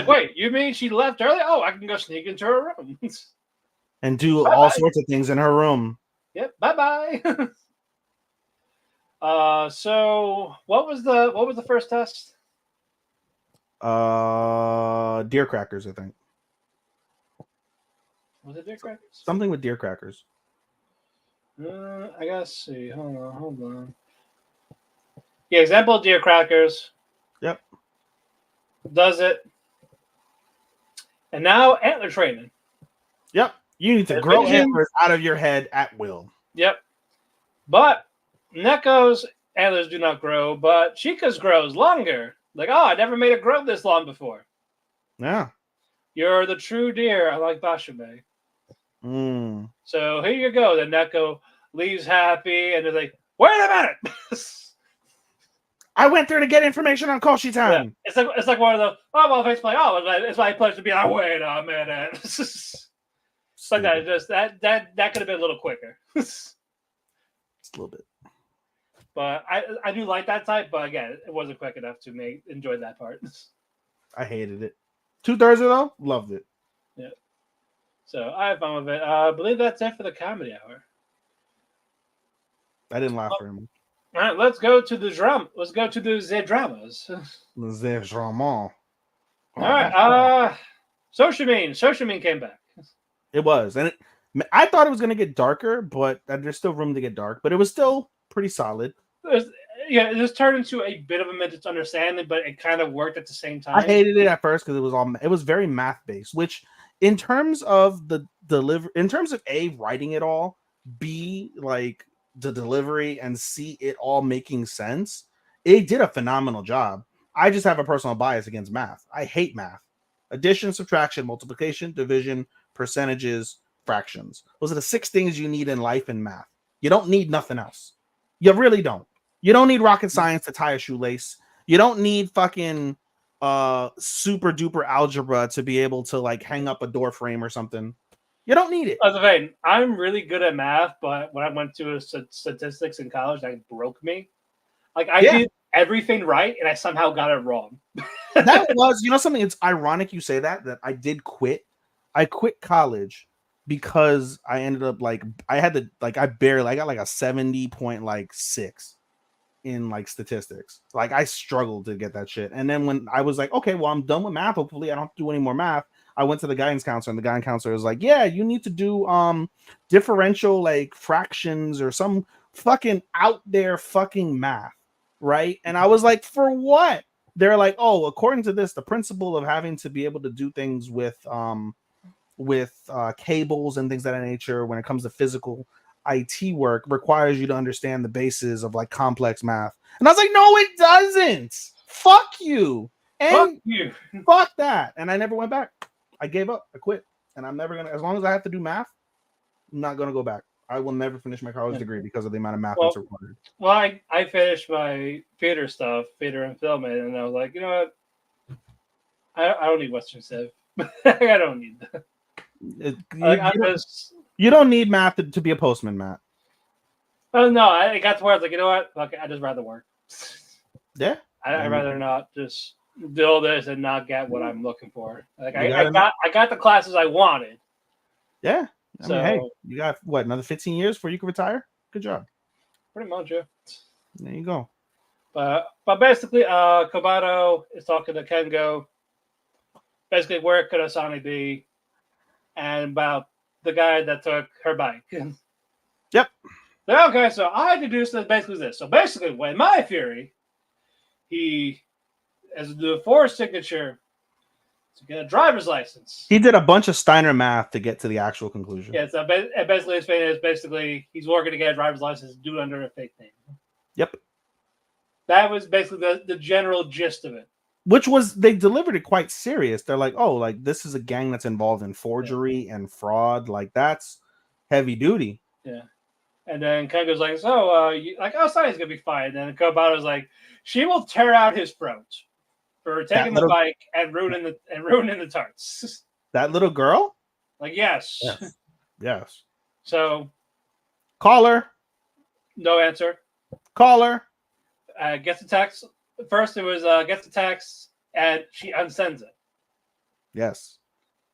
wait, you mean she left early? Oh, I can go sneak into her room and do all sorts of things in her room. Yep. Bye. So what was the first test? Deer crackers, I think. Was it deer crackers? Something with deer crackers. I gotta see. Hold on. Yeah, example of deer crackers. Yep. Does it. And now antler training. Yep. You need to grow antlers out of your head at will. Yep. But Neko's antlers do not grow, but Sheikah's grows longer. Like, oh, I never made it grow this long before. Yeah. You're the true deer. I like Bashime. So here you go. Then Neko leaves happy, and they're like, wait a minute. I went there to get information on Koshi-tan. Yeah. It's like one of those, oh, well, faceplay. Oh, it's my pleasure to be like, wait a minute. It's like that. Just that could have been a little quicker. Just a little bit. But I do like that type, but again, it wasn't quick enough to enjoy that part. I hated it. 2/3 of it though, loved it. Yeah. So I had fun with it. I believe that's it for the comedy hour. I didn't laugh very much. All right, let's go to the drum. Let's go to the dramas. The drama. All right. Shoshimin came back. It was, and I thought it was going to get darker, but there's still room to get dark. But it was still pretty solid. It just turned into a bit of a misunderstanding, but it kind of worked at the same time. I hated it at first because it was very math based, which in terms of writing it all, be like the delivery and see it all making sense, it did a phenomenal job. I just have a personal bias against math. I hate math. Addition, subtraction, multiplication, division, percentages, fractions. Those are the 6 things you need in life and math. You don't need nothing else. You really don't. You don't need rocket science to tie a shoelace. You don't need fucking super duper algebra to be able to like hang up a door frame or something. You don't need it. As a vein, I'm really good at math, but when I went to statistics in college, that broke me. Like I did everything right, and I somehow got it wrong. That was, something. It's ironic you say that I did quit. I quit college because I ended up I got like a 70.6 in like statistics. Like I struggled to get that shit. And then when I was like, okay, well, I'm done with math. Hopefully I don't have to do any more math. I went to the guidance counselor, and the guidance counselor was like, yeah, you need to do differential like fractions or some fucking out there fucking math. Right. And I was like, for what? They're like, oh, according to this, the principle of having to be able to do things with cables and things of that nature when it comes to physical IT work requires you to understand the basis of like complex math. And I was like, no, it doesn't. Fuck you. And fuck that. And I never went back. I gave up. I quit. And I'm never gonna, as long as I have to do math, I'm not gonna go back. I will never finish my college degree because of the amount of math that's required. Well, I finished my theater and film, and I was like, you know what? I don't need Western Civ. I don't need that. You don't need math to be a postman, Matt. Oh no, I got to where I was like, you know what? Fuck it, I just rather work. Yeah. I'd rather not just do all this and not get what I'm looking for. Like I got the classes I wanted. Yeah. I mean, hey, you got what, another 15 years before you can retire? Good job. Pretty much, yeah. There you go. But basically, Kobato is talking to Kengo. Basically, where could Asani be? And about the guy that took her bike. Yep. Okay, so I deduced that basically this. So basically, when my theory, he has to do a forced signature to get a driver's license. He did a bunch of Steiner math to get to the actual conclusion. Yeah, so basically his thing is basically he's working to get a driver's license due under a fake name. Yep. That was basically the general gist of it. Which was, they delivered it quite serious. They're like, oh, like this is a gang that's involved in forgery and fraud. Like that's heavy duty. Yeah. And then Kengo's like, so Osani's gonna be fine. And then Kobato's like, she will tear out his throat for taking the bike and ruining the tarts. That little girl? Like, yes. Yes. So call her. No answer. Call her. Gets the text. First it was gets the text and she unsends it. Yes.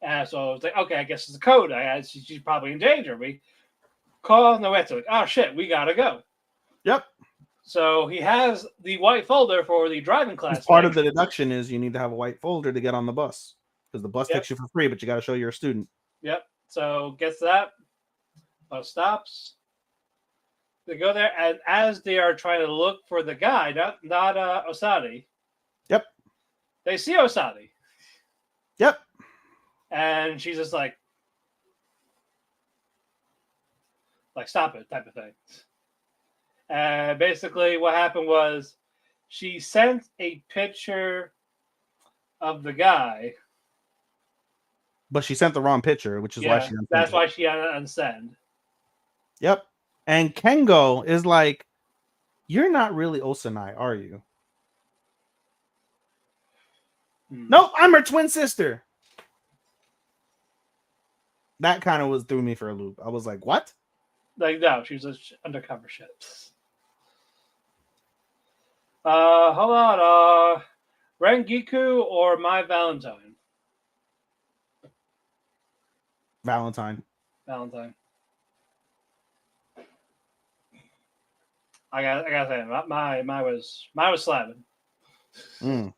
So I was like, okay, I guess it's a code. She's probably in danger. We call, no answer. Like, oh shit, we gotta go. Yep. So he has the white folder for the driving class. Part of the deduction is you need to have a white folder to get on the bus because the bus takes you for free, but you got to show you're a student. Yep. So gets that. Bus stops. They go there, and as they are trying to look for the guy, not Osadi. Yep. They see Osadi. Yep. And she's just like stop it, type of thing. And basically what happened was she sent a picture of the guy. But she sent the wrong picture, which is why she that's why she had to unsend. Yep. And Kengo is like, you're not really Osanai, are you? Nope, I'm her twin sister. That kind of threw me for a loop. I was like, what? Like, no, she was an undercover shit. Hold on. Rengiku or My Valentine? Valentine. I gotta say, my was slapping. My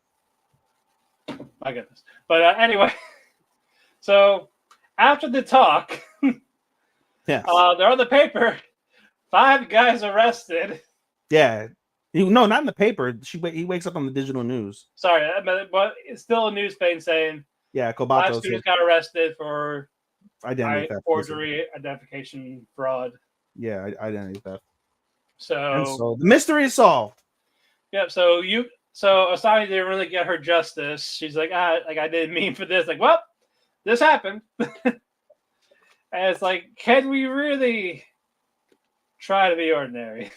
goodness. But anyway, so after the talk, yes. they're on the paper. 5 guys arrested. Yeah. No, not in the paper. He wakes up on the digital news. Sorry, but it's still a news thing saying, yeah, Kobato 5 students got arrested for identity theft, forgery, identification, fraud. Yeah, identity theft. So, And so the mystery is solved. yeah. So Asani didn't really get her justice. She's like, like I didn't mean for this. Like, well, this happened. And it's like, can we really try to be ordinary?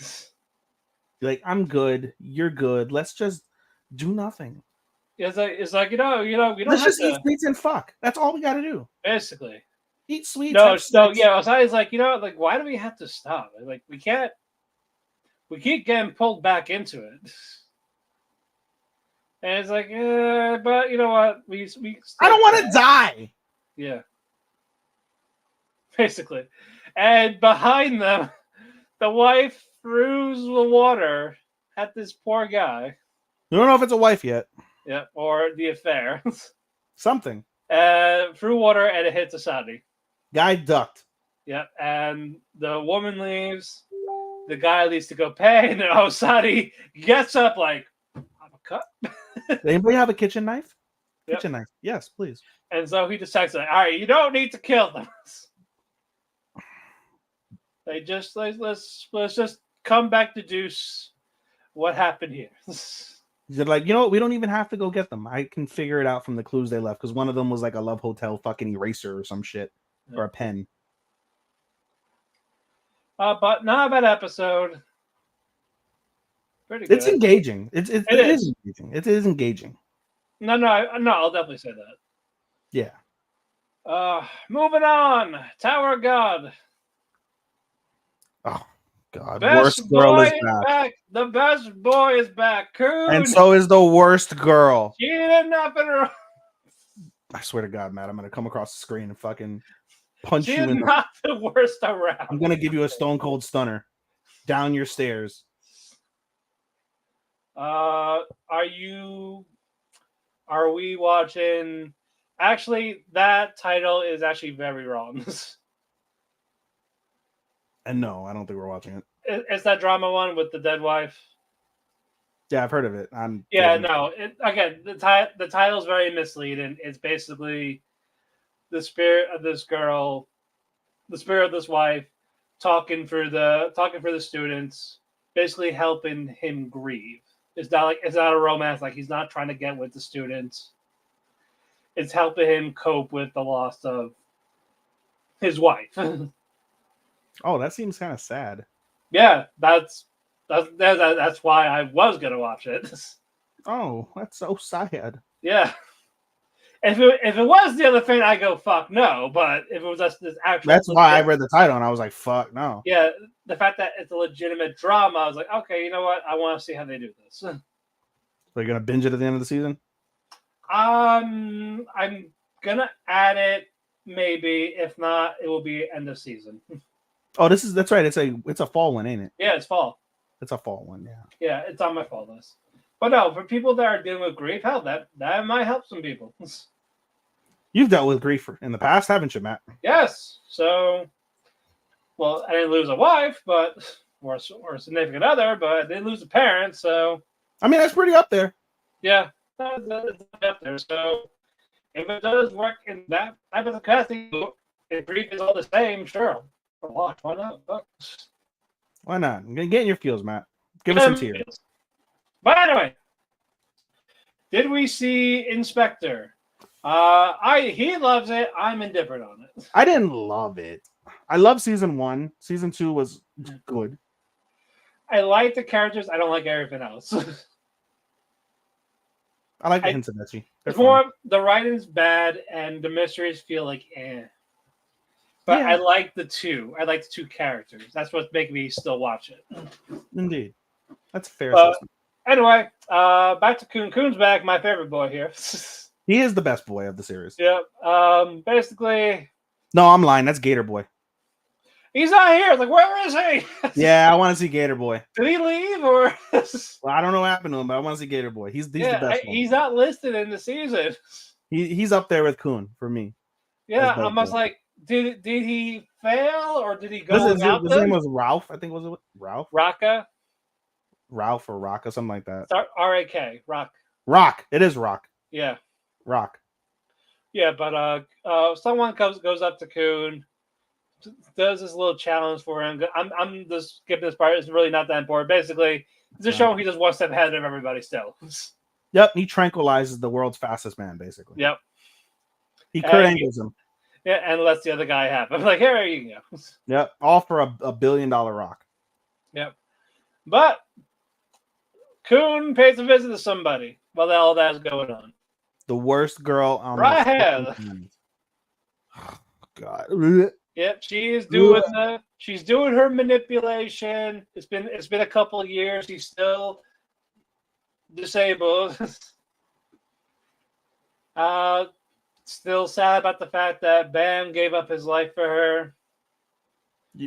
You're like, I'm good. You're good. Let's just do nothing. It's like we don't Let's have just eat sweets and fuck. That's all we got to do. basically. Eat sweets. No, have sex. yeah. Asani's like, like, why do we have to stop? Like, we can't. We keep getting pulled back into it. And it's like, but you know what? We I don't want to die. Yeah. Basically. And behind them, the wife throws the water at this poor guy. You don't know if it's a wife yet. Yeah, or the affair. Something. Through water and it hits Asani. Guy ducked. Yep, and the woman leaves. The guy leaves to go pay, and then Asani gets up like, have a cut. Does anybody have a kitchen knife? Yep. Kitchen knife. Yes, please. And so he decides, like, all right, you don't need to kill them. They just let's just come back to Deuce. What happened here? They're like, you know what? We don't even have to go get them. I can figure it out from the clues they left because one of them was like a Love Hotel fucking eraser or some shit or a pen. But not a bad episode. Pretty good. It's engaging. It is engaging. It is engaging. No, I'll definitely say that. Yeah. Moving on. Tower of God. Oh God. Best Worst girl boy is back. The best boy is back. Coon. And so is the worst girl. She did nothing wrong. I swear to God, Matt, I'm gonna come across the screen and fucking punch She you is in. not the worst around. I'm gonna give you a stone cold stunner down your stairs. Are we watching? Actually, that title is actually very wrong. And no, I don't think we're watching it. It's that drama one with the dead wife. Yeah, I've heard of it. No. The title's very misleading. It's basically the spirit of this girl, the spirit of this wife, talking for the students, basically helping him grieve. It's not a romance. Like, he's not trying to get with the students. It's helping him cope with the loss of his wife. Oh, that seems kind of sad. Yeah, that's why I was gonna watch it. Oh, that's so sad. Yeah. If it was the other thing, I go fuck no. But if it was just this actual, that's why I read the title and I was like, fuck no. Yeah, the fact that it's a legitimate drama, I was like, okay, you know what? I want to see how they do this. So you're gonna binge it at the end of the season? I'm gonna add it, maybe. If not, it will be end of season. Oh, that's right. It's a fall one, ain't it? Yeah, it's fall. It's a fall one, yeah. Yeah, it's on my fall list. But no, for people that are dealing with grief, hell, that might help some people. You've dealt with grief in the past, haven't you, Matt? Yes. So, well, I didn't lose a wife, or a significant other, but I did lose a parent. So, I mean, that's pretty up there. Yeah, that's up there. So, if it does work in that type of capacity, if grief is all the same, sure. Watch, why not? Why not? I'm gonna get in your feels, Matt. Give us some tears. But anyway, did we see Inspector? He loves it. I'm indifferent on it. I didn't love it. I love season 1. Season 2 was good. I like the characters. I don't like everything else. I like the hints of Ecchi. It's more the writing's bad and the mysteries feel like eh. But yeah. I like the two. I like the two characters. That's what's making me still watch it. Indeed. That's fair. Anyway, back to Coon. Coon's back. My favorite boy here. He is the best boy of the series. Yep. Basically. No, I'm lying. That's Gator Boy. He's not here. Like, where is he? Yeah, I want to see Gator Boy. Did he leave or? Well, I don't know what happened to him, but I want to see Gator Boy. He's the best one. He's not listed in the season. He's up there with Coon for me. Yeah, I was like, did he fail or did he go? His name was Ralph. I think was it Ralph? Raka. Ralph or Raka, something like that. R-A-K. Rock. Rock. It is Rock. Yeah. Rock. Yeah, but someone goes up to Coon, does this little challenge for him. I'm just skipping this part. It's really not that important. Basically, it's a show he just one step ahead of everybody still. Yep, he tranquilizes the world's fastest man, basically. Yep. He Kurt Angles him. Yeah, and lets the other guy have. I'm like, here you go. Yep, all for a $1 billion rock. Yep. But Coon pays a visit to somebody while all that's going on. The worst girl on Rahel. Oh, God. Yep, she's doing her manipulation. It's been a couple of years. She's still disabled. Still sad about the fact that Bam gave up his life for her.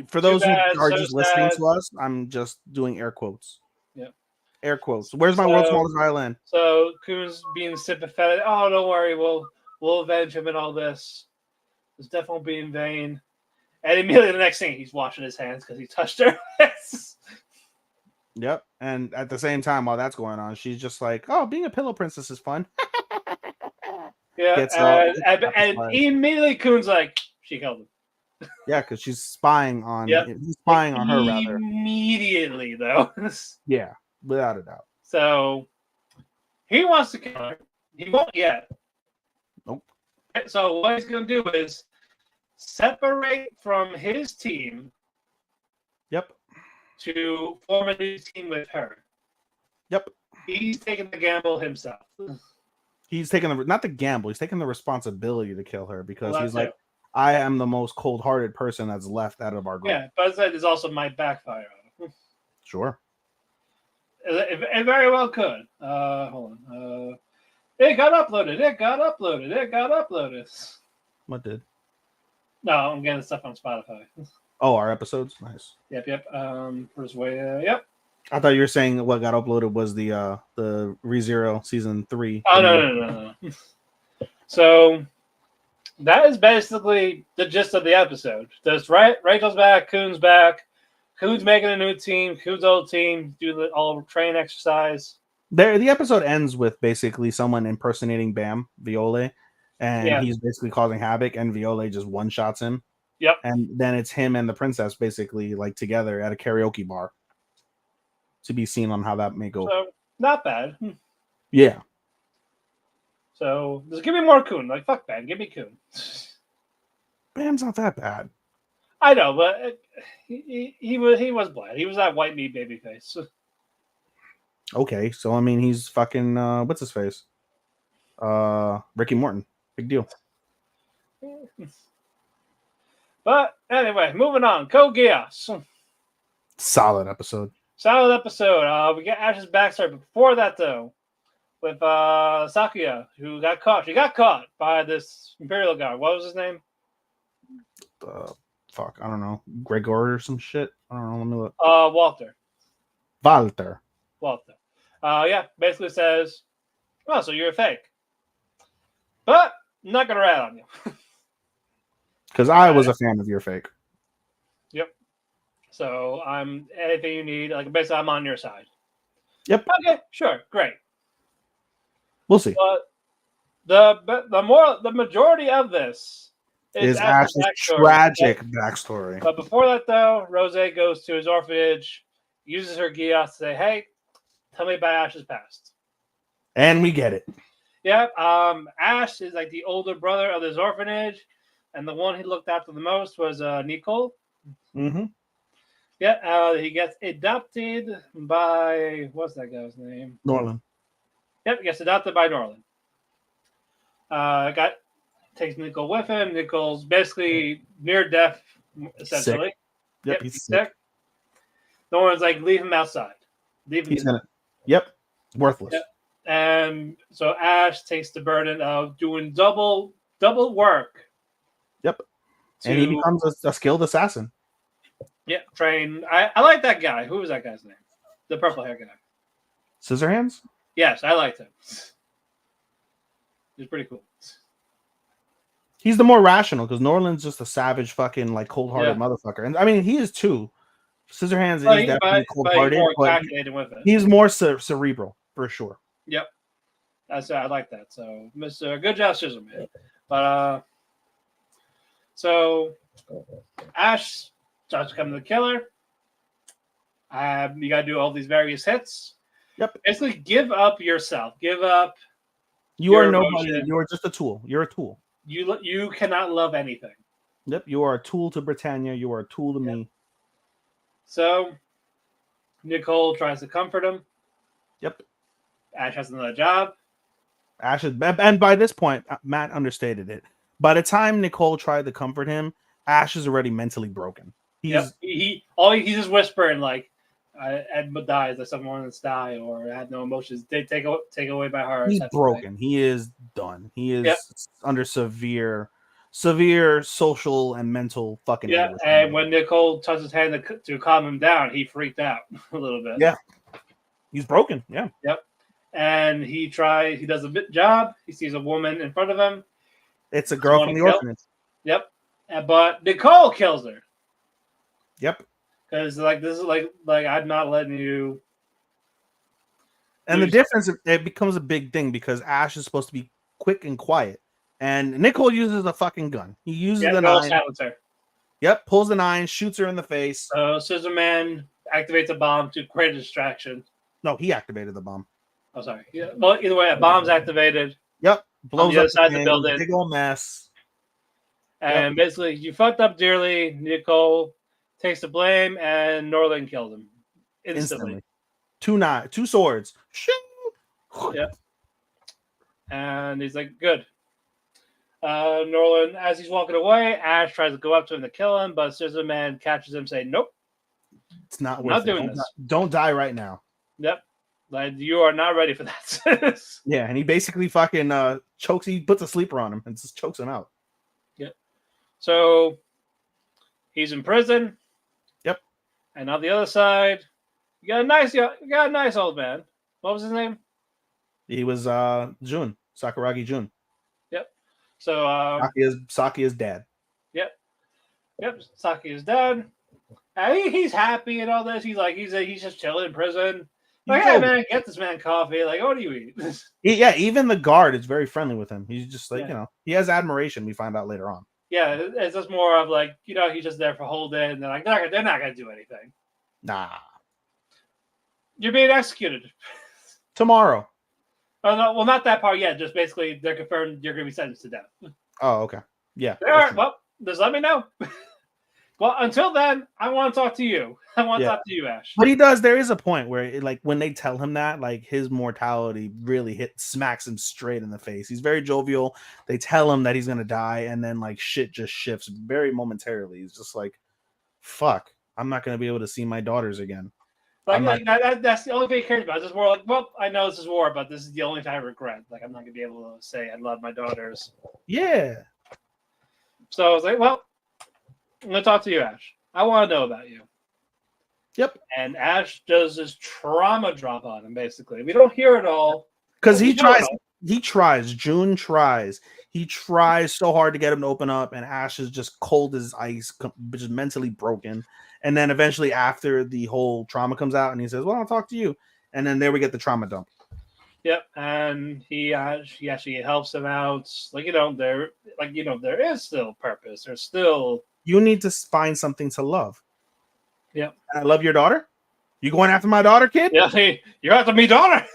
For those who are just listening to us, I'm just doing air quotes. Yep. Air quotes. Where's my world's smallest violin? So Coon's being sympathetic. Oh, don't worry, we'll avenge him and all this. It's definitely be in vain. And immediately the next thing, he's washing his hands because he touched her. Yep. And at the same time, while that's going on, she's just like, "Oh, being a pillow princess is fun." Yeah. And immediately Coon's like, she killed him. Yeah, because she's spying on. Yep. He's spying on her rather. Immediately, though. Yeah, without a doubt. So he wants to kill her. He won't yet. Nope. So what he's going to do is separate from his team. Yep. To form a new team with her. Yep. He's taking the gamble himself. He's taking not the gamble. He's taking the responsibility to kill her because he's like, I am the most cold-hearted person that's left out of our group. Yeah, but it also might backfire on him. Sure. It very well could. Hold on. It got uploaded. What did? No, I'm getting stuff on Spotify. Oh, our episodes? Nice. Yep. First way. Yep. I thought you were saying what got uploaded was the ReZero season 3. Oh no. So that is basically the gist of the episode. Just Rachel's back, Coon's back. Coon's making a new team. Coon's old team do the all train exercise. The episode ends with basically someone impersonating Bam Violet, and he's basically causing havoc, and Violet just one shots him. Yep. And then it's him and the princess basically like together at a karaoke bar. To be seen on how that may go. So not bad. Yeah. So just give me more Coon. Like fuck Bam, give me Coon. Bam's not that bad. I know, but he was bland. He was that white meat baby face. Okay, so I mean he's fucking what's his face? Ricky Morton. Big deal. But anyway, moving on. Code Geass. Solid episode. We get Ash's backstory. But before that, though, with Sakuya, who got caught. She got caught by this Imperial guard. What was his name? Fuck, I don't know. Gregor or some shit. I don't know. Let me look. Walter. Yeah, basically says, "Oh, so you're a fake." But I'm not gonna rat on you. Because I was a fan of your fake. Yep. So I'm anything you need. Like basically, I'm on your side. Yep. Okay. Sure. Great. We'll see. But the majority of this is Ash's tragic backstory. But before that, though, Rose goes to his orphanage, uses her Geass to say, "Hey, tell me about Ash's past." And we get it. Yeah. Ash is like the older brother of this orphanage. And the one he looked after the most was Nicole. Mm-hmm. Yeah, he gets adopted by what's that guy's name? Norland. Yep, he gets adopted by Norland. Takes Nicole with him. Nicole's basically near death, essentially. Sick. Yep, he's sick. Norland's like, leave him outside. Yep, worthless. Yep. And so Ash takes the burden of doing double work. Yep. And he becomes a skilled assassin. Yeah, train. I like that guy. Who was that guy's name? The purple hair guy. Scissorhands? Yes, I liked him. He's pretty cool. He's the more rational because Norland's just a savage fucking like cold-hearted motherfucker. And I mean he is too. Scissorhands is definitely cold-hearted, but he's more cerebral for sure. Yep. I like that. So Mr. Good job, Scissorman. But So Ash starts becoming the killer. You got to do all these various hits. Yep. Basically, give up yourself. Give up. You are your nobody. emotion. You are just a tool. You're a tool. You cannot love anything. Yep. You are a tool to Britannia. You are a tool to me. So Nicole tries to comfort him. Yep. Ash has another job. Ash is, and by this point, Matt understated it. By the time Nicole tried to comfort him, Ash is already mentally broken. He's he's just whispering like, "Ed dies, like someone wants to die, or I had no emotions. They take away my heart." He's broken. He is done. He is under severe social and mental fucking anguish. And when Nicole touched his hand to calm him down, he freaked out a little bit. Yeah, he's broken. Yeah. Yep. And he does a bit job. He sees a woman in front of him. It's a girl from the orphanage. Yep. But Nicole kills her. Yep. Because this is like I'm not letting you. And the difference, it becomes a big thing because Ash is supposed to be quick and quiet, and Nicole uses a fucking gun. He uses the 9. Silencer. Yep, pulls the 9, shoots her in the face. Scissor Man activates a bomb to create a distraction. No, he activated the bomb. Oh, sorry. Yeah, well, either way, a bomb's activated. Yep, blows on the up other side of the building. Big old mess. And basically, you fucked up dearly. Nicole takes the blame, and Norland kills him instantly. 2 swords. Yep. And he's like, good. Norland, as he's walking away, Ash tries to go up to him to kill him, but Scissor Man catches him, saying, "Nope, it's not worth it. Don't die right now." Yep. Like, you are not ready for that. Yeah, and he basically fucking chokes. He puts a sleeper on him and just chokes him out. Yep. So he's in prison. Yep. And on the other side, you got a nice old man. What was his name? He was Jun, Sakuragi Jun. Yep. So Saki is dad. Yep. Saki is dead. And he's happy and all this. He's just chilling in prison. Like, hey man, get this man coffee. Like, what do you eat? Yeah, even the guard is very friendly with him. He's just like, he has admiration. We find out later on. Yeah, it's just more of like, he's just there for a whole day, and they're like, they're not gonna do anything. Nah. You're being executed tomorrow. Oh no, well, not that part yet. Just basically, they're confirmed you're gonna be sentenced to death. Oh, okay. Yeah. All right. Well, just let me know. Well, until then, I want to talk to you. I want to talk to you, Ash. But he does. There is a point where, when they tell him that, his mortality really smacks him straight in the face. He's very jovial. They tell him that he's gonna die, and then shit just shifts very momentarily. He's just like, "Fuck, I'm not gonna be able to see my daughters again." That's the only thing he cares about. It's just more like, well, I know this is war, but this is the only time I regret. Like, I'm not gonna be able to say I love my daughters. Yeah. So I was like, well, I'm gonna talk to you, Ash. I want to know about you. Yep. And Ash does this trauma drop on him. Basically, we don't hear it all because he tries. He tries. June tries. He tries so hard to get him to open up, and Ash is just cold as ice, just mentally broken. And then eventually, after the whole trauma comes out, and he says, "Well, I'll talk to you." And then there we get the trauma dump. Yep, and he actually helps him out. There is still purpose. There's still. You need to find something to love. Yep. I love your daughter. You going after my daughter, kid? Yeah, you're after me, daughter.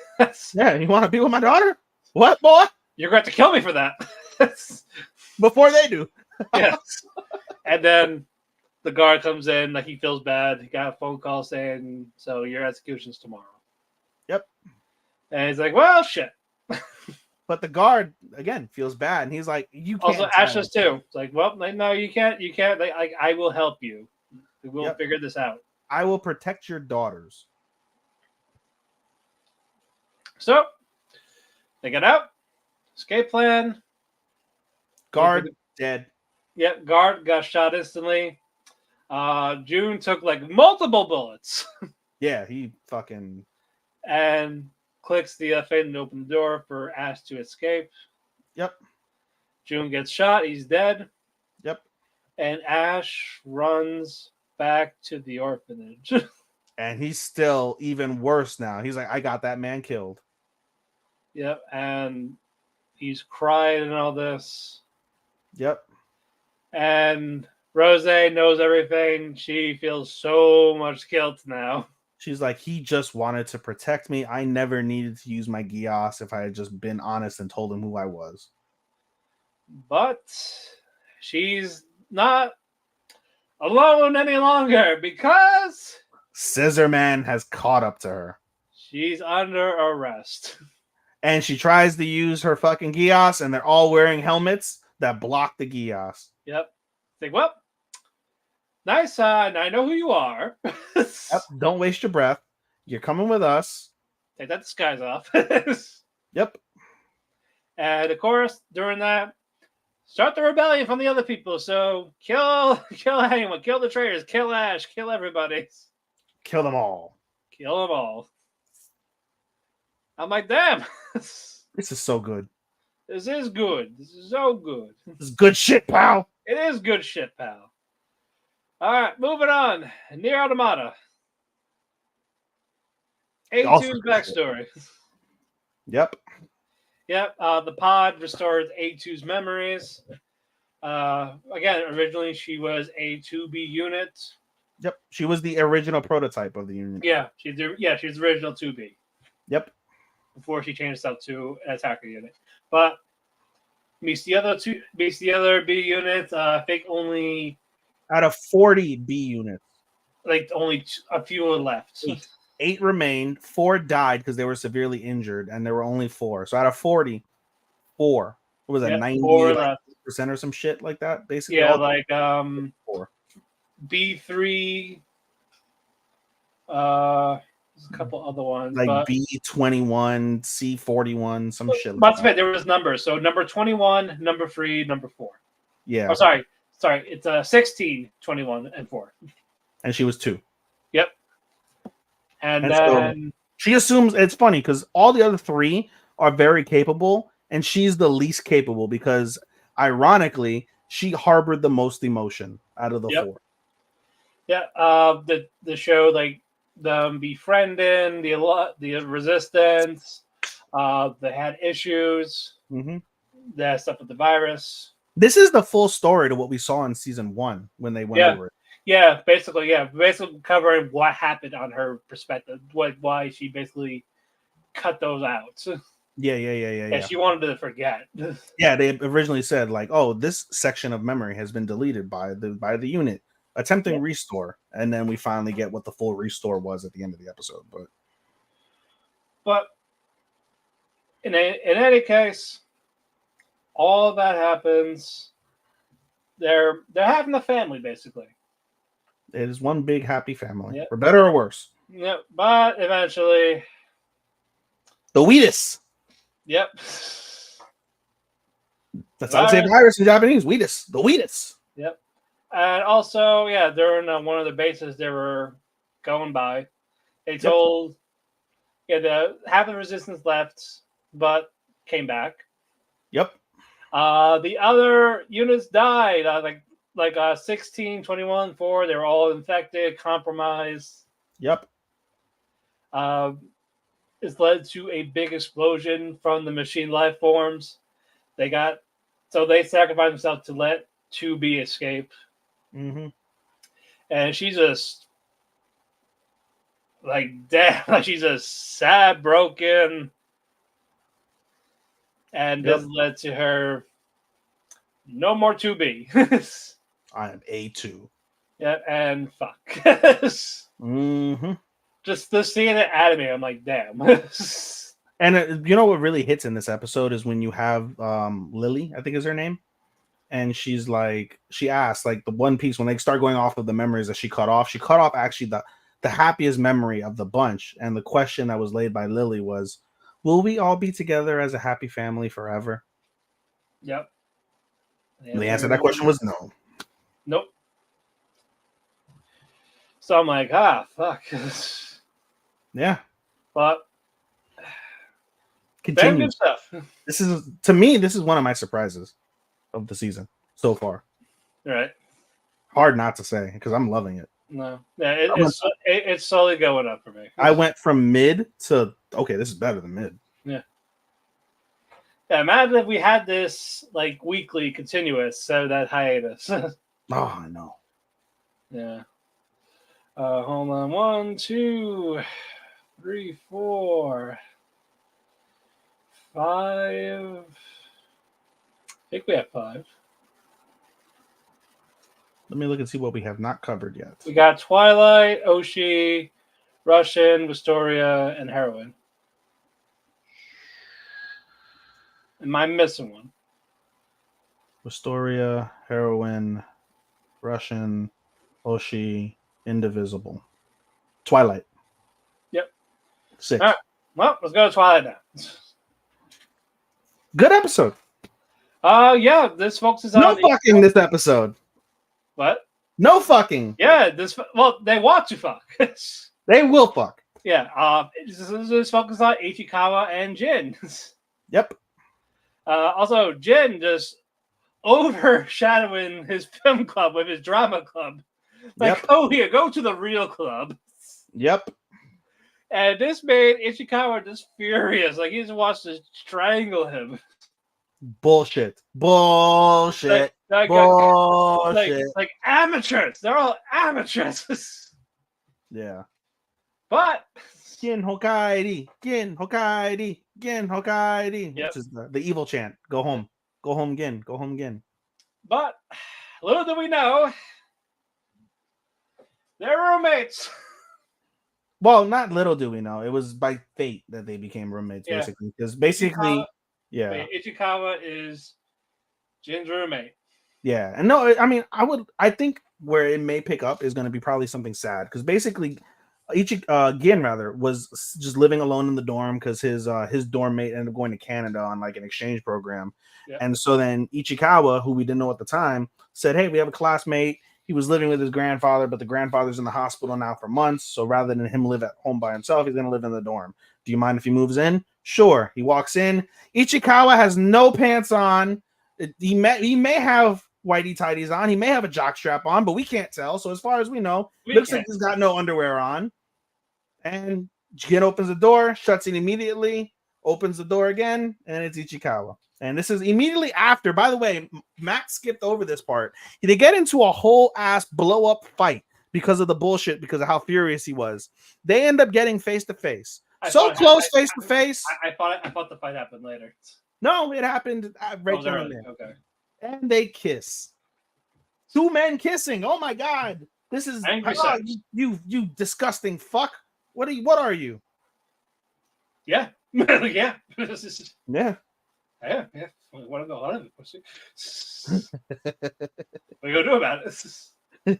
Yeah, you want to be with my daughter? What, boy? You're going to kill me for that. Before they do. Yes. And then the guard comes in, he feels bad. He got a phone call saying, "So your execution's tomorrow." Yep. And he's like, "Well, shit." But the guard again feels bad, and he's like, "You can't." Also, Ash does too. It's like, "Well, no, you can't. You can't. I will help you. We will figure this out. I will protect your daughters." So they get out. Escape plan. Guard dead. Yep, guard got shot instantly. June took multiple bullets. Yeah, he fucking and clicks the thing to open the door for Ash to escape. Yep. June gets shot. He's dead. Yep. And Ash runs back to the orphanage. And he's still even worse now. He's like, "I got that man killed." Yep. And he's crying and all this. Yep. And Rose knows everything. She feels so much guilt now. She's like, he just wanted to protect me. I never needed to use my Gios if I had just been honest and told him who I was. But she's not alone any longer because Scissor Man has caught up to her. she's under arrest. And she tries to use her fucking Gios, and they're all wearing helmets that block the Gios. Yep. Think, well, nice. I know who you are. Yep, don't waste your breath. You're coming with us. Take that disguise off. Yep. And of course, during that, start the rebellion from the other people. So kill anyone, kill the traitors, kill Ash, kill everybody. Kill them all. Kill them all. I'm like, damn. This is so good. This is good. This is so good. This is good shit, pal. It is good shit, pal. All right, moving on. Near Automata. A2's backstory. Yep. Yep, the pod restores A2's memories. Again, originally she was a 2B unit. Yep. She was the original prototype of the unit. Yeah, she's the original 2B. Yep. Before she changed herself to an attacker unit. But meets the other B units, I think only Out of 40 B units, like only a few were left. 8 remained. 4 died because they were severely injured, and there were only 4. So out of 40, 4. What was that? 90% or some shit like that. Basically, yeah, like 4. B3. There's a couple other ones, Like but B21, C41, some shit. But there was numbers. So number 21, number 3, number 4. Yeah. Oh, sorry. It's 16, 21, and 4. And she was 2. Yep. And then so she assumes it's funny because all the other 3 are very capable, and she's the least capable because, ironically, she harbored the most emotion out of the 4. Yeah. The show like them befriending the resistance. They had issues. Mm-hmm. They had stuff with the virus. This is the full story to what we saw in season 1 when they went over it. Yeah, basically covering what happened on her perspective, why she basically cut those out. Yeah. She wanted to forget. Yeah, they originally said like, "Oh, this section of memory has been deleted by the unit attempting restore," and then we finally get what the full restore was at the end of the episode. But in any case, all of that happens. They're having a family basically. It is one big happy family, Yep. for better or worse. Yep, but eventually, the Wheatus. Yep. That's how I say virus in Japanese. Wheatus. The Wheatus. Yep. And also, during one of the bases they were going by, they told, half the resistance left, but came back. Yep. The other units died. Like 16, 21, 4, they were all infected, compromised. Yep. It's led to a big explosion from the machine life forms. They sacrificed themselves to let 2B escape. Mm-hmm. And she's just like damn, she's just sad, broken. And this led to her no more 2B. I am A2. Yeah, and fuck. Mm-hmm. Just seeing it anime, I'm like, damn. And you know what really hits in this episode is when you have Lily, I think is her name, and she's like, she asks like the One Piece when they start going off of the memories that she cut off actually the happiest memory of the bunch, and the question that was laid by Lily was, "Will we all be together as a happy family forever?" Yep. And the answer to that question was no. Nope. So I'm like, fuck. Yeah. But continue. Good stuff. This is one of my surprises of the season so far. Right. Hard not to say because I'm loving it. No. Yeah, it's slowly going up for me. I went from mid to okay, this is better than mid. Yeah. Yeah, imagine if we had this like weekly continuous, so that hiatus. Oh, I know. Yeah. Hold on. 1, 2, 3, 4, 5. I think we have 5. Let me look and see what we have not covered yet. We got Twilight, Oshi, Russian, Wistoria, and Heroine. Am I missing one? Wistoria, Heroine, Russian, Oshi, Indivisible, Twilight. Yep. 6. All right. Well, let's go to Twilight now. Good episode. Yeah, this focuses on No fucking this episode. What? No fucking. Yeah, well, they want to fuck. They will fuck. Yeah, this focuses on Ichikawa and Jin. Yep. Also, Jin just overshadowing his film club with his drama club. Like, Yep. oh, here, go to the real club. Yep. And this made Ichikawa just furious. Like, he just wants to strangle him. Bullshit. Bullshit. Like, Bullshit. like amateurs. They're all amateurs. Yeah. But Gin Hokkaido. Gin Hokkaido. Gin Hokkaido. Yep. Which is the evil chant. Go home. Go home Gin. Go home Gin. But little do we know, they're roommates. Well, not little do we know. It was by fate that they became roommates, Yeah. basically. Because basically, yeah. Wait, Ichikawa is Jin's roommate. Yeah. And no, I mean, I think where it may pick up is going to be probably something sad. Because basically, Gin rather was just living alone in the dorm because his dorm mate ended up going to Canada on like an exchange program. Yep. And so then Ichikawa, who we didn't know at the time, said, "Hey, we have a classmate. He was living with his grandfather, but the grandfather's in the hospital now for months. So rather than him live at home by himself, he's going to live in the dorm. Do you mind if he moves in?" Sure. He walks in. Ichikawa has no pants on. He may have whitey tighties on. He may have a jock strap on, but we can't tell. So as far as we know, looks like he's got no underwear on. And Gin opens the door, shuts it immediately, opens the door again, and it's Ichikawa. And this is immediately after. By the way, Matt skipped over this part. They get into a whole ass blow up fight because of the bullshit, because of how furious he was. They end up getting face to face. So close face to face. I thought the fight happened later. No, it happened right there and there. Okay. And they kiss. 2 men kissing. Oh my god. This is you disgusting fuck. What are you? Yeah. Yeah. Yeah. Yeah. What are you gonna do about it? I'm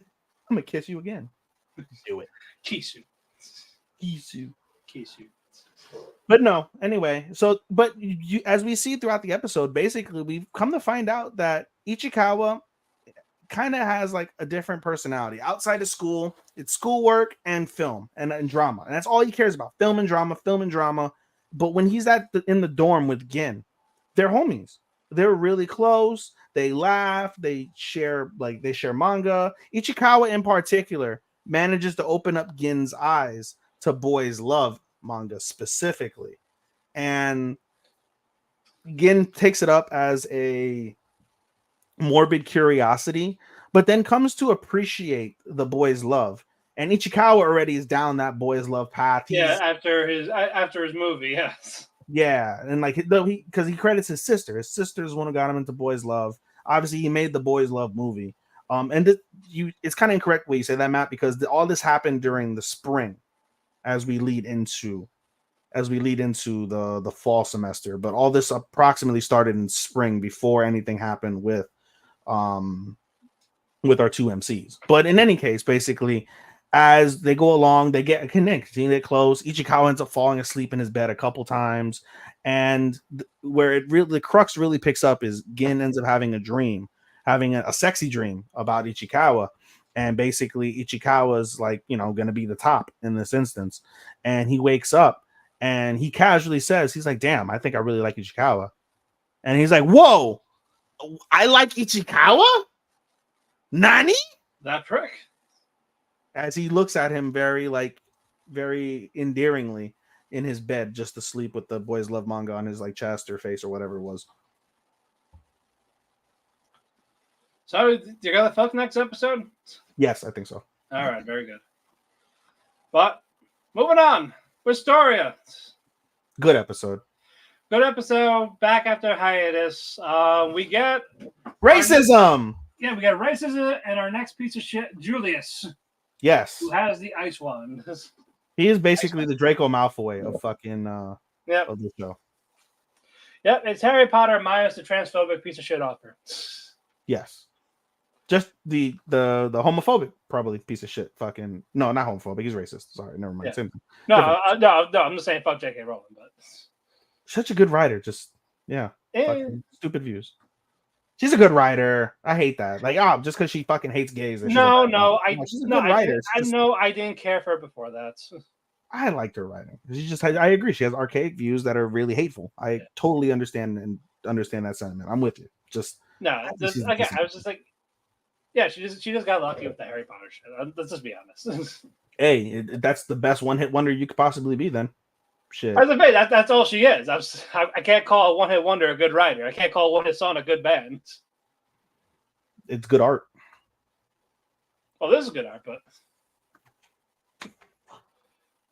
gonna kiss you again. Do it. Kiss you. But no, anyway. So, but you, as we see throughout the episode, basically we've come to find out that Ichikawa kind of has like a different personality outside of school. It's schoolwork and film and drama, and that's all he cares about: film and drama. But when he's in the dorm with Gin, they're homies. They're really close. They laugh. They share manga. Ichikawa in particular manages to open up Gin's eyes to boys love manga specifically, and Gin takes it up as a morbid curiosity, but then comes to appreciate the boys love. And Ichikawa already is down that boys love path. After his movie, yes. Yeah, and like because he credits his sister. His sister is one who got him into boys love. Obviously, he made the boys love movie. And it's kind of incorrect when you say that, Matt, because all this happened during the spring, as we lead into the fall semester. But all this approximately started in spring before anything happened with our 2 MCs. But in any case, basically, as they go along, they get close. Ichikawa ends up falling asleep in his bed a couple times, and where the crux really picks up is Gin ends up having a sexy dream about Ichikawa, and basically Ichikawa's like, going to be the top in this instance. And he wakes up and he casually says, he's like, "Damn, I think I really like Ichikawa." And he's like, "Whoa, I like Ichikawa? Nani?" That prick. As he looks at him very endearingly. in his bed just asleep with the Boys Love manga on his like chest or face or whatever it was. So, you got to fuck next episode? Yes, I think so. All right, very good. But moving on, Wistoria. Good episode. Good episode. Back after hiatus. We get racism. We got racism, and our next piece of shit, Julius. Yes, who has the ice wand. He is basically the Draco Malfoy of fucking of the show. Yep, it's Harry Potter minus the transphobic piece of shit author. Yes. Just the homophobic probably piece of shit. Fucking no, not homophobic. He's racist. Sorry, never mind. Yeah. Same thing. No. I'm just saying fuck J.K. Rowling, but such a good writer. Just fucking stupid views. She's a good writer. I hate that. Like, just because she fucking hates gays. She's a good writer. I didn't care for her before that. I liked her writing. I agree. She has archaic views that are really hateful. I totally understand that sentiment. I'm with you. I was just like, yeah, she just got lucky with the Harry Potter shit. Let's just be honest. Hey, that's the best one-hit wonder you could possibly be. Then, shit. That's all she is. I can't call a one-hit wonder a good writer. I can't call a one-hit song a good band. It's good art. Well, this is good art,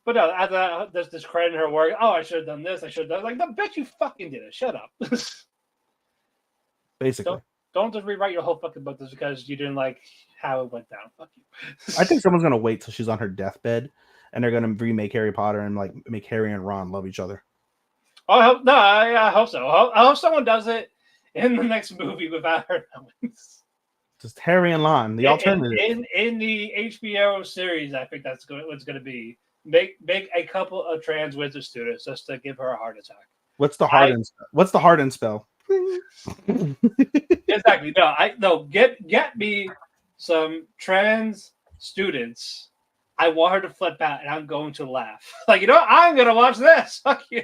but no, there's discrediting her work. Oh, I should have done this. I should have done like the bitch you fucking did it. Shut up. Basically. Don't just rewrite your whole fucking book just because you didn't like how it went down. Fuck you. I think someone's gonna wait till she's on her deathbed and they're gonna remake Harry Potter and like make Harry and Ron love each other. Oh, I hope so. I hope someone does it in the next movie without her knowing. Just Harry and Ron, the alternative. In the HBO series, I think that's what's going to be. Make a couple of trans wizard students just to give her a heart attack. What's the Harden spell? Exactly. Get me some trans students. I want her to flip out, and I'm going to laugh. Like, I'm going to watch this. Fuck you.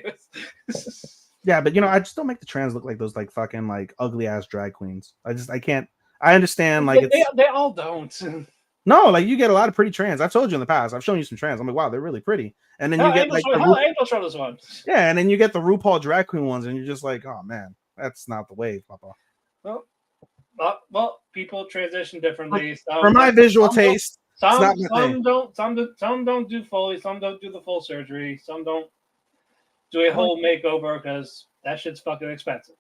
Yeah, but I just don't make the trans look like those like fucking like ugly ass drag queens. I can't. I understand like they all don't. No, like you get a lot of pretty trans. I've told you in the past. I've shown you some trans. I'm like, wow, they're really pretty. And then you get like Angel showed us one. Yeah, and then you get the RuPaul drag queen ones, and you're just like, oh man, that's not the wave, Papa. Well, people transition differently. For my visual taste, some don't do Foley. Some don't do the full surgery. Some don't do a whole makeover because that shit's fucking expensive.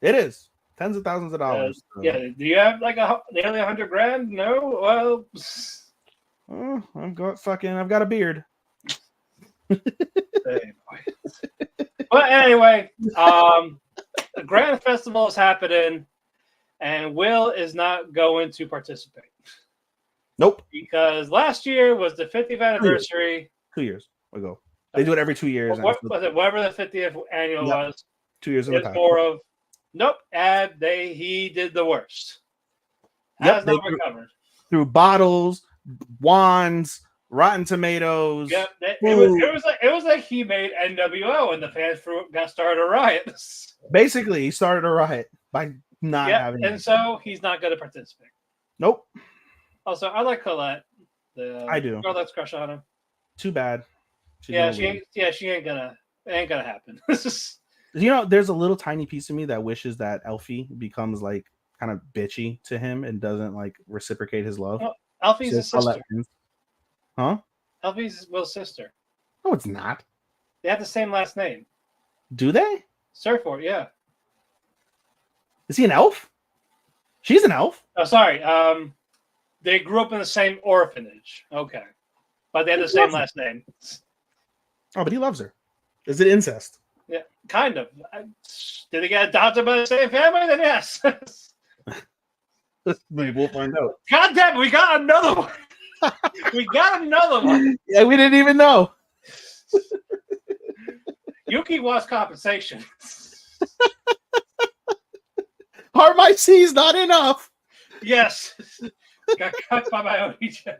It is. Tens of thousands of dollars. Yeah. Do you have like nearly $100,000? No. Well, I've got a beard. But anyway, the Grand Festival is happening, and Will is not going to participate. Nope. Because last year was the 50th anniversary. 2 years ago. They do it every 2 years. Whatever the 50th annual was. 2 years in the past. More of nope, and he did the worst. Has not recovered. Through bottles, wands, Rotten Tomatoes. Yep, it was like he made NWO and the fans started a riot. Basically, he started a riot by not having. And so he's not going to participate. Nope. Also, I like Colette. I do. Girl that's crush on him. Too bad. She ain't gonna happen. There's a little tiny piece of me that wishes that Elfie becomes like kind of bitchy to him and doesn't like reciprocate his love. Well, Elfie's his sister. Huh? Elfie's Will's sister. No, it's not. They have the same last name. Do they? Surfboard, yeah. Is he an elf? She's an elf. Oh, sorry. They grew up in the same orphanage. Okay. But they had the same last name. Oh, but he loves her. Is it incest? Yeah, kind of. Did he get adopted by the same family? Then yes. Maybe we'll find out. God damn it, we got another one. Yeah, we didn't even know. Yuki wants compensation. Heart C's not enough. Yes. Got cut by my own agent.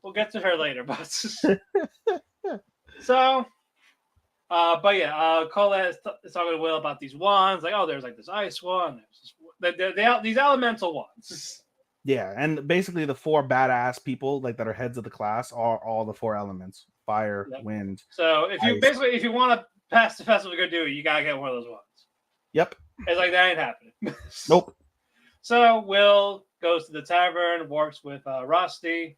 We'll get to her later, but so but yeah, Colette is talking to Will about these wands. Like, oh, there's like this ice one. There's these elemental wands. Yeah, and basically the four badass people like that are heads of the class are all the four elements. fire, Yep. wind. So if you ice. if you want to pass the festival to go do it, you gotta get one of those ones. Yep. It's like that ain't happening. Nope. So Will goes to the tavern, works with Rusty.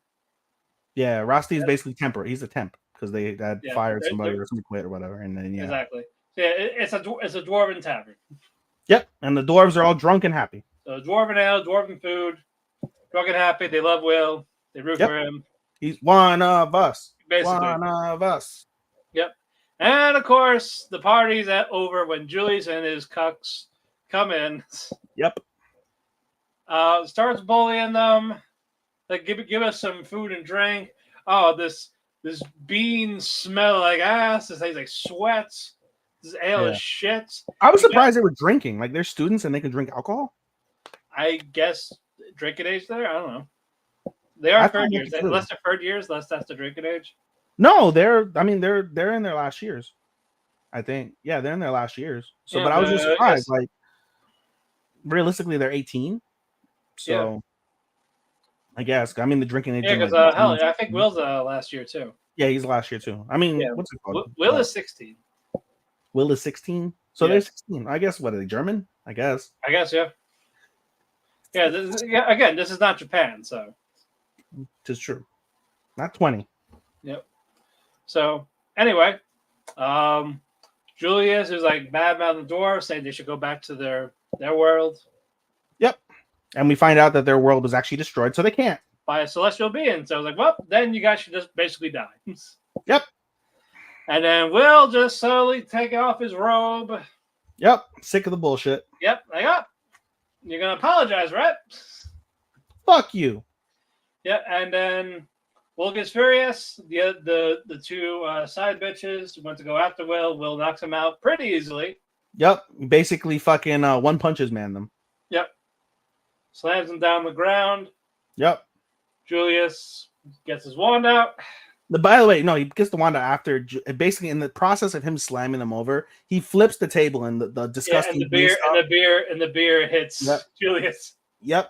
Yeah, Rusty is basically temporary. He's a temp because they had fired somebody or somebody quit or whatever, and then exactly. So, yeah, it's a dwarven tavern. Yep, and the dwarves are all drunk and happy. So dwarven ale, dwarven food, drunk and happy. They love Will. They root for him. He's one of us. Basically. One of us. Yep. And of course, the party's over when Julius and his cucks come in. Yep. Starts bullying them. Like, give us some food and drink. Oh, this bean smell like ass. This tastes like sweats. This ale is shit. I was surprised they were drinking. Like, they're students and they can drink alcohol. I guess drinking age there. I don't know. They are third years. Unless they're third years, that's the drinking age. No, they're in their last years. I think. Yeah, they're in their last years. So, but I was just surprised. Like, realistically, they're 18. So, I guess. I mean, the drinking age. Yeah, because I think Will's last year too. Yeah, he's last year too. I mean, what's it called? Will is 16. Will is 16. So they're 16. I guess. What are they? German? I guess. Yeah. Yeah. Again, this is not Japan, so. It's true. Not 20. Yep. So anyway, Julius is like badmouthing the dwarves, saying they should go back to their world. Yep. And we find out that their world was actually destroyed, so they can't. By a celestial being. So I was like, well, then you guys should just basically die. Yep. And then Will just slowly take off his robe. Yep. Sick of the bullshit. Yep. Like, you're going to apologize, right? Fuck you. Yep. And then Will gets furious. The two side bitches went to go after Will. Will knocks him out pretty easily. Yep. Basically fucking one punches man them. Yep. Slams him down the ground. Yep. Julius gets his wand out. By the way, no, he gets the wand out after. Basically, in the process of him slamming them over, he flips the table and the disgusting and the beer hits Julius. Yep.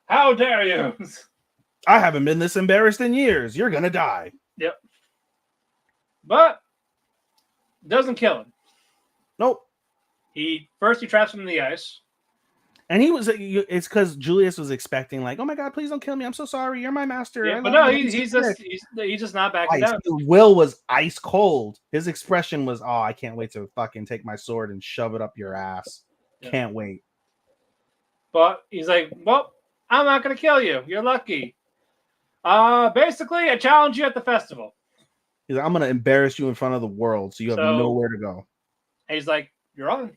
How dare you? I haven't been this embarrassed in years. You're gonna die. Yep. But doesn't kill him. Nope. He traps him in the ice. And it's because Julius was expecting, like, oh my God, please don't kill me. I'm so sorry. You're my master. Yeah, but no, he's just not backing down. Will was ice cold. His expression was, oh, I can't wait to fucking take my sword and shove it up your ass. Yeah. Can't wait. But he's like, well, I'm not going to kill you. You're lucky. Basically, I challenge you at the festival. He's like, I'm going to embarrass you in front of the world so you have nowhere to go. And he's like, you're on.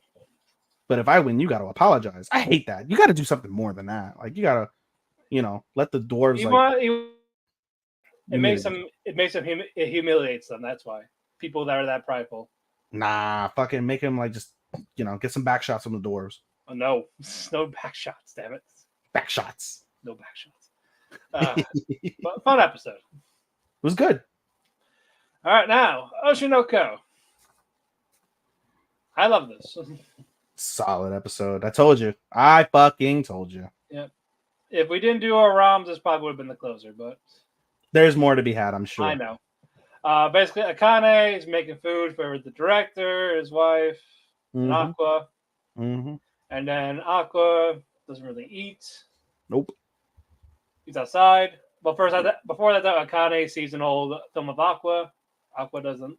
But if I win, you got to apologize. I hate that. You got to do something more than that. Like, you got to, let the dwarves. It humiliates them. That's why people that are that prideful. Nah, fucking make him like just, get some back shots on the dwarves. Oh no, no back shots. Damn it. Back shots. No back shots. Fun episode. It was good. All right, now Oshinoko. I love this. Solid episode. I told you. I fucking told you. Yep. If we didn't do our ROMs, this probably would have been the closer, but there's more to be had, I'm sure. I know. Basically, Akane is making food for the director, his wife, and Aqua. Mm-hmm. And then Aqua doesn't really eat. Nope. He's outside. But before that, Akane sees an old film of Aqua. Aqua doesn't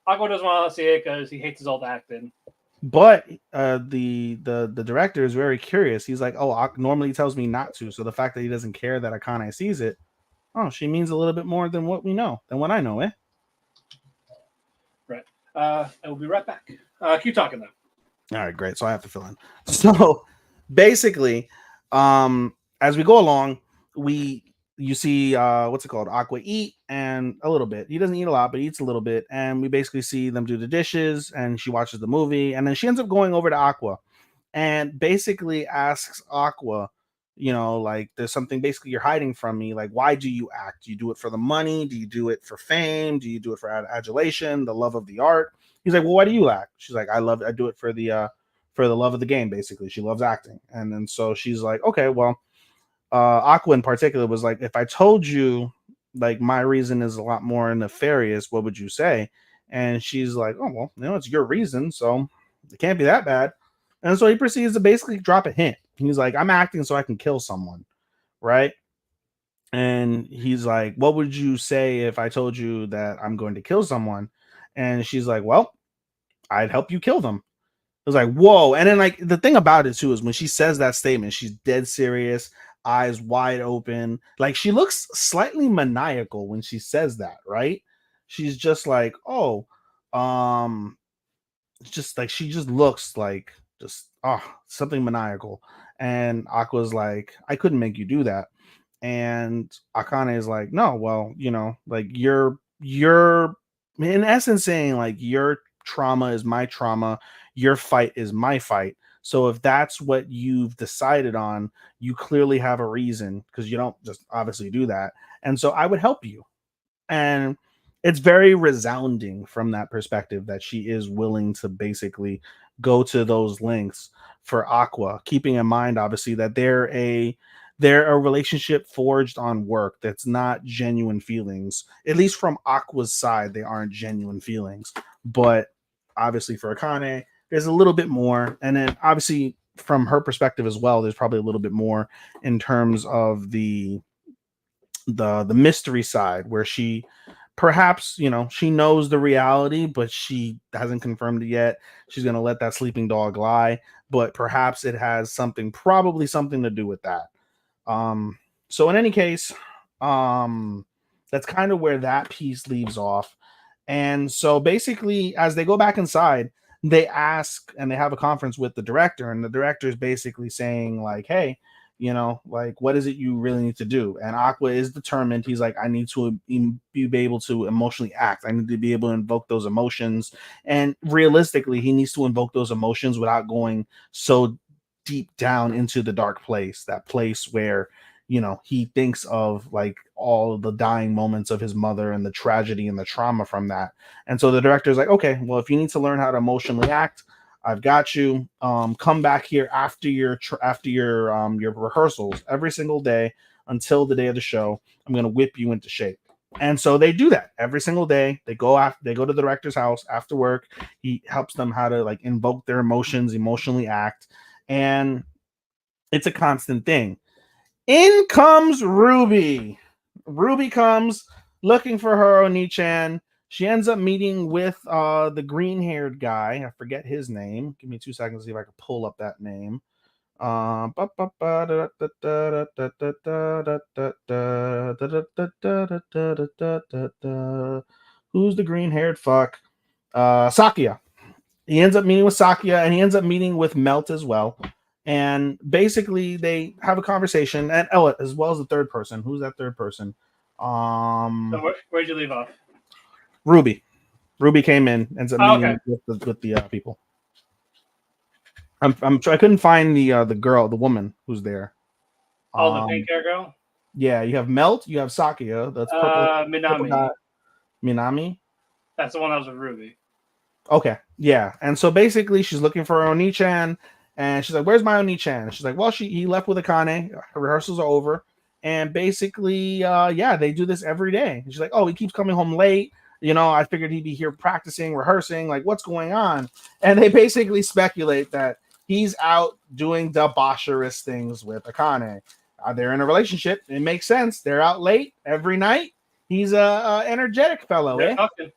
want to see it because he hates his old acting. But the director is very curious. He's like, oh, normally he tells me not to. So the fact that he doesn't care that Akane sees it, she means a little bit more than what I know, eh? Right. I will be right back. Keep talking though. All right, great. So I have to fill in. So basically, as we go along, you see what's it called? Aqua eat and a little bit. He doesn't eat a lot, but he eats a little bit. And we basically see them do the dishes and she watches the movie. And then she ends up going over to Aqua and basically asks Aqua, like there's something basically you're hiding from me. Like, why do you act? Do you do it for the money? Do you do it for fame? Do you do it for adulation, the love of the art? He's like, well, why do you act? She's like, I do it for the love of the game. Basically, she loves acting. And then so she's like, okay, well, Aqua in particular was like, if I told you, like my reason is a lot more nefarious. What would you say? And she's like, oh well, it's your reason, so it can't be that bad. And so he proceeds to basically drop a hint. He's like, I'm acting so I can kill someone, right? And he's like, what would you say if I told you that I'm going to kill someone? And she's like, well, I'd help you kill them. It was like, whoa. And then, like, the thing about it too is when she says that statement, she's dead serious, eyes wide open. Like, she looks slightly maniacal when she says that, right? She's just like, oh, um, just like she just looks like just something maniacal. And Aqua's like, I couldn't make you do that. And Akane is like, no, well, like you're in essence saying like your trauma is my trauma, your fight is my fight. So if that's what you've decided on, you clearly have a reason because you don't just obviously do that. And so I would help you. And it's very resounding from that perspective that she is willing to basically go to those lengths for Aqua, keeping in mind obviously that they're a relationship forged on work. That's not genuine feelings. At least from Aqua's side, they aren't genuine feelings. But obviously for Akane, there's a little bit more. And then obviously from her perspective as well, there's probably a little bit more in terms of the mystery side where she perhaps she knows the reality but she hasn't confirmed it yet. She's going to let that sleeping dog lie, but perhaps it has probably something to do with that. So in any case, that's kind of where that piece leaves off. And so basically as they go back inside, they ask and they have a conference with the director, and the director is basically saying like, hey, like, what is it you really need to do? And Aqua is determined. He's like, I need to be able to emotionally act. I need to be able to invoke those emotions. And realistically, he needs to invoke those emotions without going so deep down into the dark place, that place where, he thinks of like all of the dying moments of his mother and the tragedy and the trauma from that. And so the director is like, okay, well, if you need to learn how to emotionally act, I've got you. Come back here after your rehearsals every single day until the day of the show. I'm gonna whip you into shape. And so they do that every single day. They go to the director's house after work. He helps them how to like invoke their emotions, emotionally act, and it's a constant thing. In comes Ruby. Ruby comes looking for her Oni-chan. She ends up meeting with the green-haired guy. I forget his name. Give me 2 seconds to see if I can pull up that name. Who's the green-haired fuck? Sakia. He ends up meeting with Sakia, and he ends up meeting with Melt as well. And basically, they have a conversation, and as well as the third person. Who's that third person? So where'd you leave off? Ruby. Ruby came in, ends up meeting with the people. I couldn't find the woman who's there. The pink hair girl. Yeah, you have Melt, you have Sakia. That's purple. Minami. Minami. That's the one that was with Ruby. Okay, yeah, and so basically, she's looking for her Oni-chan, and she's like, "Where's my Oni-chan?" And she's like, "Well, he left with Akane. Her rehearsals are over." And basically, they do this every day. And she's like, "Oh, he keeps coming home late. I figured he'd be here practicing, rehearsing. Like, what's going on?" And they basically speculate that he's out doing debaucherous things with Akane. They're in a relationship. It makes sense. They're out late every night. He's a energetic fellow. They're fucking.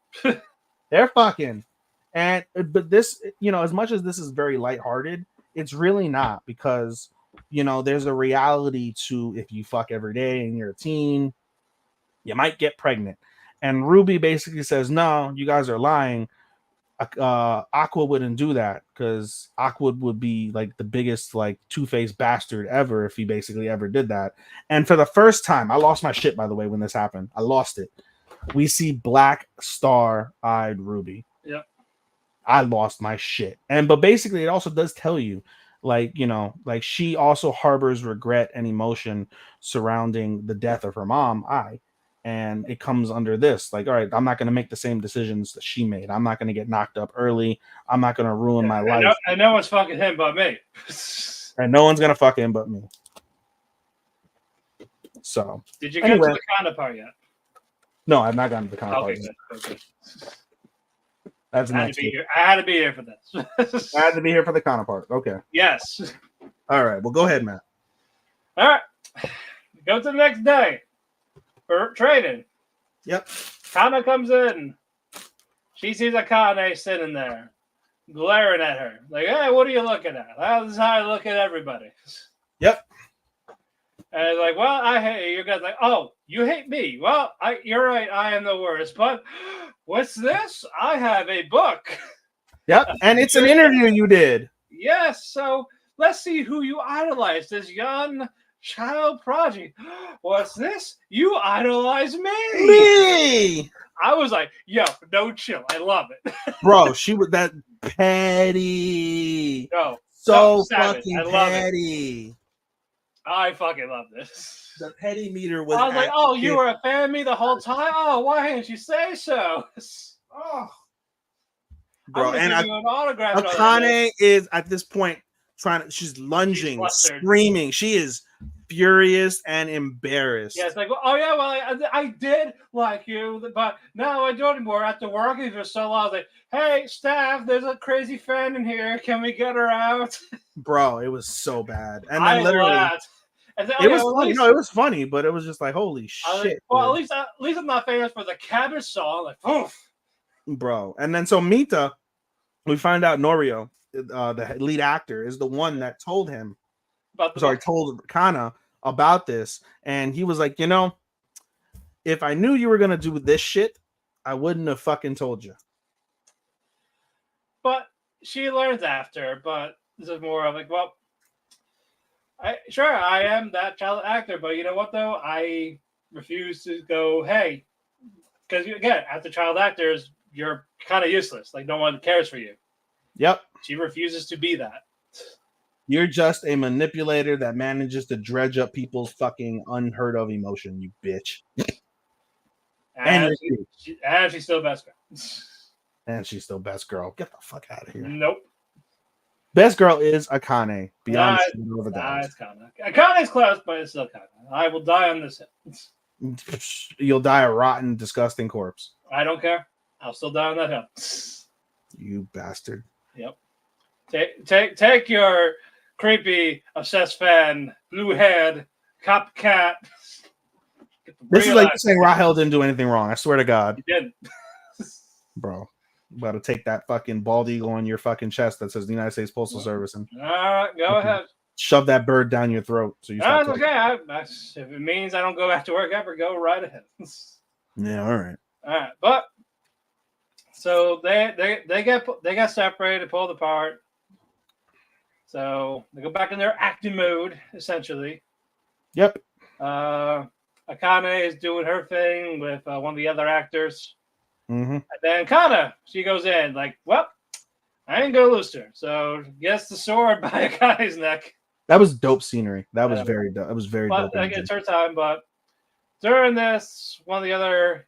They're fucking. But this, as much as this is very lighthearted, it's really not, because there's a reality to if you fuck every day and you're a teen, you might get pregnant. And Ruby basically says, no, you guys are lying. Aqua wouldn't do that, because Aqua would be like the biggest like two-faced bastard ever if he basically ever did that. And for the first time, I lost my shit, by the way, when this happened. I lost it. We see black star-eyed Ruby. Yep. I lost my shit. But basically it also does tell you, like, like she also harbors regret and emotion surrounding the death of her mom, and it comes under this, like, all right, I'm not going to make the same decisions that she made. I'm not going to get knocked up early. I'm not going to ruin my life. And no one's fucking him but me. And no one's going to fuck him but me. So did you get to the kind of part yet? No, I've not gotten to the Okay, counterpart. good. Okay. That's I had next. to be here. I had to be here for this. I had to be here for the counterpart. Okay. Yes. All right. Well, go ahead, Matt. All right. Go to the next day for training. Yep. Kana comes in. She sees Akane sitting there, glaring at her. Like, hey, what are you looking at? Well, this is how I look at everybody. Yep. And it's like, well, I hate you. You guys like, oh, you hate me. Well, you're right. I am the worst. But what's this? I have a book. Yep. And it's an interview you did. Yes. So let's see who you idolize. This young child prodigy. What's this? You idolize me. Me. I was like, yo, no chill. I love it. Bro, she was that petty. No. So savage. fucking I love petty. I fucking love this. The petty meter was. I was like, oh, you were a fan of me the whole time? Oh, why didn't you say so? Oh. Bro, and give you an autograph. Akane is at this point she's lunging, screaming. She is furious and embarrassed. Yeah, it's like, oh yeah, well, I did like you, but now I don't anymore. After working for so long, I was like, hey, staff, there's a crazy fan in here. Can we get her out? Bro, it was so bad. And then I literally, laughed. Then, it was funny. No, it was funny, but it was just like, holy shit. Like, well, at least I'm not famous for the cabbage song. Like, oof. Bro. And then so Mita, we find out Norio, the lead actor, is the one that told him. Told Kana about this, and he was like, if I knew you were gonna do this shit, I wouldn't have fucking told you. But she learns after. But this is more of like, well, I am that child actor, but you know what though? I refuse to go, hey, because again, after child actors, you're kind of useless. Like no one cares for you. Yep. She refuses to be that. You're just a manipulator that manages to dredge up people's fucking unheard of emotion, you bitch. And she's still best girl. And she's still best girl. Get the fuck out of here. Nope. Best girl is Akane. Beyond the doubt. It's Kana. Akane's close, but it's still Kana. I will die on this hill. You'll die a rotten, disgusting corpse. I don't care. I'll still die on that hill. You bastard. Yep. Take your creepy, obsessed fan, blue head, copycat. This is like saying Rahel didn't do anything wrong. I swear to God. He didn't. Bro, you about to take that fucking bald eagle on your fucking chest that says the United States Postal Service and all right, go ahead. Shove that bird down your throat. So you. That's okay. If it means I don't go back to work ever, go right ahead. Yeah. All right. All right, but so they get separated, pulled apart. So they go back in their acting mode, essentially. Yep. Akane is doing her thing with one of the other actors. Mm-hmm. And then Kana, she goes in like, well, I ain't gonna lose to her. So gets the sword by Akane's neck. That was dope scenery. That was very dope. It was very dope. It's her time, but during this, one of the other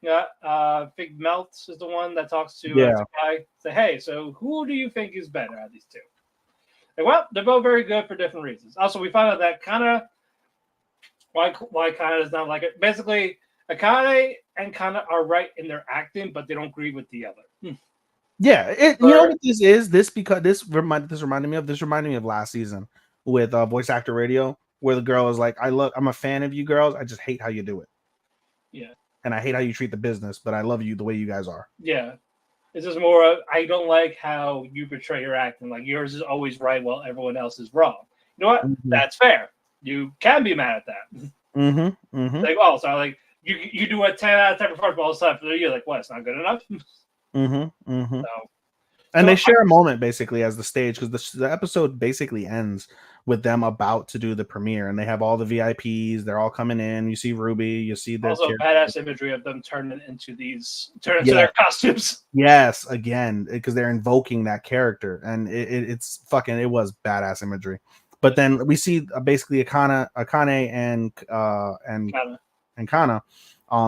Big Melts is the one that talks to Sakai. Say, hey, so who do you think is better out of these two? Like, well, they're both very good for different reasons. Also, we found out that Kana, why Kana does not like it. Basically, Akane and Kana are right in their acting, but they don't agree with the other. Yeah, you know what this is? This reminded me of last season with Voice Actor Radio, where the girl is like, I'm a fan of you girls. I just hate how you do it. Yeah. And I hate how you treat the business, but I love you the way you guys are. Yeah. It's just more of, I don't like how you portray your acting. Like, yours is always right while everyone else is wrong. You know what? Mm-hmm. That's fair. You can be mad at that. Mm-hmm. Mm-hmm. Like, oh, so like, you do a 10 out of 10 performance all the time. For you're like, what? It's not good enough? Mm-hmm. Mm-hmm. And they share a moment, basically, as the stage, because the episode basically ends with them about to do the premiere, and they have all the VIPs. They're all coming in. You see Ruby. You see their also badass imagery of them turning into their costumes. Yes, again, because they're invoking that character, and it was badass imagery. But then we see basically Akane and Kana.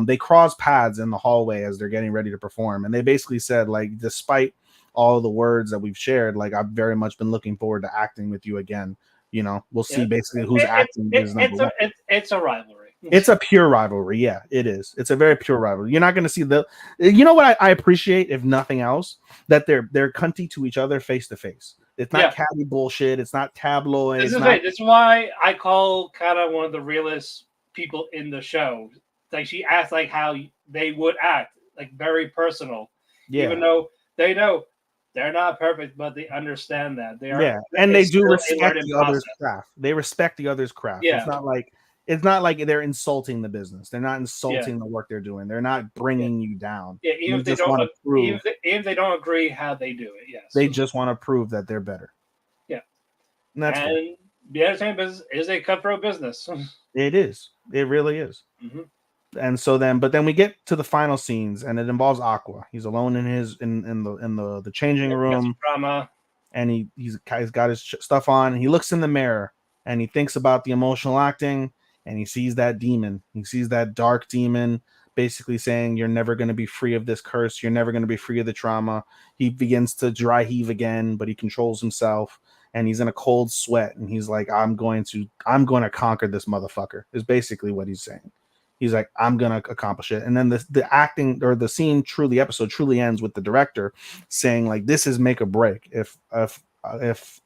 They cross paths in the hallway as they're getting ready to perform, and they basically said, like, despite all the words that we've shared, like, I've very much been looking forward to acting with you again. You know, we'll see basically who's acting is number one. It's a rivalry. It's a pure rivalry. Yeah, it is. It's a very pure rivalry. You're not going to see the. You know what I appreciate, if nothing else, that they're cunty to each other face to face. It's not catty bullshit. It's not tabloid. This is why I call kind of one of the realest people in the show. Like she acts like how they would act, like very personal. Yeah. Even though they know they're not perfect, but they understand that they are. Yeah, and they do respect the other's craft. They respect the other's craft. Yeah. It's not like they're insulting the business. They're not insulting the work they're doing. They're not bringing you down. Yeah, even if they don't prove, even if they don't agree how they do it. Yes, they just want to prove that they're better. Yeah, and the entertainment business is a cutthroat business. It is. It really is. Mm-hmm. And so then we get to the final scenes, and it involves Aqua. He's alone in the changing room. Drama. And he's got his stuff on. And he looks in the mirror, and he thinks about the emotional acting, and he sees that demon. He sees that dark demon, basically saying, "You're never going to be free of this curse. You're never going to be free of the trauma." He begins to dry heave again, but he controls himself, and he's in a cold sweat, and he's like, "I'm going to conquer this motherfucker." Is basically what he's saying. He's like, I'm gonna accomplish it. And then the acting or the scene the episode truly ends with the director saying, like, this is make or break. If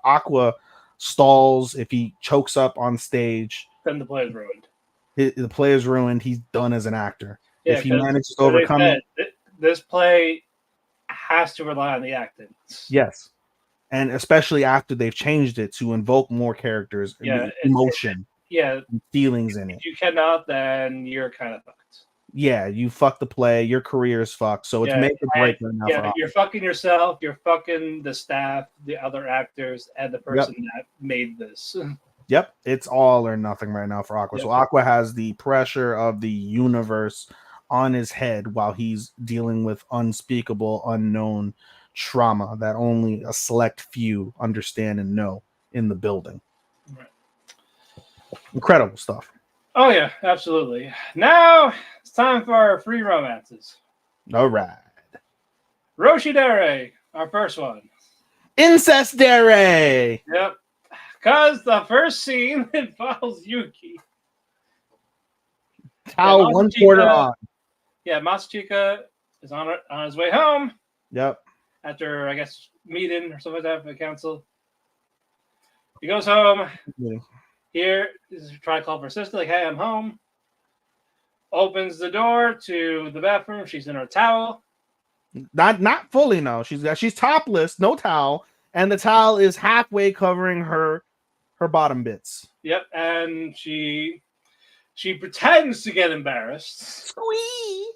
Aqua stalls, if he chokes up on stage, then the play is ruined. The play is ruined. He's done as an actor. Yeah, if he manages to overcome it, this play has to rely on the acting. Yes. And especially after they've changed it to invoke more characters, emotion. Feelings in it. If you cannot, then you're kind of fucked. Yeah, you fuck the play. Your career is fucked. So it's make or break right now. Yeah, you're fucking yourself. You're fucking the staff, the other actors, and the person that made this. Yep, it's all or nothing right now for Aqua. Yep. So Aqua has the pressure of the universe on his head while he's dealing with unspeakable, unknown trauma that only a select few understand and know in the building. Right. Incredible stuff. Oh yeah, absolutely. Now it's time for our free romances. All right. Roshi Dere, our first one. Incest Dere. Yep. Because the first scene involves Yuki. Towel 1/4 on. Yeah, Masachika is on his way home. Yep. After, I guess, meeting or something like that for the council. He goes home. Yeah. Here, try to call for her sister, like, hey, I'm home. Opens the door to the bathroom. She's in her towel. Not fully, no. She's topless, no towel, and the towel is halfway covering her bottom bits. Yep, and she pretends to get embarrassed. Squee!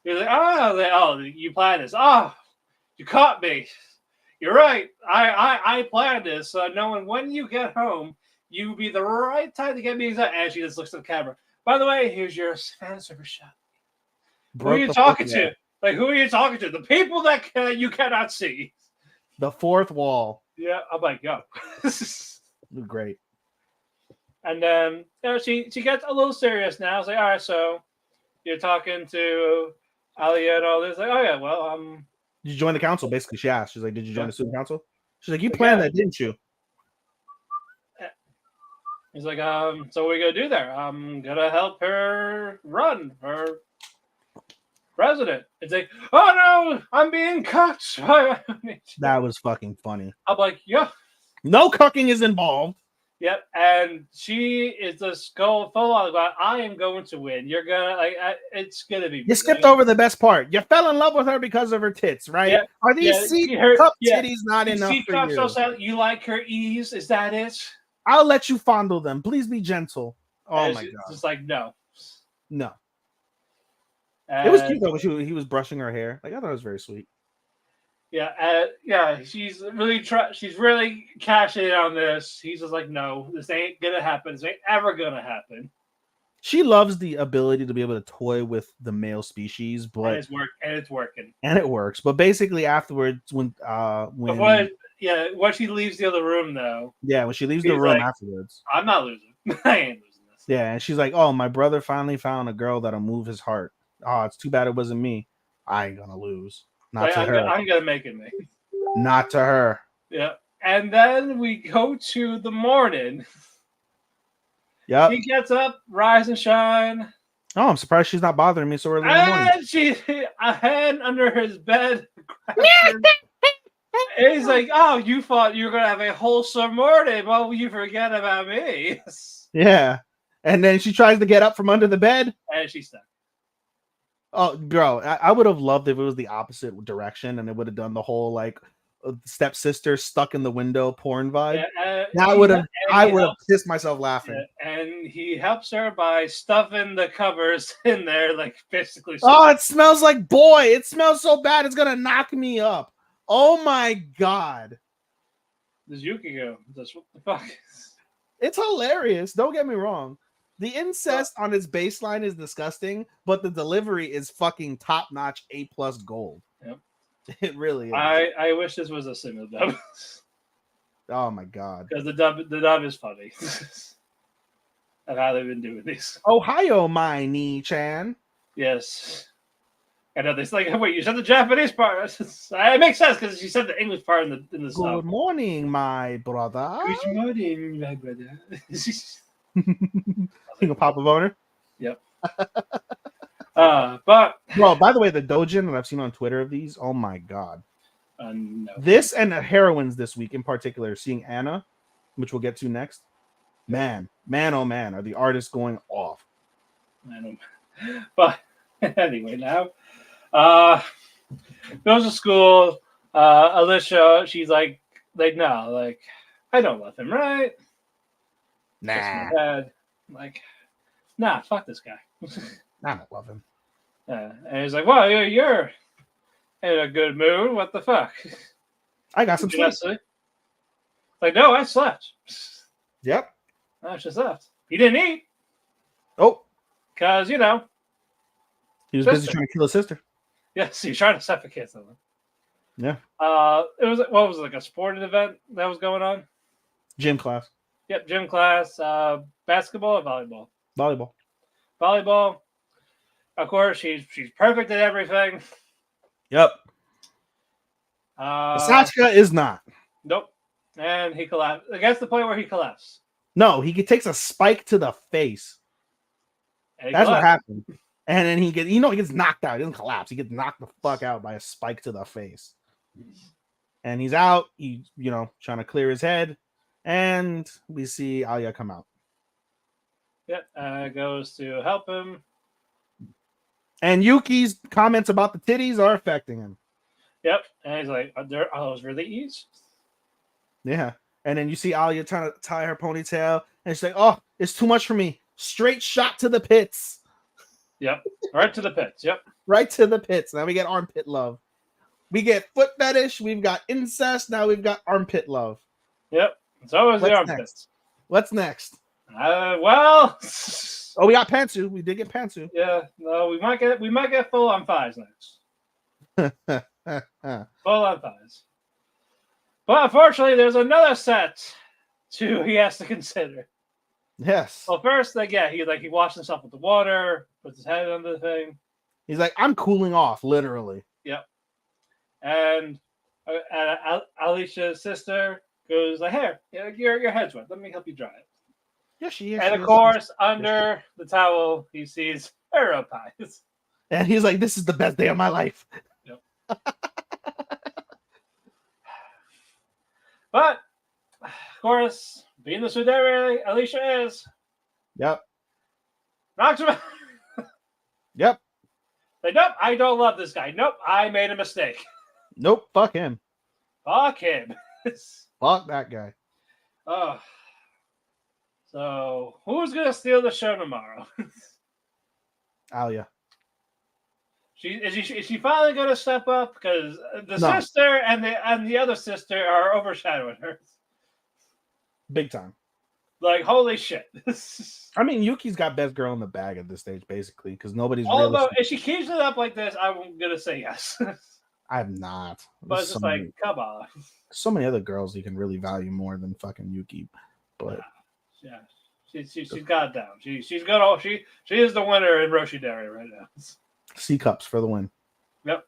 You're like, oh, you planned this. Oh, you caught me. You're right. I planned this, knowing when you get home, you would be the right time to get me excited. And she just looks at the camera. By the way, here's your fan service shot. Who are you talking to? Like, who are you talking to? The people that you cannot see. The fourth wall. Yeah, I'm like, yo. Great. And then she gets a little serious now. It's like, all right, so you're talking to Alia and all this. Like, oh, yeah, well, did you join the council? Basically, she asked. She's like, did you join the student council? She's like, you planned that, didn't you? He's like, so what are you going to do there? I'm going to help her run for president. It's like, oh, no, I'm being cucked. That was fucking funny. I'm like, yeah. No cucking is involved. Yep, and she is just going full on about, I am going to win. You're going to, it's going to be. You skipped over the best part. You fell in love with her because of her tits, right? Yeah, are these C-cup titties not enough for you? So you like her ease? Is that it? I'll let you fondle them. Please be gentle. Oh, my God. Just like, no. No. It was cute, though, when he was brushing her hair. Like, I thought it was very sweet. Yeah, she's really cashing in on this. He's just like, no, this ain't gonna happen. This ain't ever gonna happen. She loves the ability to be able to toy with the male species, but it's working. And it works. But basically, afterwards, when she leaves the other room, though. Yeah, when she leaves the room afterwards, I'm not losing. I ain't losing this. Yeah, and she's like, "Oh, my brother finally found a girl that'll move his heart. Oh, it's too bad it wasn't me. I ain't gonna lose." Not to her. I'm gonna make it me. Not to her. Yeah. And then we go to the morning. Yep. She gets up, rise and shine. Oh, I'm surprised she's not bothering me so early in the morning. And she a hand under his bed. And he's like, "Oh, you thought you were gonna have a wholesome morning? Well, you forget about me." Yeah. And then she tries to get up from under the bed. And she's stuck. Oh, bro, I would have loved if it was the opposite direction and it would have done the whole like stepsister stuck in the window porn vibe. I would have pissed myself laughing. And he helps her by stuffing the covers in there, like basically. Oh, it smells like boy. It smells so bad. It's gonna knock me up. Oh my god. This Yukiko. What the fuck? It's hilarious. Don't get me wrong. The incest on its baseline is disgusting, but the delivery is fucking top notch A+ gold. Yep. It really is. I wish this was a single dub. Oh my god. Because the dub is funny. Of how they've been doing these. Ohio, my knee-chan. Yes. I know this. Like, wait, you said the Japanese part. It makes sense because you said the English part in the song. Good morning, my brother. Good morning, my brother. King of Papa Boner. Yep. But bro, by the way, the dojin that I've seen on Twitter of these, oh my god. No. This and the heroines this week in particular, seeing Anna, which we'll get to next. Man, oh man, are the artists going off? I don't. But anyway, now goes to school. Alicia, she's like no, like I don't love him, right? Nah. That's my dad. Like, nah, fuck this guy. I don't love him. And he's like, well, you're in a good mood. What the fuck? I got some sleep. Like, no, I slept. Yep. I just left. He didn't eat. Oh. Because, he was busy trying to kill his sister. Yes, he's trying to suffocate someone. Yeah. It was, what was it, like a sporting event that was going on? Gym class. Yep, gym class. Basketball or volleyball? Volleyball. Of course, she's perfect at everything. Yep. Sachika is not. Nope. And he collapsed. Against the point where he collapsed. No, he takes a spike to the face. That's what happened. And then he gets knocked out. He doesn't collapse. He gets knocked the fuck out by a spike to the face. And he's out. He's, trying to clear his head. And we see Alia come out. Yep. Goes to help him. And Yuki's comments about the titties are affecting him. Yep. And he's like, are those really easy? Yeah. And then you see Alia trying to tie her ponytail. And she's like, oh, it's too much for me. Straight shot to the pits. Yep. Right to the pits. Yep. Right to the pits. Now we get armpit love. We get foot fetish. We've got incest. Now we've got armpit love. Yep. It's always the armpits. What's next? Well. Oh, we got pantsu. We did get pantsu. Yeah. No, we might get full on thighs next. Full on thighs. But unfortunately, there's another set he has to consider. Yes. Well, first, he washed himself with the water, puts his head under the thing. He's like, I'm cooling off, literally. Yep. And Alicia's sister goes like, "Here, your head's wet. Let me help you dry it." Yeah, she is. And of course, under the towel, he sees arrow pies. And he's like, "This is the best day of my life." Yep. But of course, being the tsundere Alicia is. Yep. Knocks him out. Yep. Like, nope, I don't love this guy. Nope, I made a mistake. Nope, fuck him. Fuck him. Fuck that guy. Oh. So, who's gonna steal the show tomorrow? Alia. Is she finally gonna step up? Because the sister and the other sister are overshadowing her. Big time. Like, holy shit. I mean, Yuki's got best girl in the bag at this stage, basically, because nobody's if she keeps it up like this, I'm gonna say yes. I'm not. But it's just like, come on. So many other girls you can really value more than fucking Yuki. But yeah, she's got it down. She's got all she is the winner in Roshi Dairy right now. C cups for the win. Yep.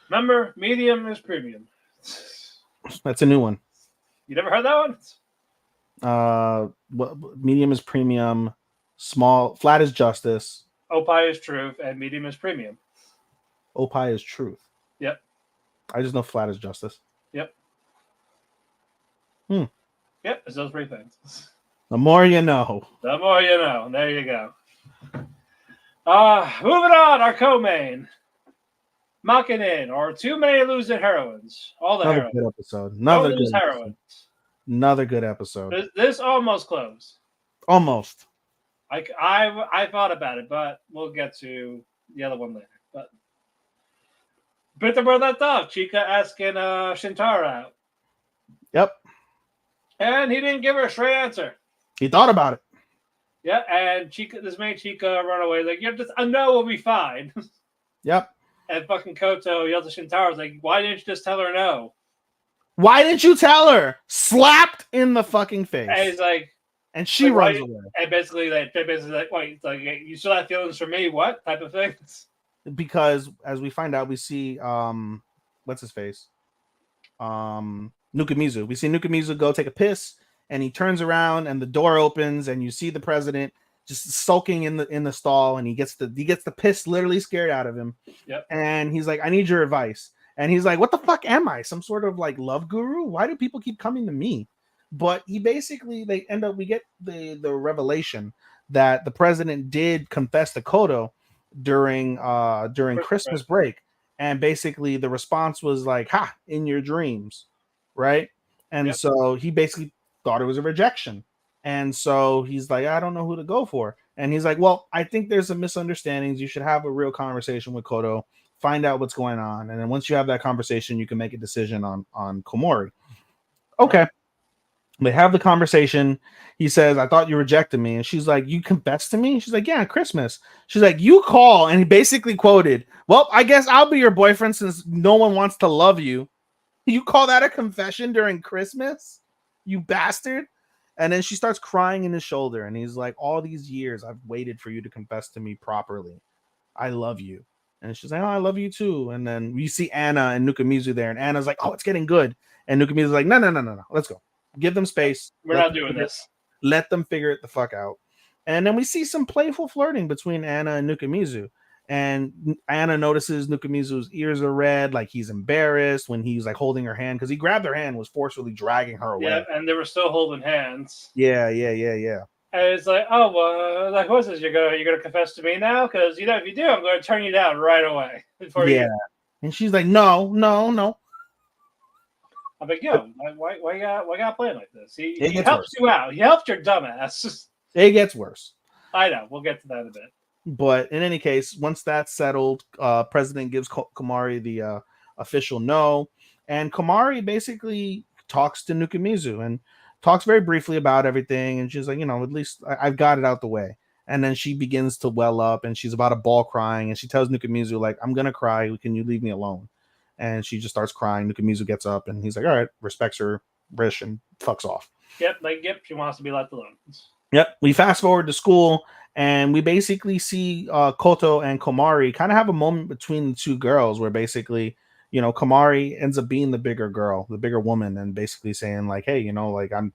Remember, medium is premium. That's a new one. You never heard that one? Medium is premium. Flat is justice. Opie is truth, and medium is premium. Opie is truth. Yep. I just know flat is justice. Yep. Hmm. Yep, it's those three things. The more you know. The more you know. There you go. Moving on, our co-main. Makeine, or Too Many Losing Heroines. All the Another heroines. good episode. Heroines. Another good episode. This almost closed. Almost. I thought about it, but we'll get to the other one later. But bit where that off. Chica asking Shintaro out. Yep. And he didn't give her a straight answer. He thought about it. Yeah, and this made Chica run away. Like, I know we'll be fine. Yep. And fucking Koto yelled at Shintaro, like, why didn't you just tell her no? Why didn't you tell her? Slapped in the fucking face. And he's like, and she runs away. And basically, like, wait, like, you still have feelings for me? What type of things? Because as we find out, we see what's his face? Nukamizu. We see Nukamizu go take a piss, and he turns around, and the door opens, and you see the president just sulking in the stall, and he gets the piss literally scared out of him. Yep. And he's like, I need your advice. And he's like, what the fuck am I? Some sort of like love guru? Why do people keep coming to me? But we get the revelation that the president did confess to Koto during Christmas break. And basically the response was like, ha, in your dreams. Right. And yep. So he basically thought it was a rejection. And so he's like, I don't know who to go for. And he's like, well, I think there's some misunderstandings. You should have a real conversation with Koto, find out what's going on. And then once you have that conversation, you can make a decision on Komori. Okay. They have the conversation. He says, I thought you rejected me. And she's like, you confessed to me? She's like, yeah, Christmas. She's like, you call. And he basically quoted, well, I guess I'll be your boyfriend since no one wants to love you. You call that a confession during Christmas? You bastard. And then she starts crying in his shoulder. And he's like, all these years I've waited for you to confess to me properly. I love you. And she's like, oh, I love you too. And then we see Anna and Nukamizu there. And Anna's like, oh, it's getting good. And Nukamizu's like, no. Let's go. Give them space. We're not doing this. Let them figure it the fuck out. And then we see some playful flirting between Anna and Nukamizu. And Anna notices Nukamizu's ears are red, like he's embarrassed when he's like holding her hand because he grabbed her hand and was forcefully dragging her away. Yeah, and they were still holding hands. Yeah. And it's like, oh, well, like, what's this? You're gonna confess to me now? Because if you do, I'm going to turn you down right away. And she's like, no. I'm like, yo, why you gotta play like this? He helps worse. You out. He helped your dumbass. It gets worse. I know. We'll get to that in a bit. But in any case, once that's settled, President gives Komari the official no, and Komari basically talks to Nukamizu and talks very briefly about everything. And she's like, at least I've got it out the way. And then she begins to well up, and she's about to bawl crying, and she tells Nukamizu, like, I'm gonna cry. Can you leave me alone? And she just starts crying. Nukamizu gets up, and he's like, all right, respects her wish and fucks off. Yep, she wants to be left alone. Yep. We fast forward to school, and we basically see Koto and Komari kind of have a moment between the two girls where basically, Komari ends up being the bigger girl, the bigger woman, and basically saying like, hey, like I'm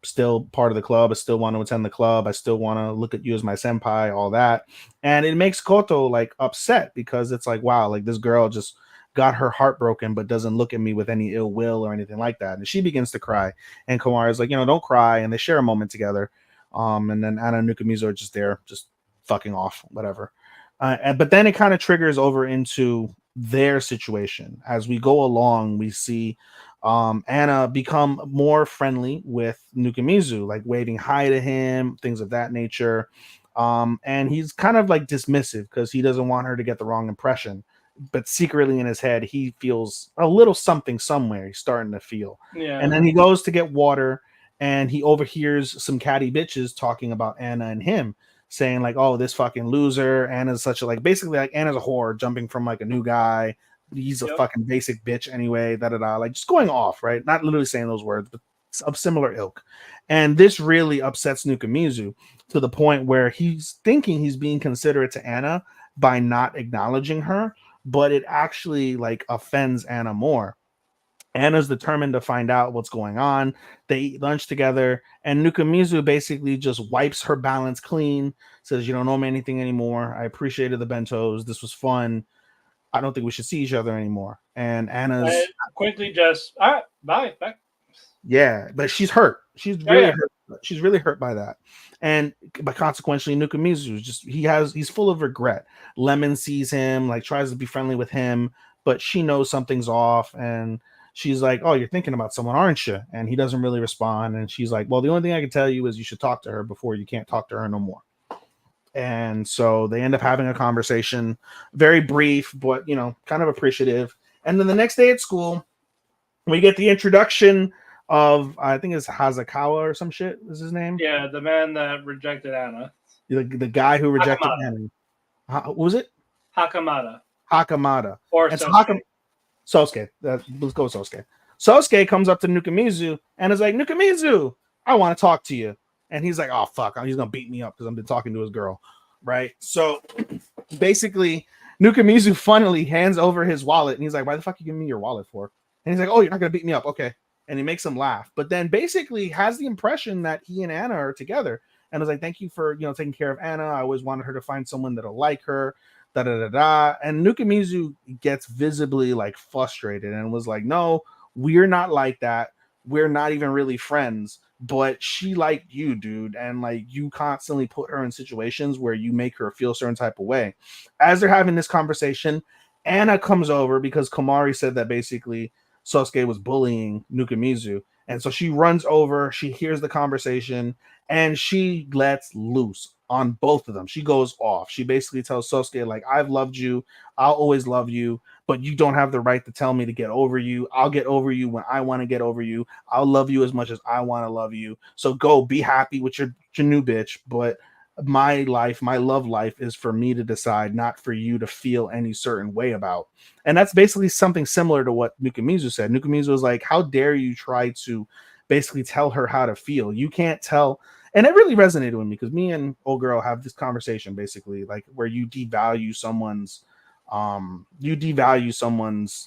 still part of the club. I still want to attend the club. I still want to look at you as my senpai, all that. And it makes Koto like upset because it's like, wow, like this girl just got her heart broken, but doesn't look at me with any ill will or anything like that. And she begins to cry. And Komari is like, don't cry. And they share a moment together. And then Anna and Nukamizu are just there, just fucking off, whatever. But then it kind of triggers over into their situation. As we go along, we see Anna become more friendly with Nukamizu, like waving hi to him, things of that nature. And he's kind of like dismissive because he doesn't want her to get the wrong impression. But secretly in his head, he feels a little something somewhere. He's starting to feel. Yeah. And then he goes to get water, and he overhears some catty bitches talking about Anna and him, saying like, oh, this fucking loser. Anna's such a basically like Anna's a whore jumping from like a new guy. He's a fucking basic bitch anyway, like just going off, right? Not literally saying those words, but of similar ilk. And this really upsets Nukamizu to the point where he's thinking he's being considerate to Anna by not acknowledging her, but it actually like offends Anna more. Anna's determined to find out what's going on. They eat lunch together, and Nukamizu basically just wipes her balance clean, says, "You don't know me anything anymore. I appreciated the bentos. This was fun. I don't think we should see each other anymore." And Anna's, quickly just, all right, bye. Bye. yeah, but she's hurt. She's Yeah, really yeah. hurt. She's really hurt by that. And but consequently, Nukamizu is just he's full of regret. Lemon sees him, like tries to be friendly with him, but she knows something's off, and she's like, "Oh, you're thinking about someone, aren't you?" And he doesn't really respond. And she's like, "Well, the only thing I can tell you is you should talk to her before you can't talk to her no more." And so they end up having a conversation, very brief, but kind of appreciative. And then the next day at school, we get the introduction of, I think it's Hazakawa or some shit is his name. Yeah, the man that rejected Anna. The guy who rejected Hakamada. Anna. What was it? Hakamada. Hakamada. Or And Sosuke. Sosuke. Let's go Sosuke. Sosuke comes up to Nukamizu and is like, "Nukamizu, I want to talk to you." And he's like, "Oh, fuck. He's going to beat me up because I've been talking to his girl." Right? So basically, Nukamizu funnily hands over his wallet and he's like, "Why the fuck are you giving me your wallet for?" And he's like, "Oh, you're not going to beat me up. Okay." And he makes him laugh, but then basically has the impression that he and Anna are together and was like, "Thank you for, taking care of Anna. I always wanted her to find someone that'll like her." Da da da da. And Nukamizu gets visibly like frustrated and was like, "No, we're not like that. We're not even really friends. But she liked you, dude, and like you constantly put her in situations where you make her feel a certain type of way." As they're having this conversation, Anna comes over because Komari said that basically Sosuke was bullying Nukamizu. And so she runs over, she hears the conversation, and she lets loose on both of them. She goes off. She basically tells Sosuke, like, "I've loved you. I'll always love you, but you don't have the right to tell me to get over you. I'll get over you when I want to get over you. I'll love you as much as I want to love you. So go be happy with your new bitch. But my life, my love life is for me to decide, not for you to feel any certain way about." And that's basically something similar to what Nukamizu said. Nukamizu was like, "How dare you try to basically tell her how to feel? You can't tell." And it really resonated with me because me and old girl have this conversation basically like where you devalue someone's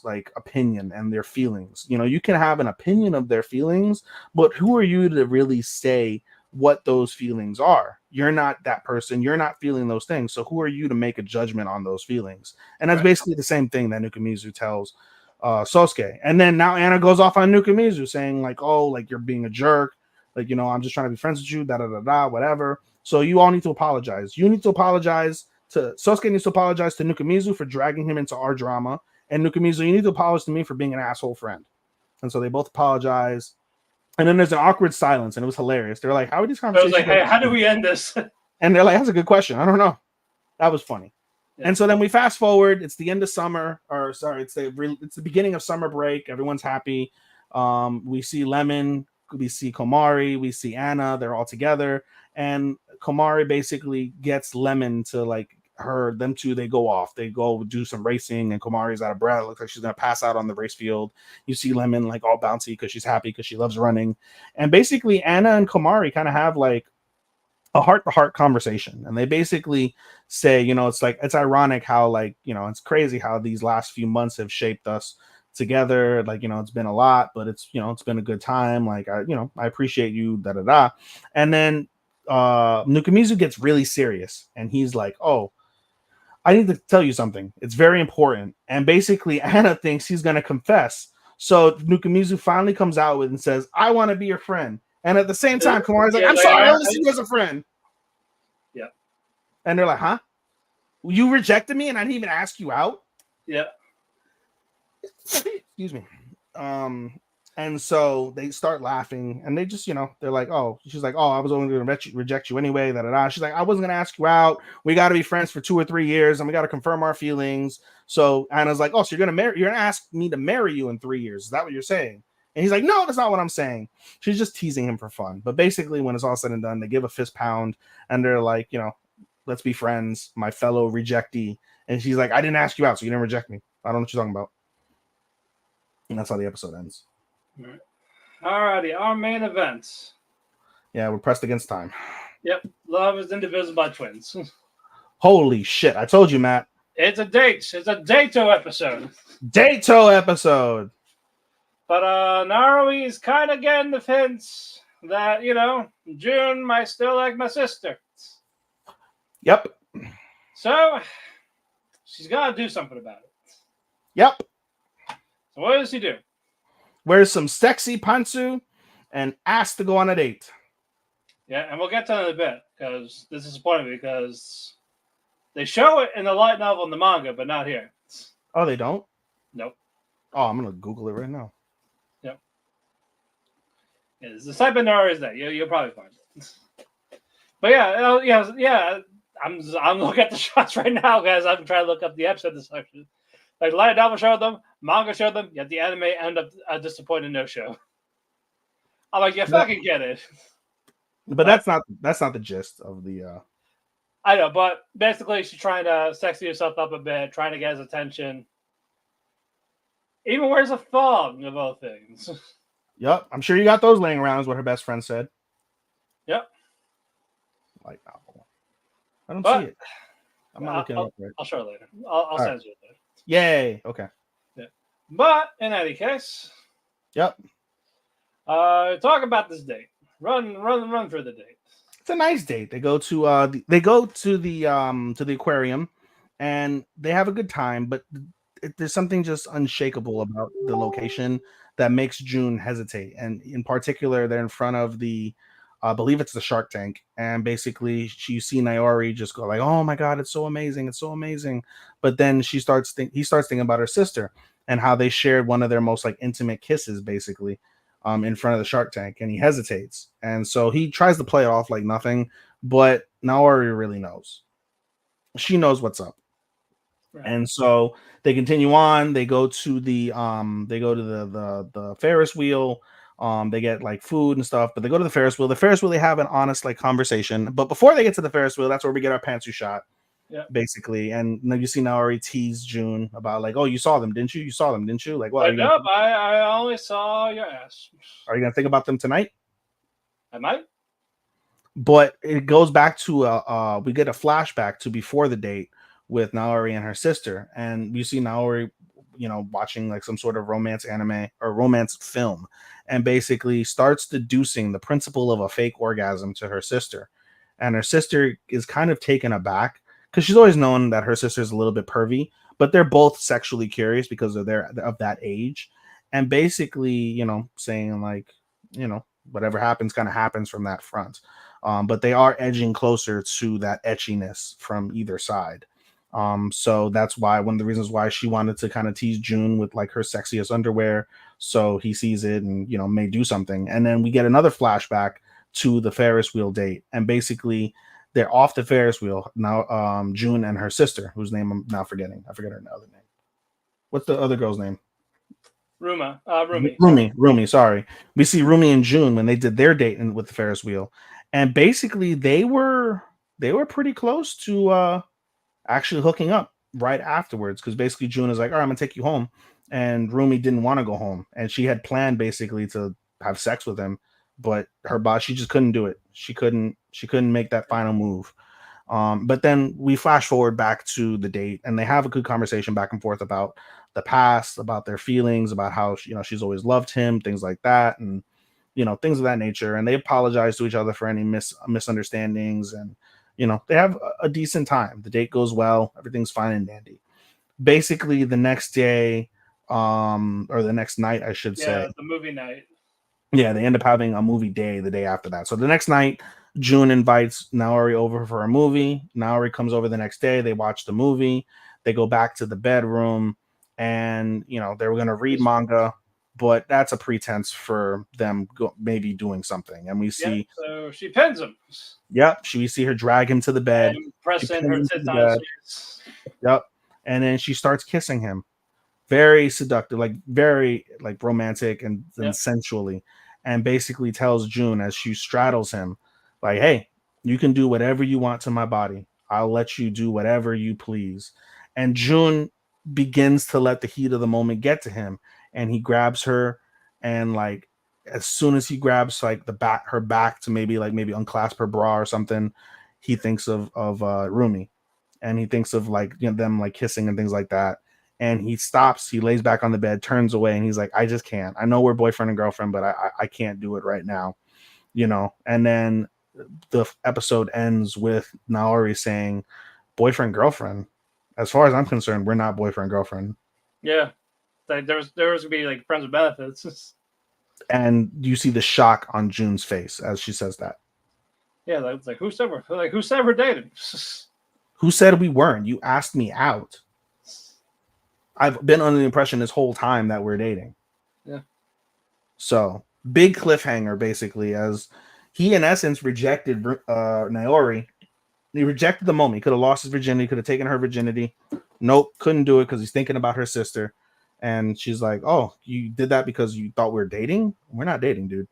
like opinion and their feelings. You can have an opinion of their feelings, but who are you to really say what those feelings are? You're not that person. You're not feeling those things. So who are you to make a judgment on those feelings? And that's basically the same thing that Nukamizu tells Sosuke. And then now Anna goes off on Nukamizu saying like, "Oh, like you're being a jerk. Like, I'm just trying to be friends with you, da da da da, whatever. So you all need to apologize. You need to apologize to Sosuke needs to apologize to Nukamizu for dragging him into our drama. And Nukamizu, you need to apologize to me for being an asshole friend." And so they both apologize. And then there's an awkward silence, and it was hilarious. They're like, "How are these conversations?" I was like, "Hey, how do we end this?" And they're like, "That's a good question. I don't know." That was funny. Yeah. And so then we fast forward. It's the end of summer, or sorry, it's the beginning of summer break. Everyone's happy. We see Lemon, we see Komari, we see Anna. They're all together, and Komari basically gets Lemon to like them two. They go off. They go do some racing, and Komari's out of breath. Looks like she's gonna pass out on the race field. You see Lemon like all bouncy because she's happy because she loves running, and basically Anna and Komari kind of have like a heart-to-heart conversation, and they basically say, it's ironic how like it's crazy how these last few months have shaped us together. Like it's been a lot, but it's it's been a good time. Like I appreciate you, da da da. And then Nukamizu gets really serious, and he's like, "Oh, I need to tell you something. It's very important." And basically Anna thinks he's gonna confess, so Nukamizu finally comes out with and says, "I want to be your friend." And at the same time, Kumari's like, "I'm sorry, I only see you as a friend." Yeah. And they're like, "Huh? You rejected me and I didn't even ask you out?" Yeah. Excuse me. And so they start laughing and they just, they're like, "Oh," she's like, "Oh, I was only going to reject you anyway." Da, da, da. She's like, "I wasn't going to ask you out. We got to be friends for 2 or 3 years and we got to confirm our feelings." So Anna's like, "Oh, so you're going to ask me to marry you in 3 years. Is that what you're saying?" And he's like, "No, that's not what I'm saying." She's just teasing him for fun. But basically, when it's all said and done, they give a fist pound and they're like, "Let's be friends, my fellow rejectee." And she's like, "I didn't ask you out, so you didn't reject me. I don't know what you're talking about." And that's how the episode ends. Alrighty, our main events. Yeah, we're pressed against time. Yep, Love is Indivisible by Twins. Holy shit. I told you, Matt. It's a date. It's a Dato episode. Dato episode. But Narui's kind of getting the hints that, June might still like my sister. Yep. So she's got to do something about it. Yep. So what does he do? Wears some sexy pantsu and asks to go on a date. Yeah, and we'll get to that in a bit, because this is important, because they show it in the light novel and the manga, but not here. Oh, they don't? Nope. Oh, I'm going to Google it right now. Yep. Yeah, the type of Naruto is that. You'll probably find it. But yeah. I'm looking at the shots right now, guys. I'm trying to look up the episode description. Like, light novel showed them, manga showed them, yet the anime ended up a disappointing no-show. I'm like, fucking get it. But that's not the gist of the. I know, but basically, she's trying to sexy herself up a bit, trying to get his attention. Even wears a thong, of all things. Yep, I'm sure you got those laying around, is what her best friend said. Yep. Light novel. I don't see it. I'm not looking up right. I'll show it later. I'll send it later. Yay. Okay. Yeah. But in any case. Yep. Talk about this date. Run through the date. It's a nice date. They go to the aquarium, and they have a good time. But there's something just unshakable about the location that makes June hesitate. And in particular, they're in front of the, I believe it's the Shark Tank, and basically you see Naori just go like, "Oh my God, it's so amazing, it's so amazing." But then he starts thinking about her sister and how they shared one of their most like intimate kisses, basically. In front of the Shark Tank, and he hesitates, and so he tries to play it off like nothing, but Naori really knows. She knows what's up, right. And so they continue on. They go to the Ferris wheel. They get like food and stuff, but they go to the Ferris wheel. The Ferris wheel, they have an honest like conversation, but before they get to the Ferris wheel, that's where we get our pantsu shot. Yeah, basically, and you see Naori tease June about like, "Oh, you saw them, didn't you? You saw them, didn't you?" Like, well, nope, I only saw your ass. Are you gonna think about them tonight? I might. But it goes back to we get a flashback to before the date with Naori and her sister, and you see Naori, watching like some sort of romance anime or romance film, and basically starts deducing the principle of a fake orgasm to her sister, and her sister is kind of taken aback. Because she's always known that her sister is a little bit pervy, but they're both sexually curious because of that age, and basically, saying like, whatever happens kind of happens from that front. But they are edging closer to that etchiness from either side. So that's why one of the reasons why she wanted to kind of tease June with like her sexiest underwear, so he sees it and may do something. And then we get another flashback to the Ferris wheel date, and basically they're off the Ferris wheel now. June and her sister, whose name I'm now forgetting. I forget her other name. What's the other girl's name? Rumi. Rumi. Sorry. We see Rumi and June when they did their date with the Ferris wheel, and basically they were pretty close to actually hooking up right afterwards. Because basically June is like, "All right, I'm gonna take you home," and Rumi didn't want to go home, and she had planned basically to have sex with him, but her boss, she just couldn't do it. She couldn't make that final move. But then we flash forward back to the date, and they have a good conversation back and forth about the past, about their feelings, about how she's always loved him, things like that, and things of that nature. And they apologize to each other for any misunderstandings, and they have a decent time. The date goes well, everything's fine and dandy. Basically, the next day, or the next night, I should say, the movie night. Yeah, they end up having a movie day the day after that. So the next night, June invites Naori over for a movie. Naori comes over the next day. They watch the movie. They go back to the bedroom, and they were going to read manga, but that's a pretense for them maybe doing something. And we see. Yeah, so she pins him. Yep, we see her drag him to the bed. And pressing her tits on his face. Yep, and then she starts kissing him. Very seductive, like very like romantic and sensually, and basically tells June as she straddles him, like, "Hey, you can do whatever you want to my body. I'll let you do whatever you please." And June begins to let the heat of the moment get to him, and he grabs her, and like as soon as he grabs like her back to maybe unclasp her bra or something, he thinks of Rumi, and he thinks of like them like kissing and things like that. And he stops, he lays back on the bed, turns away, and he's like, I just can't. I know we're boyfriend and girlfriend, but I can't do it right now, you know? And then the episode ends with Naori saying, boyfriend, girlfriend. As far as I'm concerned, we're not boyfriend, girlfriend. Yeah. Like there was gonna be like friends with benefits. And you see the shock on June's face as she says that. Yeah, like who said we're dating? Who said we weren't? You asked me out. I've been under the impression this whole time that we're dating. Yeah. So big cliffhanger, basically, as he in essence rejected Naori. He rejected the moment. He could have lost his virginity, could have taken her virginity. Nope, couldn't do it because he's thinking about her sister. And she's like, "Oh, you did that because you thought we were dating? We're not dating, dude."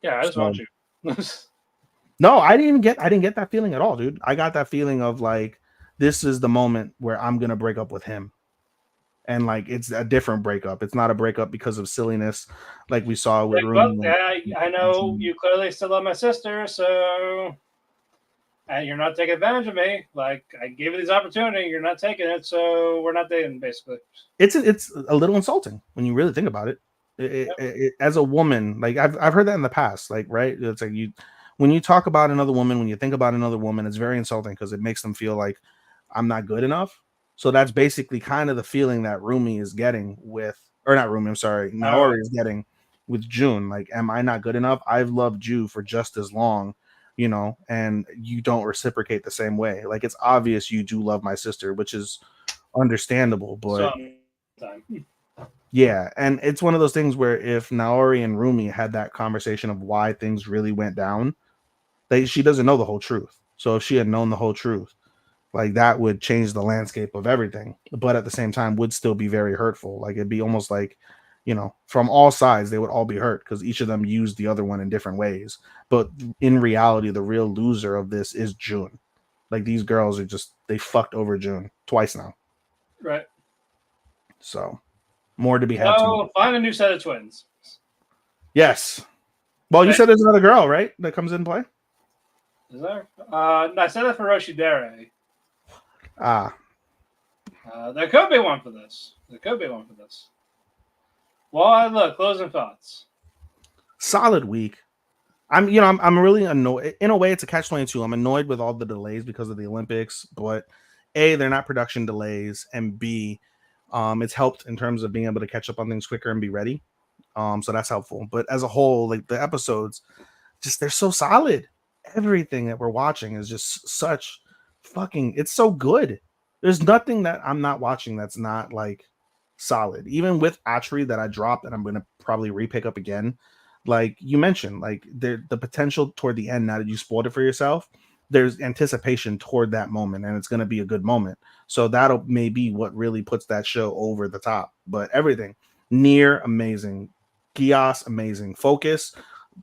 Yeah, I just want you. No, I didn't get that feeling at all, dude. I got that feeling of like, this is the moment where I'm gonna break up with him. And like it's a different breakup. It's not a breakup because of silliness, like we saw with Rumi. Yeah, I know you clearly still love my sister, so and you're not taking advantage of me. Like I gave you this opportunity, you're not taking it, so we're not dating. Basically, it's a little insulting when you really think about it. As a woman, like I've heard that in the past. Like right, it's like when you talk about another woman, when you think about another woman, it's very insulting because it makes them feel like I'm not good enough. So that's basically kind of the feeling that Rumi is getting with, or not Rumi, I'm sorry, Naori is getting with June. Like, am I not good enough? I've loved you for just as long, you know, and you don't reciprocate the same way. Like, it's obvious you do love my sister, which is understandable, but yeah. And it's one of those things where if Naori and Rumi had that conversation of why things really went down, she doesn't know the whole truth. So if she had known the whole truth, like that would change the landscape of everything, but at the same time would still be very hurtful. Like it'd be almost like, you know, from all sides, they would all be hurt because each of them used the other one in different ways. But in reality, the real loser of this is June. Like these girls are just, they fucked over June twice now. Right. So more to be had. So find a new set of twins. Yes. Well, you said there's another girl, right? That comes in play? Is there? I said that for Roshidere. There could be one for this. Well, look, closing thoughts. Solid week. I'm really annoyed. In a way, it's a catch-22. I'm annoyed with all the delays because of the Olympics, but A, they're not production delays, and B, it's helped in terms of being able to catch up on things quicker and be ready. So that's helpful. But as a whole, like the episodes, just they're so solid. Everything that we're watching is just such fucking, it's so good. There's nothing that I'm not watching that's not like solid. Even with Atri that I dropped and I'm going to probably repick up again. Like you mentioned, like the potential toward the end, now that you spoiled it for yourself, there's anticipation toward that moment and it's going to be a good moment. So that'll maybe what really puts that show over the top. But everything, Near, amazing. Gias, amazing. Focus,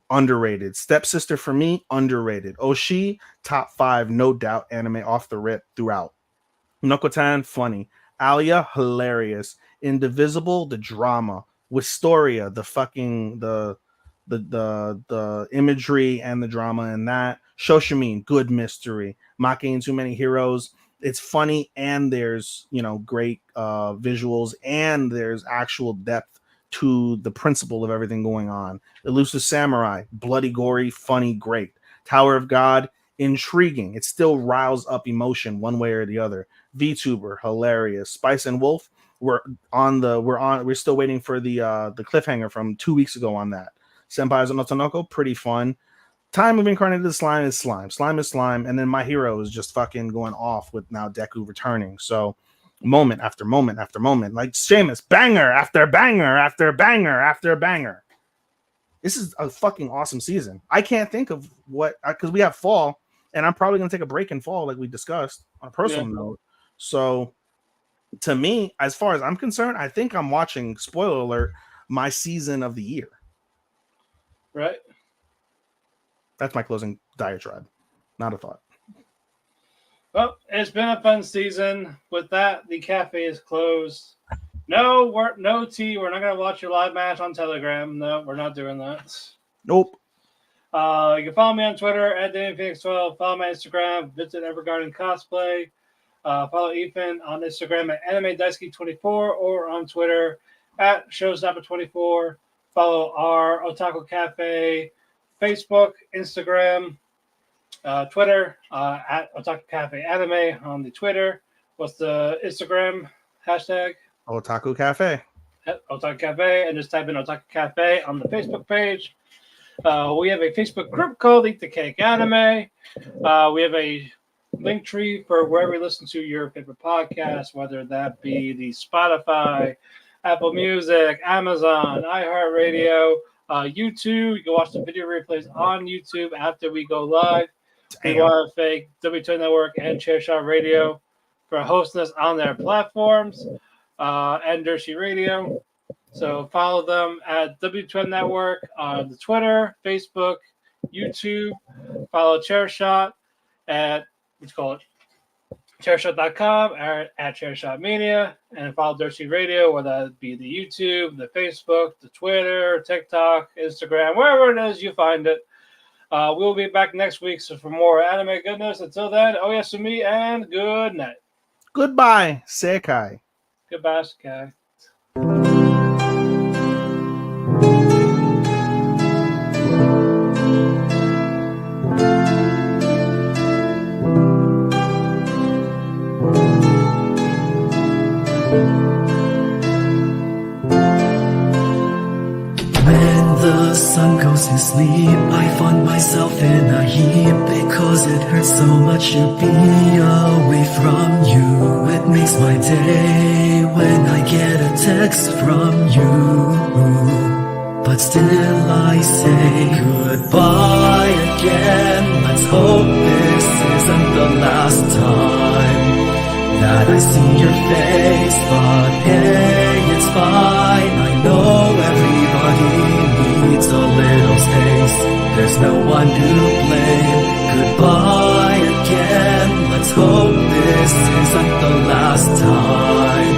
underrated. Stepsister for me, underrated. Oshi, top 5, no doubt. Anime off the rip throughout. Nokotan, funny. Alia, hilarious. Indivisible, the drama. Wistoria, the fucking the imagery and the drama in that. Shoshimin, good mystery. Makeine, too many heroes. It's funny and there's great visuals and there's actual depth to the principle of everything going on. Elusive Samurai, bloody, gory, funny, great. Tower of God, intriguing. It still riles up emotion one way or the other. VTuber, hilarious. Spice and Wolf, we're still waiting for the cliffhanger from 2 weeks ago on that. Senpai's Onotonoko, pretty fun. Time of Incarnated Slime is slime. Slime is slime. And then My Hero is just fucking going off with now Deku returning. So moment after moment after moment. Like Seamus, banger after banger after banger after banger. This is a fucking awesome season. I can't think of what, because we have fall, and I'm probably going to take a break in fall like we discussed on a personal note. So to me, as far as I'm concerned, I think I'm watching, spoiler alert, my season of the year. Right. That's my closing diatribe. Not a thought. Well, it's been a fun season. With that, the cafe is closed. No tea. We're not going to watch your live match on Telegram. No, we're not doing that. Nope. You can follow me on Twitter at DamonPhoenix12. Follow my Instagram, Vincent Evergarden Cosplay. Follow Ethan on Instagram at AnimeDaisuke24 or on Twitter at Showstopper24. Follow our Otaku Cafe Facebook, Instagram, Twitter at Otaku Cafe Anime on the Twitter. What's the Instagram hashtag? Otaku Cafe. Otaku Cafe, and just type in Otaku Cafe on the Facebook page. We have a Facebook group called Eat the Cake Anime. We have a link tree for wherever you listen to your favorite podcast, whether that be the Spotify, Apple Music, Amazon, iHeartRadio, YouTube. You can watch the video replays on YouTube after we go live. We want to thank W2 Network and Chairshot Radio for hosting us on their platforms and Dershi Radio. So follow them at W2 Network on the Twitter, Facebook, YouTube. Follow Chairshot at chairshot.com or at Chairshot Media, and follow Dershi Radio, whether that be the YouTube, the Facebook, the Twitter, TikTok, Instagram, wherever it is you find it. We'll be back next week for more anime goodness. Until then, oyasumi and good night. Goodbye, Sekai. Goodbye, Sekai. The sun goes to sleep, I find myself in a heap because it hurts so much to be away from you. It makes my day when I get a text from you, but still I say goodbye again. Let's hope this isn't the last time that I see your face, but hey, it's fine. I know everybody needs a little space. There's no one to blame. Goodbye again. Let's hope this isn't the last time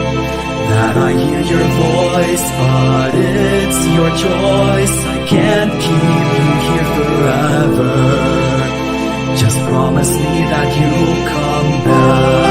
that I hear your voice, but it's your choice. I can't keep you here forever. Just promise me that you'll come back.